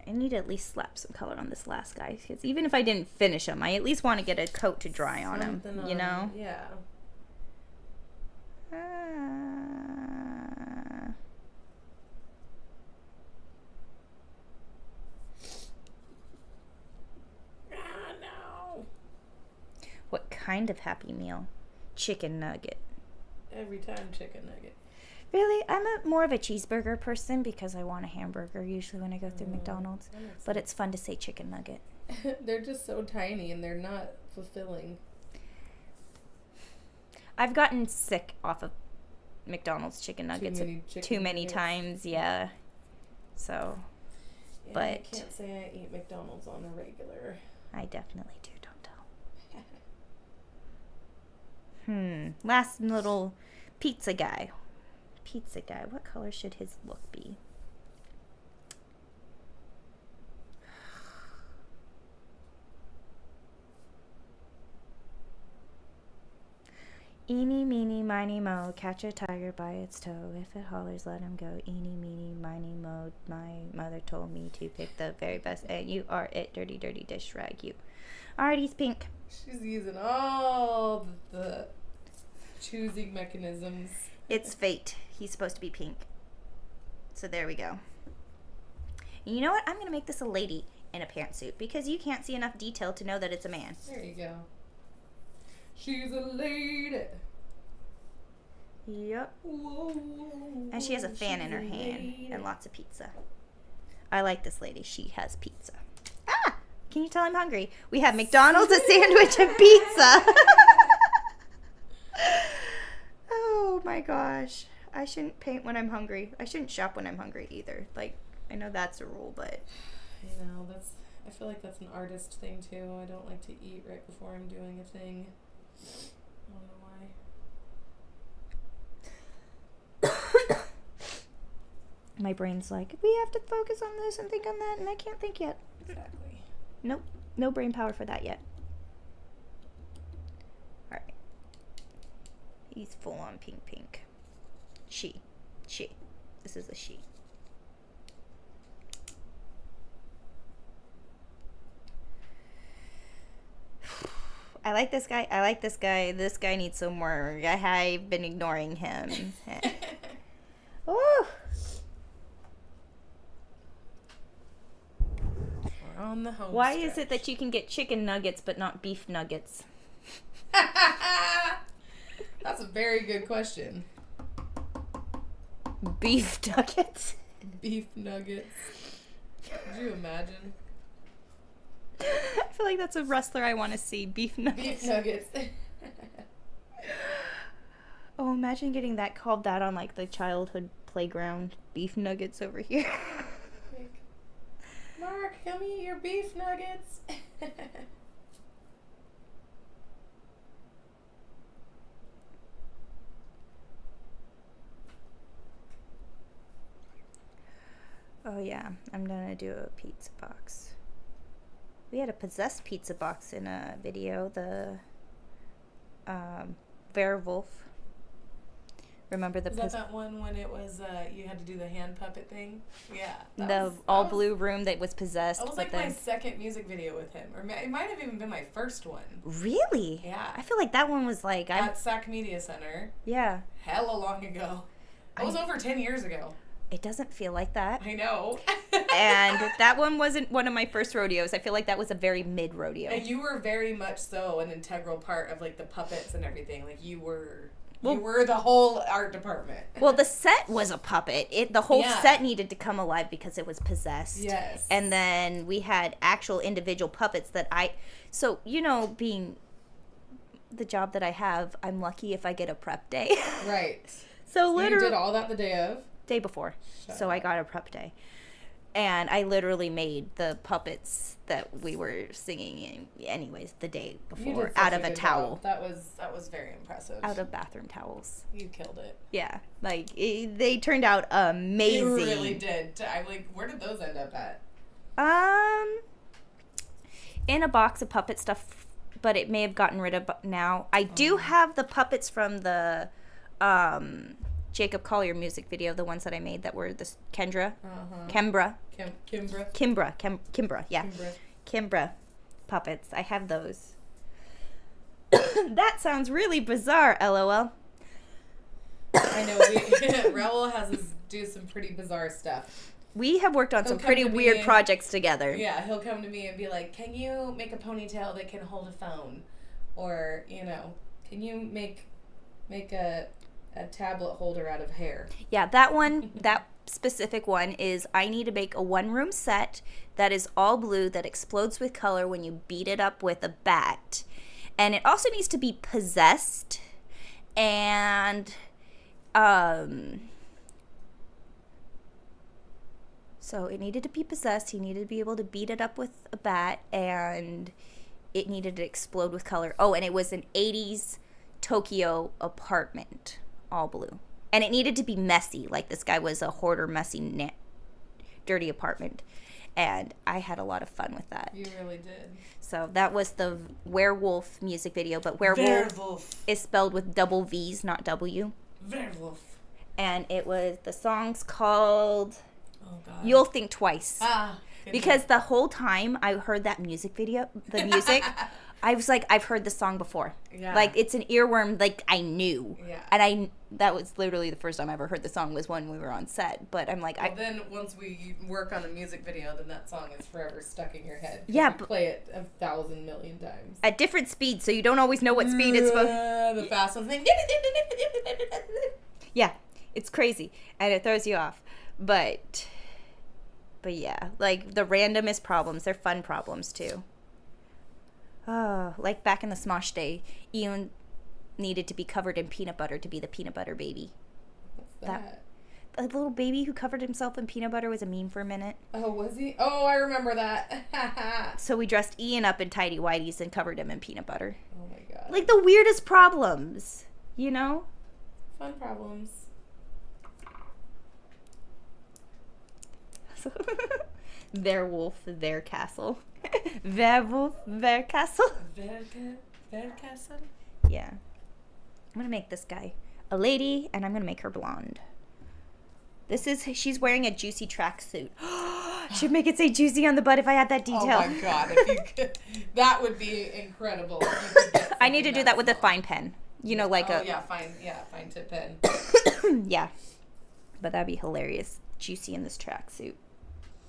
I need to at least slap some color on this last guy, because even if I didn't finish him, I at least want to get a coat to dry on him, you know? Yeah. No. What kind of Happy Meal? Chicken nugget. Every time chicken nugget. Really? I'm more of a cheeseburger person, because I want a hamburger usually when I go through McDonald's. But it's fun to say chicken nugget. They're just so tiny, and they're not fulfilling. I've gotten sick off of McDonald's chicken nuggets too many times, yeah. So, yeah, but... I can't say I eat McDonald's on a regular. I definitely do, don't tell. Last little pizza guy. What color should his look be? Eeny, meeny, miny, mo, catch a tiger by its toe. If it hollers, let him go. Eeny, meeny, miny, mo, my mother told me to pick the very best, and you are it, dirty, dirty dish rag, you. Alright, he's pink. She's using all the choosing mechanisms. It's fate. He's supposed to be pink. So there we go. And you know what? I'm going to make this a lady in a pantsuit, because you can't see enough detail to know that it's a man. There you go. She's a lady. Yep. Whoa, and she has a fan in her hand and lots of pizza. I like this lady. She has pizza. Ah! Can you tell I'm hungry? We have McDonald's, a sandwich, and pizza. Oh my gosh. I shouldn't paint when I'm hungry. I shouldn't shop when I'm hungry either. Like, I know that's a rule, but... I feel like that's an artist thing too. I don't like to eat right before I'm doing a thing. I don't know why. My brain's like, we have to focus on this and think on that, and I can't think yet. Exactly. Nope. No brain power for that yet. All right. He's full on pink. She. This is a she. I like this guy. This guy needs some more. I've been ignoring him. Ooh. We're on the home Why stretch. is it that you can get chicken nuggets but not beef nuggets? That's a very good question. Beef nuggets? Beef nuggets. Could you imagine? I feel like that's a wrestler I want to see. Beef nuggets. Beef nuggets. Oh, imagine getting that called that on like the childhood playground. Beef nuggets over here. Like, Mark, come eat your beef nuggets. Oh yeah, I'm gonna do a pizza box. We had a possessed pizza box in a video, the werewolf. Remember the Is that one when it was you had to do the hand puppet thing? Yeah. the all blue room that was possessed. That was like my second music video with him, or it might have even been my first one. Really? Yeah. I feel like that one was like At SAC Media Center. Yeah. Hella long ago. It was over 10 years ago. It doesn't feel like that. I know. And that one wasn't one of my first rodeos. I feel like that was a very mid rodeo. And you were very much so an integral part of like the puppets and everything. Like you were the whole art department. Well, the set was a puppet. The whole Yeah. set needed to come alive because it was possessed. Yes. And then we had actual individual puppets that so, being the job that I have, I'm lucky if I get a prep day. Right. So You literally did all that the day of? day before. Shut So I up. got a prep day. And I literally made the puppets that we were singing in, anyways, the day You before did such out of a good towel. job. That was very impressive. Out of bathroom towels. You killed it. Yeah. Like, they turned out amazing. You really did. I'm like, where did those end up at? In a box of puppet stuff, but it may have gotten rid of now. I do have the puppets from the Jacob Collier music video, the ones that I made that were the Kimbra, yeah. Kimbra puppets. I have those. That sounds really bizarre, LOL. I know. Raul has us do some pretty bizarre stuff. We have worked on He'll some come pretty to me weird and- projects together. Yeah, he'll come to me and be like, can you make a ponytail that can hold a phone? Or, can you make a tablet holder out of hair? Yeah, that specific one is I need to make a one-room set that is all blue that explodes with color when you beat it up with a bat. And it also needs to be possessed and so it needed to be possessed. He needed to be able to beat it up with a bat, and it needed to explode with color. Oh, and it was an 80s Tokyo apartment, all blue. And it needed to be messy. Like, this guy was a hoarder, messy, dirty apartment. And I had a lot of fun with that. You really did. So that was the werewolf music video. But werewolf is spelled with double V's, not W. Werewolf. And the song's called Oh, God. You'll Think Twice. Good Because job. the whole time I heard that music video, the music, I was like, I've heard this song before. Yeah. Like, it's an earworm, like, I knew. Yeah. And that was literally the first time I ever heard the song was when we were on set. But I'm like, Well, then once we work on a music video, then that song is forever stuck in your head. Yeah, You play it 1,000 million times. at different speeds, so you don't always know what speed it's supposed. The fast one's like. Yeah, it's crazy, and it throws you off. But yeah, like the randomest problems, they're fun problems too. Oh, like back in the Smosh day, Ian needed to be covered in peanut butter to be the peanut butter baby. What's that? A little baby who covered himself in peanut butter was a meme for a minute. Oh, was he? Oh, I remember that. So we dressed Ian up in tidy whities and covered him in peanut butter. Oh my God. Like the weirdest problems, you know? Fun problems. castle. Their wolf, their castle. Werewolf, their castle. Their castle? Yeah. I'm going to make this guy a lady, and I'm going to make her blonde. She's wearing a juicy tracksuit. Should make it say juicy on the butt if I had that detail. Oh my god, if you could, that would be incredible. If you could get I need to do that with a small. fine pen. Fine tip pen. Yeah. But that'd be hilarious. Juicy in this tracksuit.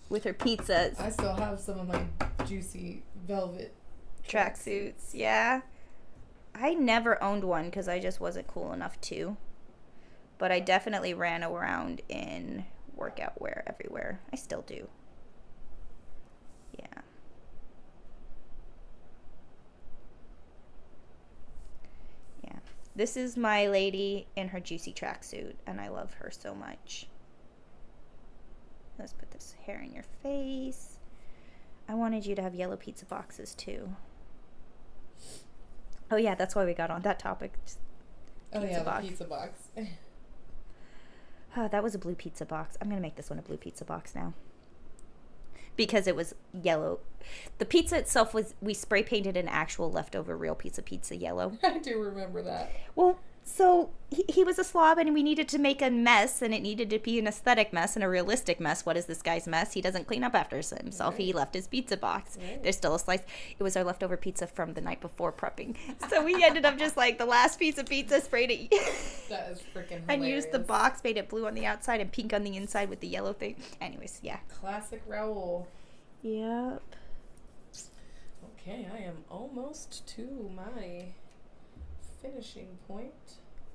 With her pizzas. I still have some of my juicy velvet Tracksuits, yeah. I never owned one because I just wasn't cool enough to. But I definitely ran around in workout wear everywhere. I still do. Yeah. Yeah. This is my lady in her juicy tracksuit, and I love her so much. Let's put this hair in your face. I wanted you to have yellow pizza boxes too. Oh yeah, that's why we got on that topic. The pizza box. Oh, that was a blue pizza box. I'm going to make this one a blue pizza box now. Because it was yellow. The pizza itself we spray painted an actual leftover real piece of pizza yellow. I do remember that. Well, so he was a slob and we needed to make a mess, and it needed to be an aesthetic mess and a realistic mess. What is this guy's mess? He doesn't clean up after himself. Right. He left his pizza box. Right. There's still a slice. It was our leftover pizza from the night before prepping. So we ended up just like the last piece of pizza, sprayed it. That is freaking hilarious. And used the box, made it blue on the outside and pink on the inside with the yellow thing. Anyways, yeah. Classic Raoul. Yep. Okay, I am almost to my finishing point.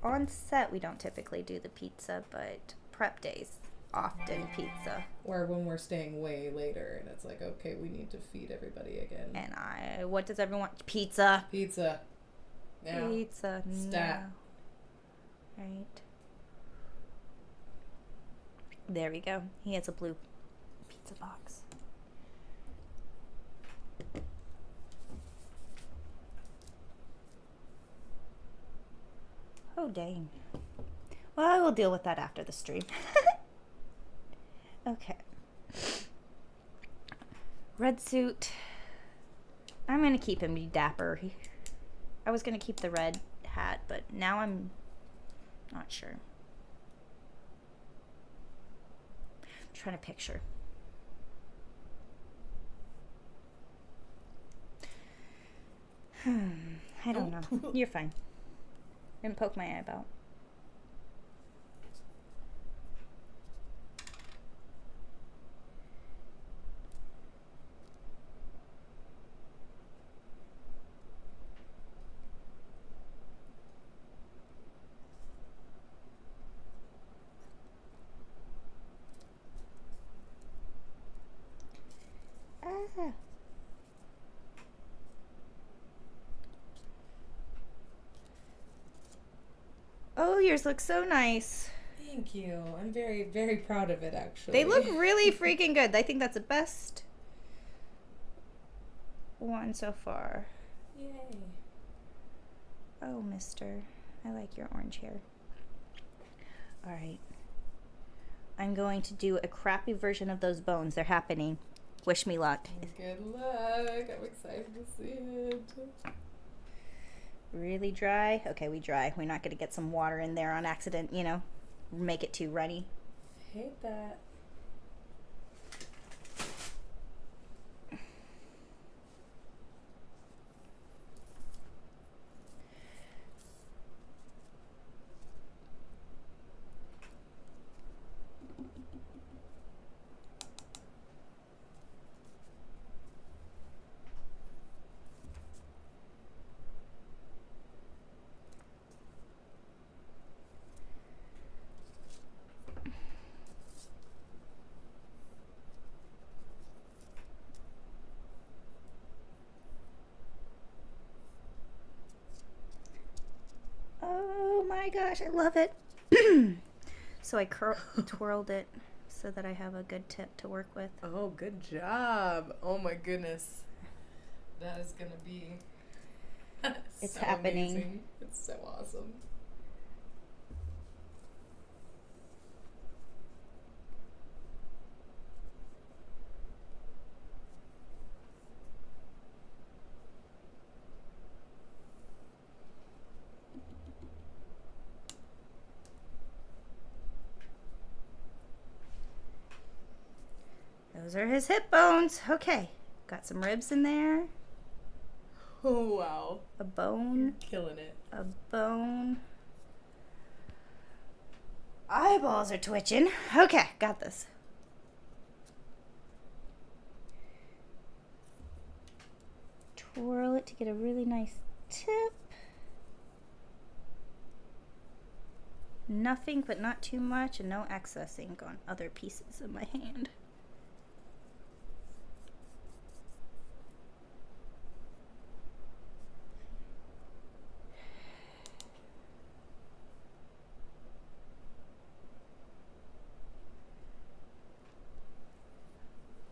On set, we don't typically do the pizza, but prep days, often pizza. Or when we're staying way later and it's like, okay, we need to feed everybody again. And what does everyone want? Pizza. Pizza. Now. Pizza. Stat. No. Right. There we go. He has a blue pizza box. Oh, dang. Well, I will deal with that after the stream. Okay. Red suit. I'm going to keep him dapper. I was going to keep the red hat, but now I'm not sure. I'm trying to picture. I don't know. You're fine. Didn't poke my eyeball. Ah. Oh, yours look so nice. Thank you. I'm very, very proud of it, actually. They look really freaking good. I think that's the best one so far. Yay. Oh, mister. I like your orange hair. All right. I'm going to do a crappy version of those bones. They're happening. Wish me luck. Good luck. I'm excited to see it. Really dry? Okay, we dry. We're not going to get some water in there on accident, you know, make it too runny. I hate that. Oh my gosh, I love it. So I twirled it so that I have a good tip to work with. Oh, good job. Oh my goodness. That is going to be It's so happening. Amazing. It's so awesome. Those are his hip bones. Okay. Got some ribs in there. Oh, wow. A bone. You're killing it. A bone. Eyeballs are twitching. Okay, got this. Twirl it to get a really nice tip. Nothing but not too much and no excess ink on other pieces of my hand.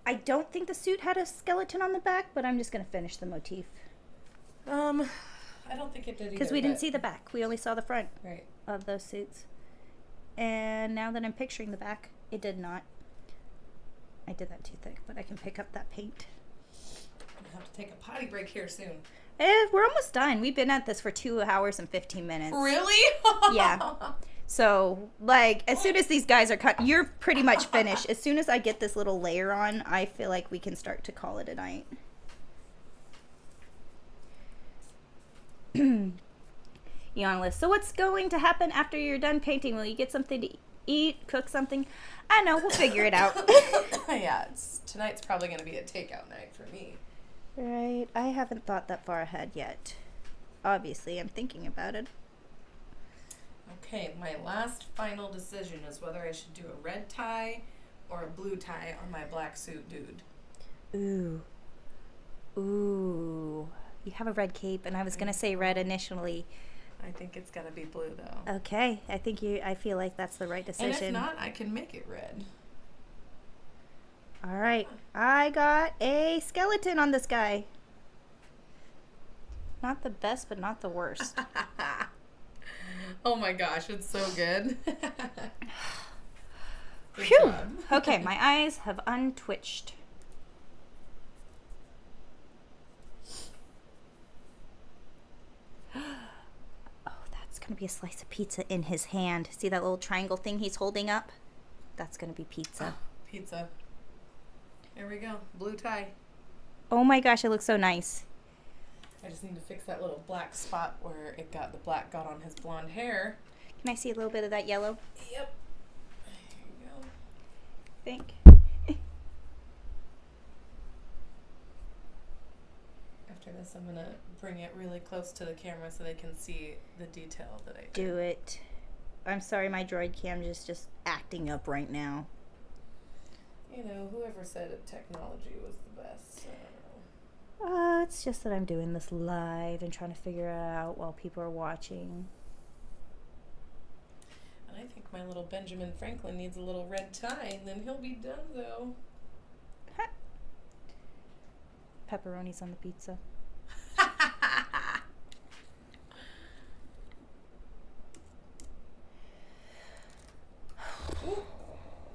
I don't think the suit had a skeleton on the back, but I'm just going to finish the motif. I don't think it did either. Because we didn't see the back. We only saw the front right. of those suits. And now that I'm picturing the back, it did not. I did that too thick, but I can pick up that paint. I'm going to have to take a potty break here soon. We're almost done. We've been at this for 2 hours and 15 minutes. Really? Yeah. So, like, as soon as these guys are cut, you're pretty much finished. As soon as I get this little layer on, I feel like we can start to call it a night. Eonless. So what's going to happen after you're done painting? Will you get something to eat, cook something? I know, we'll figure it out. Yeah, tonight's probably going to be a takeout night for me. Right. I haven't thought that far ahead yet. Obviously, I'm thinking about it. Okay, my last final decision is whether I should do a red tie or a blue tie on my black suit dude. Ooh. Ooh. You have a red cape, and I was going to say red initially. I think it's going to be blue, though. Okay. I feel like that's the right decision. And if not, I can make it red. All right. I got a skeleton on this guy. Not the best, but not the worst. Oh my gosh, it's so good. Good Phew. job. Okay, my eyes have untwitched. Oh, that's going to be a slice of pizza in his hand. See that little triangle thing he's holding up? That's going to be pizza. Pizza. There we go. Blue tie. Oh my gosh, it looks so nice. I just need to fix that little black spot where the black got on his blonde hair. Can I see a little bit of that yellow? Yep. There you go. Think. After this, I'm going to bring it really close to the camera so they can see the detail that I did. Do it. I'm sorry, my droid cam is just acting up right now. You know, whoever said technology was the best. It's just that I'm doing this live and trying to figure it out while people are watching. And I think my little Benjamin Franklin needs a little red tie, and then he'll be done, though. Pepperonis on the pizza.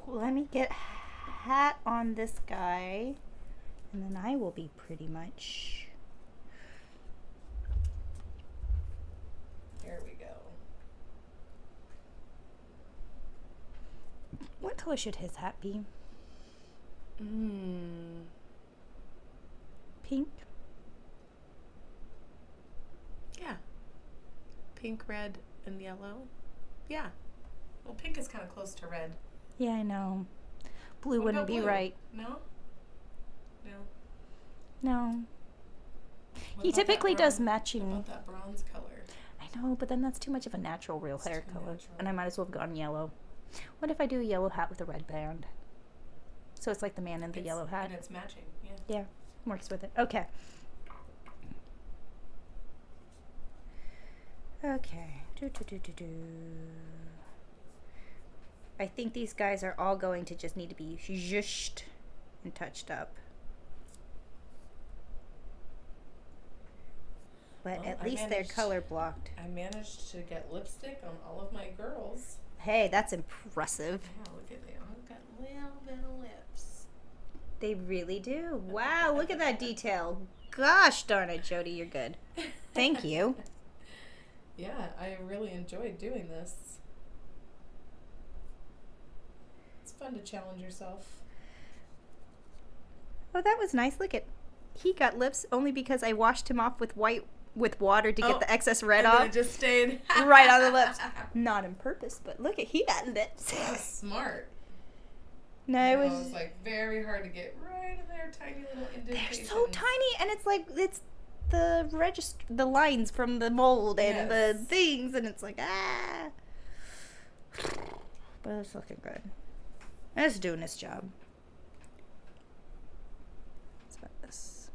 Let me get hat on this guy. And then I will be pretty much... There we go. What color should his hat be? Pink? Yeah. Pink, red, and yellow. Yeah. Well, pink is kind of close to red. Yeah, I know. Blue What wouldn't about be blue? right. No? No. No. What He about that typically does What matching. about that bronze color? I know, but then that's too much of a natural real It's hair too color. natural. And I might as well have gone yellow. What if I do a yellow hat with a red band? So it's like the man in the yellow hat. And it's matching, yeah. Yeah, works with it. Okay. Okay. I think these guys are all going to just need to be zhushed and touched up. But Well, at least they're color blocked. I managed to get lipstick on all of my girls. Hey, that's impressive. Yeah, look at they all got little bit of lips. They really do. Wow, look at that detail. Gosh darn it, Jodie, you're good. Thank you. Yeah, I really enjoyed doing this. It's fun to challenge yourself. Oh, that was nice. Look at, he got lips only because I washed him off with water to get the excess red and off. then it just stayed right on the lips. Not on purpose, but look at, he got lips. That's smart. No, it was like very hard to get right in their tiny little indentations. They're so tiny, and it's like, it's the lines from the mold and the things, and it's like, ah. But it's looking good. It's doing its job. Let's put this.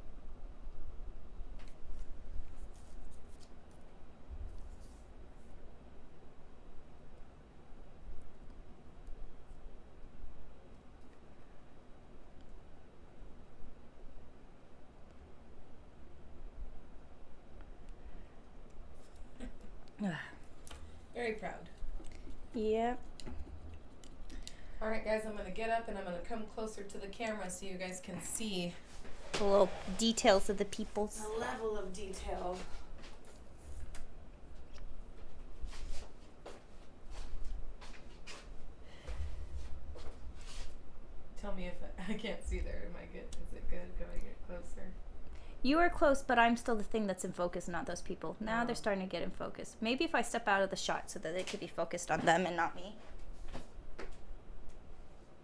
Very proud. Yeah. All right, guys, I'm going to get up and I'm going to come closer to the camera so you guys can see The little details of the peoples. the level of detail. Tell me if I can't see there. Am I good? Is it good? Can I get closer? You are close, but I'm still the thing that's in focus, not those people. Now Oh. they're starting to get in focus. Maybe if I step out of the shot so that they could be focused on them and not me.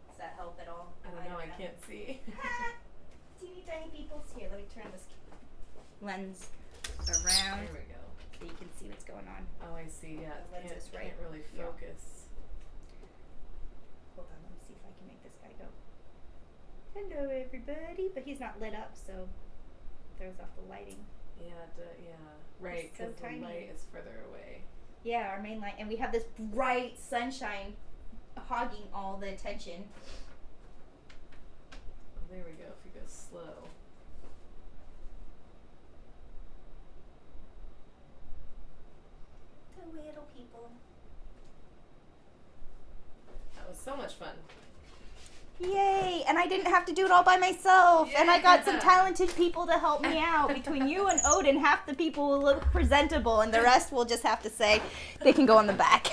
Does that help at all? I don't know. I can't see. Teeny tiny peoples. Here, let me turn this lens around There we go. so you can see what's going on. Oh, I see. Yeah, The lens is right. can't really Yeah. focus. Hold on, let me see if I can make this guy go. Hello, everybody. But he's not lit up, so throws off the lighting. Yeah, yeah. Right, so because tiny. the light is further away. Yeah, our main light, and we have this bright sunshine hogging all the attention. Oh, there we go. If you go slow. The little people. That was so much fun. Yay! And I didn't have to do it all by myself. And I got some Yeah. talented people to help me out. Between you and Odin, half the people will look presentable, and the rest will just have to say they can go on the back.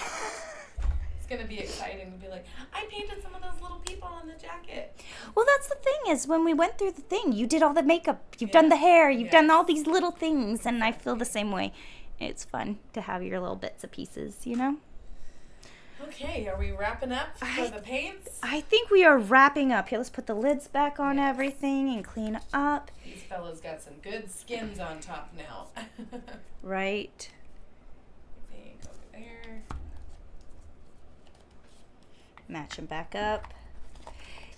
It's gonna be exciting to be like, I painted some of those little people on the jacket. Well, that's the thing is when we went through the thing, you did all the makeup, you've done the hair, you've done all these little things, and I feel the same way. It's fun to have your little bits of pieces, you know? Okay, are we wrapping up for the paints? I think we are wrapping up. Here, let's put the lids back on Yes. everything and clean up. These fellas got some good skins on top now. Right. Pink over there. Match them back up.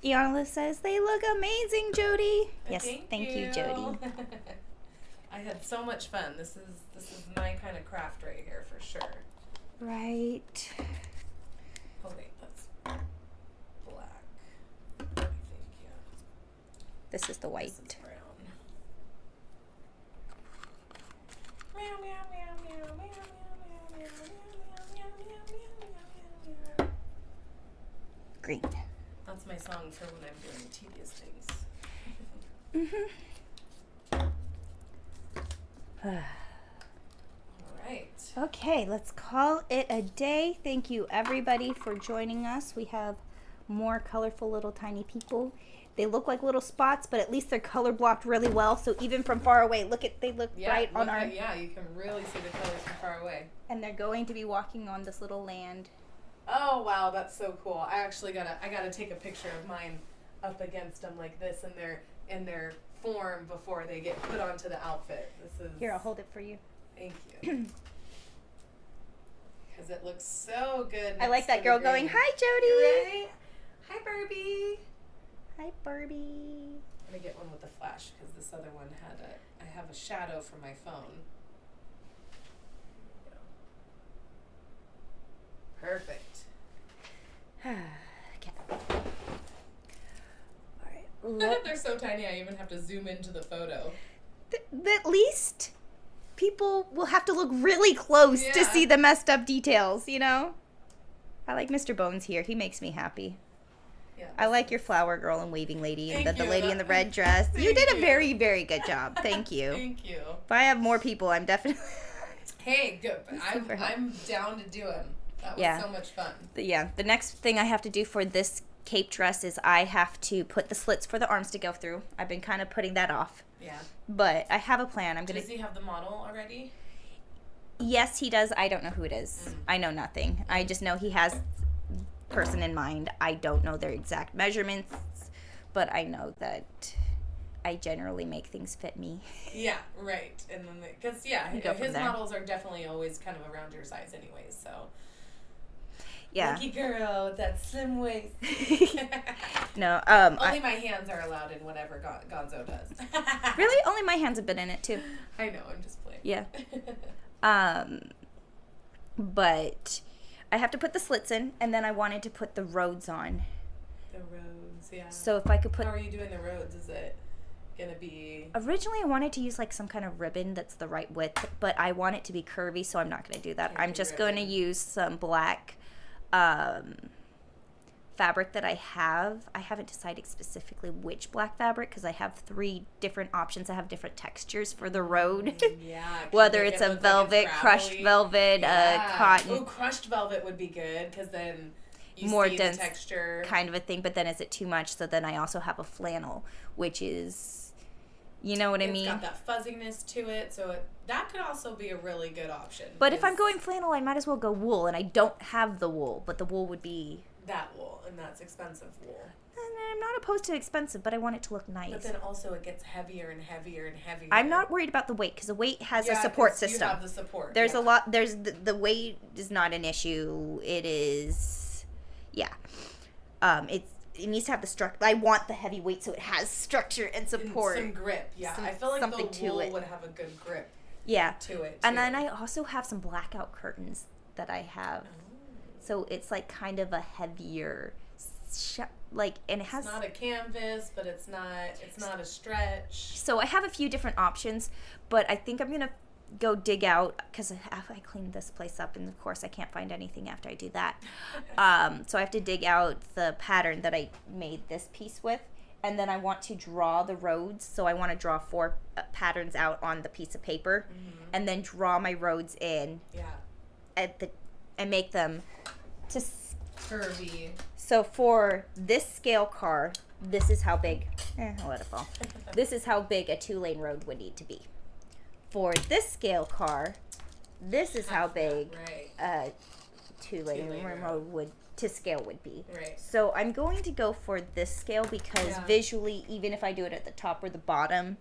Iana says, they look amazing, Jodie. Yes, thank you, Jodie. I had so much fun. This is my kind of craft right here for sure. Right. Oh wait, that's black. I think, yeah. This is the white. This is brown. Meow, meow, meow, meow, meow, meow, meow, meow, meow, meow, meow. Green. That's my song for when I'm doing tedious things. All right. Okay, let's call it a day. Thank you, everybody, for joining us. We have more colorful little tiny people. They look like little spots, but at least they're color blocked really well. So even from far away, they look bright on our. Yeah, you can really see the colors from far away. And they're going to be walking on this little land. Oh wow, that's so cool. I actually gotta take a picture of mine up against them like this in their form before they get put onto the outfit. This is Here, I'll hold it for you. Thank you. Because it looks so good. I like next that to girl the going, green. "Hi, Jodie." Right? Hi, Barbie. Hi, Barbie. Let me get one with the flash because this other one I have a shadow for my phone. Perfect. Okay. All right. They're so tiny I even have to zoom into the photo. At least people will have to look really close to Yeah. see the messed up details, you know? I like Mr. Bones here. He makes me happy. Yeah. I like your flower girl and waving lady and Thank the you. lady in the red dress. You Thank did a you. very, very good job. Thank you. Thank you. If I have more people, I'm definitely... Hey, good. Super helpful. I'm down to do them. That was Yeah. so much fun. The next thing I have to do for this cape dress is I have to put the slits for the arms to go through. I've been kind of putting that off. Yeah. But I have a plan. Does he have the model already? Yes, he does. I don't know who it is. I know nothing. I just know he has person in mind. I don't know their exact measurements, but I know that I generally make things fit me. Yeah, right. And then, because, his models are definitely always kind of around your size anyways, so. Yeah. Lucky girl with that slim waist. No. Only my hands are allowed in whatever Gonzo does. Really? Only my hands have been in it, too. I know, I'm just playing. Yeah. But I have to put the slits in, and then I wanted to put the roads on. The roads, yeah. So if I could put... How are you doing the roads? Is it gonna be... Originally, I wanted to use, like, some kind of ribbon that's the right width, but I want it to be curvy, so I'm not going to do that. I'm just going to use some black fabric that I have. I haven't decided specifically which black fabric, because I have 3 different options that have different textures for the road. Yeah. Whether it's a velvet, crushed velvet, cotton. Oh, crushed velvet would be good, because then you more see dense the texture. Kind of a thing, but then is it too much? So then I also have a flannel, which is, you know what I mean? It's got that fuzziness to it, so that could also be a really good option. But if I'm going flannel, I might as well go wool, and I don't have the wool, but the wool would be... That wool, and that's expensive wool. And I'm not opposed to expensive, but I want it to look nice. But then also it gets heavier and heavier and heavier. I'm not worried about the weight, because the weight has a support system. You have the support. There's a lot, there's the weight is not an issue. It is, it needs to have the structure. I want the heavy weight so it has structure and support. And some grip, yeah. I feel like the wool would have a good grip to it, too. And then I also have some blackout curtains that I have. So it's like kind of a heavier, and it has... It's not a canvas, but it's not a stretch. So I have a few different options, but I think I'm going to go dig out, because after I clean this place up, and of course I can't find anything after I do that. So I have to dig out the pattern that I made this piece with, and then I want to draw the roads. So I want to draw 4 patterns out on the piece of paper, and then draw my roads in and make them to curvy. So for this scale car, this is how big, I'll let it fall. This is how big a 2-lane road would need to be. For this scale car, this is how big a 2-lane road would be. Right. So I'm going to go for this scale, because visually, even if I do it at the top or the bottom,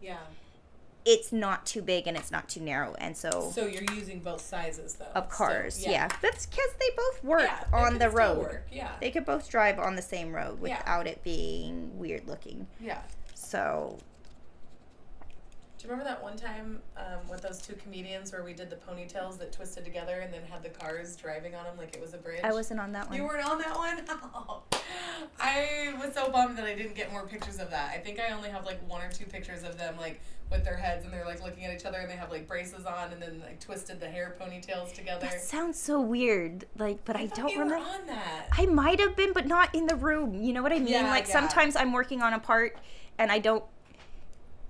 it's not too big and it's not too narrow. And so you're using both sizes, though. Of cars, That's because they both work on the road. They could both drive on the same road without it being weird looking. Yeah. So... Do you remember that one time with those 2 comedians where we did the ponytails that twisted together and then had the cars driving on them like it was a bridge? I wasn't on that one. You weren't on that one? Oh. I was so bummed that I didn't get more pictures of that. I think I only have like 1 or 2 pictures of them like with their heads, and they're like looking at each other, and they have like braces on, and then like twisted the hair ponytails together. That sounds so weird. Like, but I don't remember. You were on that. I might have been, but not in the room. You know what I mean? Sometimes I'm working on a part, and I don't.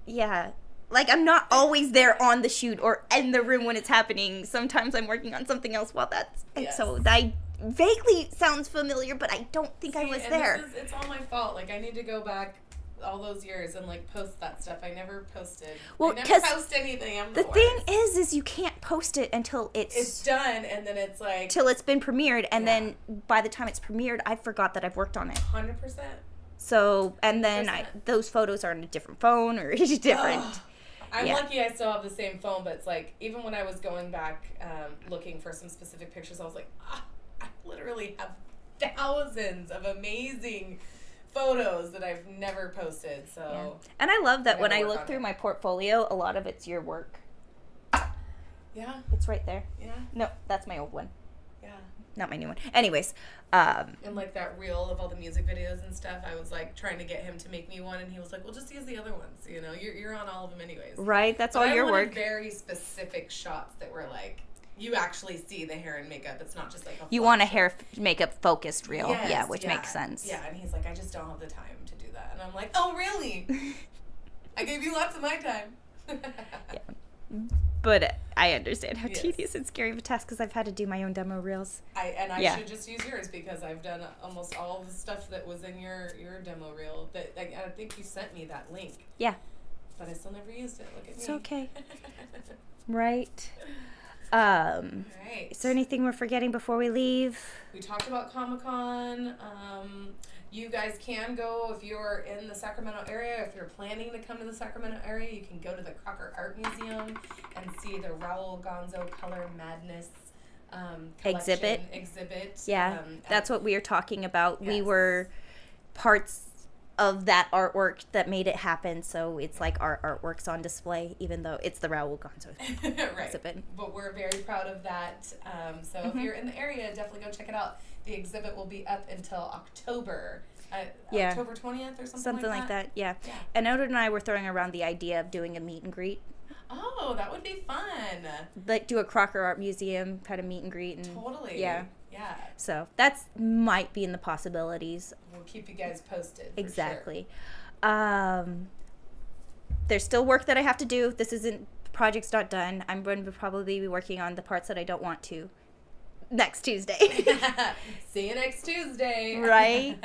Yeah. Like, I'm not always there on the shoot or in the room when it's happening. Sometimes I'm working on something else while that's... Yes. So that vaguely sounds familiar, but I don't think I was there. It's all my fault. Like, I need to go back all those years and, like, post that stuff. I never posted. Well, I never post anything. I'm the thing is you can't post it until it's done, and then it's like... Till it's been premiered, and then by the time it's premiered, I forgot that I've worked on it. 100%. So, and then those photos are on a different phone or different... I'm lucky I still have the same phone, but it's like, even when I was going back looking for some specific pictures, I was like, I literally have thousands of amazing photos that I've never posted. So, and I love that when I look through my portfolio, a lot of it's your work. Yeah. It's right there. Yeah. No, that's my old one. Yeah. Not my new one. Anyways. And like that reel of all the music videos and stuff, I was like trying to get him to make me one, and he was like, well, just use the other ones. You know, you're on all of them anyways. Right. That's all your work. I wanted very specific shots that were like, you actually see the hair and makeup. It's not just like a... You want a hair makeup focused reel. Yes, which makes sense. Yeah, and he's like, I just don't have the time to do that. And I'm like, oh, really? I gave you lots of my time. Yeah. But I understand how Yes. tedious and scary of a task because I've had to do my own demo reels. I should just use yours because I've done almost all the stuff that was in your demo reel. That I think you sent me that link. Yeah. But I still never used it. Look at me. It's okay. Right. Right. Is there anything we're forgetting before we leave? We talked about Comic-Con. You guys can go if you're in the Sacramento area. If you're planning to come to the Sacramento area, you can go to the Crocker Art Museum and see the Raul Gonzo Color Madness Exhibit. Yeah, that's what we were talking about. Yes. We were parts of that artwork that made it happen, so it's like our artwork's on display, even though it's the Raul Gonzo right. exhibit. But we're very proud of that. So if you're in the area, definitely go check it out. The exhibit will be up until October. October 20th or something like that. Yeah. And Oda and I were throwing around the idea of doing a meet and greet. Oh, that would be fun. Like do a Crocker Art Museum kind of meet and greet. And totally. Yeah. Yeah. So that's might be in the possibilities. We'll keep you guys posted. Exactly. Sure. There's still work that I have to do. This isn't, project's not done. I'm going to probably be working on the parts that I don't want to next Tuesday. See you next Tuesday. Right.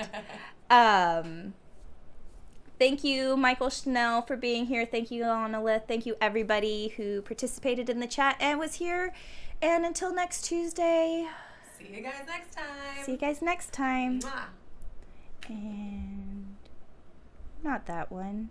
Thank you, Michael Schnell, for being here. Thank you, Annalith. Thank you, everybody who participated in the chat and was here. And until next Tuesday. See you guys next time. See you guys next time. Mwah. And not that one.